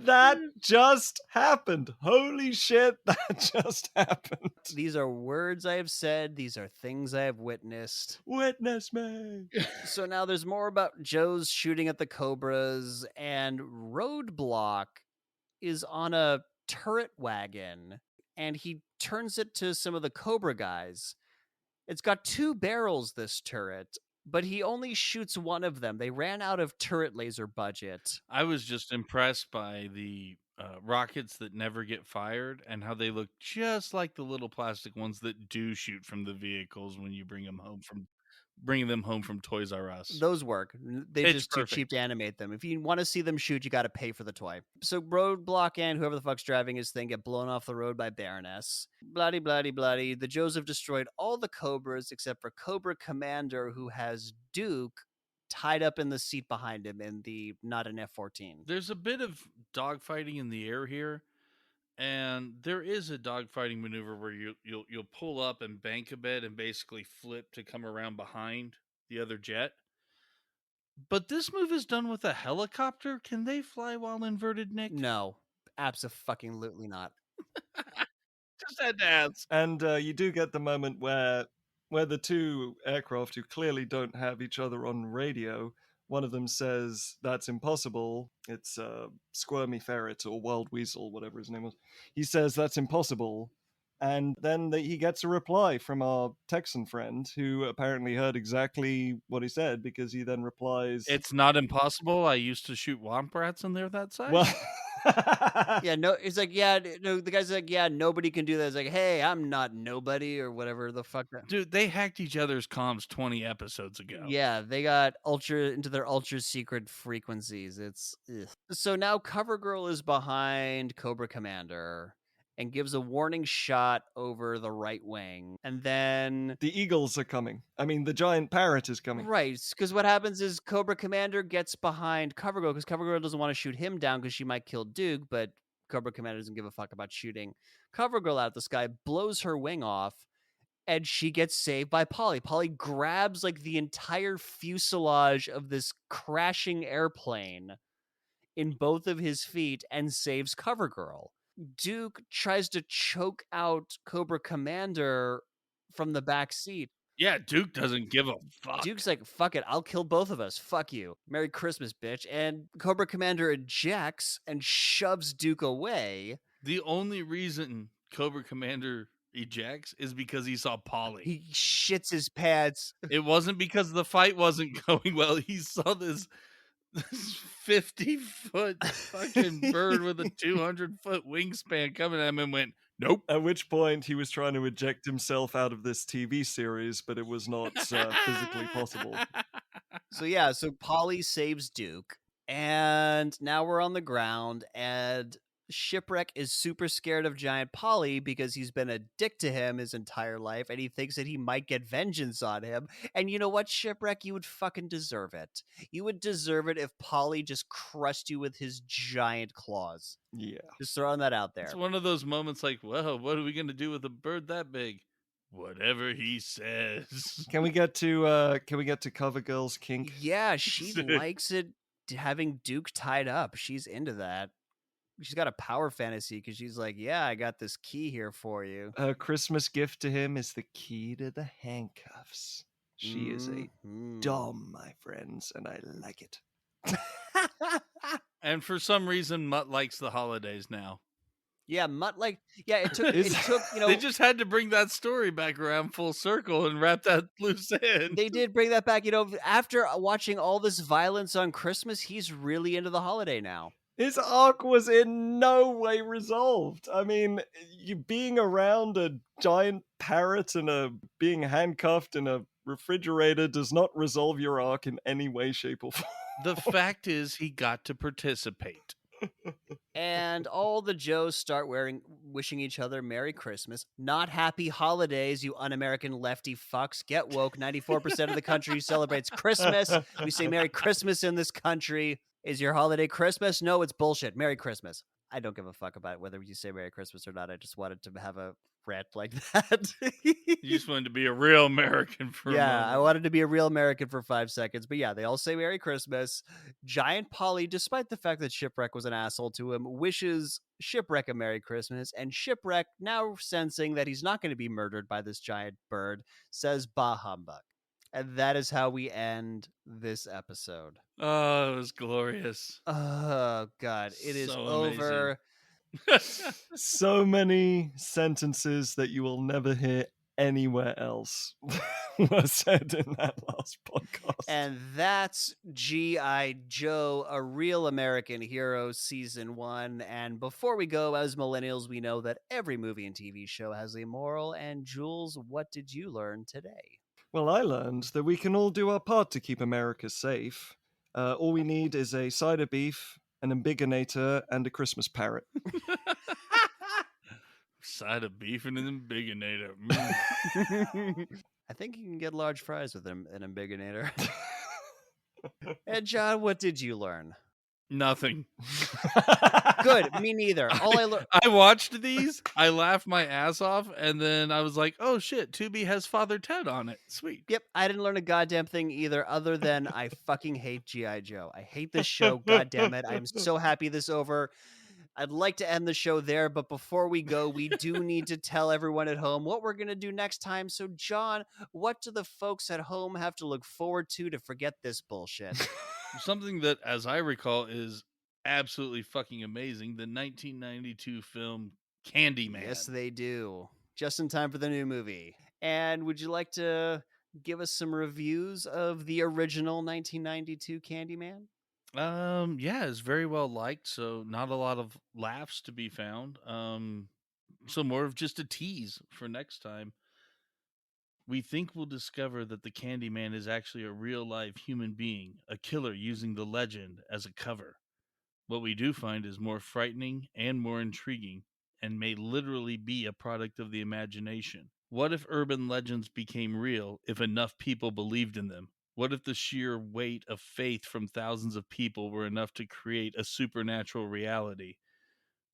S2: That just happened. Holy shit, that just happened.
S1: These are words I have said. These are things I have witnessed.
S2: Witness me.
S1: So now there's more about Joe's shooting at the cobras, and Roadblock is on a turret wagon, and he turns it to some of the cobra guys. It's got 2 barrels, this turret, but he only shoots one of them. They ran out of turret laser budget.
S3: I was just impressed by the rockets that never get fired and how they look just like the little plastic ones that do shoot from the vehicles when you bring them home from Toys R Us.
S1: Those work. They're
S3: Pitch
S1: just too
S3: perfect.
S1: cheap to animate them. If you want to see them shoot, you got to pay for the toy. So Roadblock and whoever the fuck's driving his thing get blown off the road by Baroness. Bloody, bloody, bloody. The Joes have destroyed all the Cobras except for Cobra Commander, who has Duke tied up in the seat behind him in the not an F-14.
S3: There's a bit of dogfighting in the air here, and there is a dogfighting maneuver where you'll pull up and bank a bit and basically flip to come around behind the other jet. But this move is done with a helicopter. Can they fly while inverted, Nick?
S1: No, abso-fucking-lutely not.
S3: Just had to ask.
S2: And you do get the moment where the 2 aircraft who clearly don't have each other on radio, one of them says, "That's impossible." It's Squirmy Ferret or Wild Weasel, whatever his name was. He says, "That's impossible." And then he gets a reply from our Texan friend who apparently heard exactly what he said, because he then replies,
S3: It's not impossible. I used to shoot womp rats and they're that size.
S2: well,
S1: Yeah, no, it's like, yeah, no, the guy's like, yeah, nobody can do that. It's like, hey, I'm not nobody or whatever the fuck.
S3: Dude, they hacked each other's comms 20 episodes ago.
S1: Yeah, they got into their ultra secret frequencies. It's ugh. So now CoverGirl is behind Cobra Commander and gives a warning shot over the right wing. And then
S2: the eagles are coming. I mean, the giant parrot is coming.
S1: right, because what happens is Cobra Commander gets behind CoverGirl because CoverGirl doesn't want to shoot him down because she might kill Duke, but Cobra Commander doesn't give a fuck about shooting CoverGirl out of the sky, blows her wing off, and she gets saved by Polly. Polly grabs like the entire fuselage of this crashing airplane in both of his feet and saves CoverGirl. Duke tries to choke out Cobra Commander from the back seat.
S3: Yeah, Duke doesn't give a fuck.
S1: Duke's like, fuck it, I'll kill both of us. Fuck you. Merry Christmas, bitch. And Cobra Commander ejects and shoves Duke away.
S3: The only reason Cobra Commander ejects is because he saw Polly.
S1: He shits his pants.
S3: It wasn't because the fight wasn't going well. He saw this 50-foot fucking bird with a 200-foot wingspan coming at him and went, nope.
S2: At which point he was trying to eject himself out of this TV series, but it was not physically possible.
S1: So yeah, so Polly saves Duke, and now we're on the ground, and Shipwreck is super scared of Giant Polly because he's been a dick to him his entire life, and he thinks that he might get vengeance on him. And you know what, Shipwreck? You would fucking deserve it. You would deserve it if Polly just crushed you with his giant claws.
S2: Yeah.
S1: Just throwing that out there.
S3: It's one of those moments like, well, what are we going to do with a bird that big? Whatever he says.
S2: Can we get to CoverGirl's kink?
S1: Yeah, she likes it having Duke tied up. She's into that. She's got a power fantasy because she's like, yeah, I got this key here for you.
S2: Her Christmas gift to him is the key to the handcuffs. She is a dom, my friends, and I like it.
S3: And for some reason, Mutt likes the holidays now.
S1: Yeah, Mutt it took
S3: They just had to bring that story back around full circle and wrap that loose end.
S1: They did bring that back. After watching all this violence on Christmas, he's really into the holiday now.
S2: His arc was in no way resolved. I mean, you being around a giant parrot and being handcuffed in a refrigerator does not resolve your arc in any way, shape, or form.
S3: The fact is, he got to participate.
S1: And all the Joes start wishing each other Merry Christmas. Not Happy Holidays, you un-American lefty fucks. Get woke. 94% of the country celebrates Christmas. We say Merry Christmas in this country. Is your holiday Christmas? No, it's bullshit. Merry Christmas. I don't give a fuck about whether you say Merry Christmas or not. I just wanted to have a rant like that.
S3: You just wanted to be a real American for a
S1: Yeah, I
S3: moment.
S1: wanted to be a real American for 5 seconds. But yeah, they all say Merry Christmas. Giant Polly, despite the fact that Shipwreck was an asshole to him, wishes Shipwreck a Merry Christmas. And Shipwreck, now sensing that he's not going to be murdered by this giant bird, says Bah humbug. And that is how we end this episode.
S3: Oh, it was glorious.
S1: Oh, God. It is
S3: So
S1: over.
S2: So many sentences that you will never hear anywhere else were said in that last podcast.
S1: And that's G.I. Joe, A Real American Hero, Season 1. And before we go, as millennials, we know that every movie and TV show has a moral. And Jules, what did you learn today?
S2: Well, I learned that we can all do our part to keep America safe. All we need is a side of beef, an ambiganator, and a Christmas parrot.
S3: Side of beef and an ambiganator.
S1: I think you can get large fries with an ambiganator. And John, what did you learn?
S3: Nothing.
S1: Good, me neither. All I learned.
S3: I watched these, I laughed my ass off, and then I was like, oh shit, Tubi has Father Ted on it. Sweet.
S1: Yep, I didn't learn a goddamn thing either, other than I fucking hate G.I. Joe. I hate this show, goddamn it. I'm so happy this is over. I'd like to end the show there, but before we go, we do need to tell everyone at home what we're going to do next time. So, John, what do the folks at home have to look forward to forget this bullshit?
S3: Something that, as I recall, is absolutely fucking amazing. The 1992 film Candyman.
S1: Yes, they do. Just in time for the new movie. And would you like to give us some reviews of the original 1992 Candyman?
S3: Yeah, it's very well liked, so not a lot of laughs to be found. So more of just a tease for next time. We think we'll discover that the Candyman is actually a real life human being, a killer using the legend as a cover. What we do find is more frightening and more intriguing, and may literally be a product of the imagination. What if urban legends became real if enough people believed in them? What if the sheer weight of faith from thousands of people were enough to create a supernatural reality?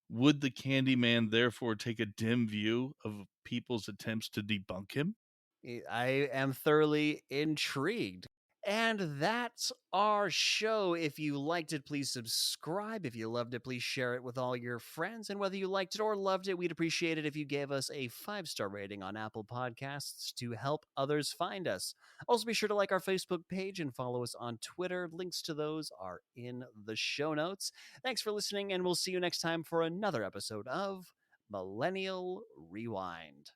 S3: Would the Candyman therefore take a dim view of people's attempts to debunk him?
S1: I am thoroughly intrigued. And that's our show. If you liked it, please subscribe. If you loved it, please share it with all your friends. And whether you liked it or loved it, we'd appreciate it if you gave us a 5-star rating on Apple Podcasts to help others find us. Also, be sure to like our Facebook page and follow us on Twitter. Links to those are in the show notes. Thanks for listening, and we'll see you next time for another episode of Millennial Rewind.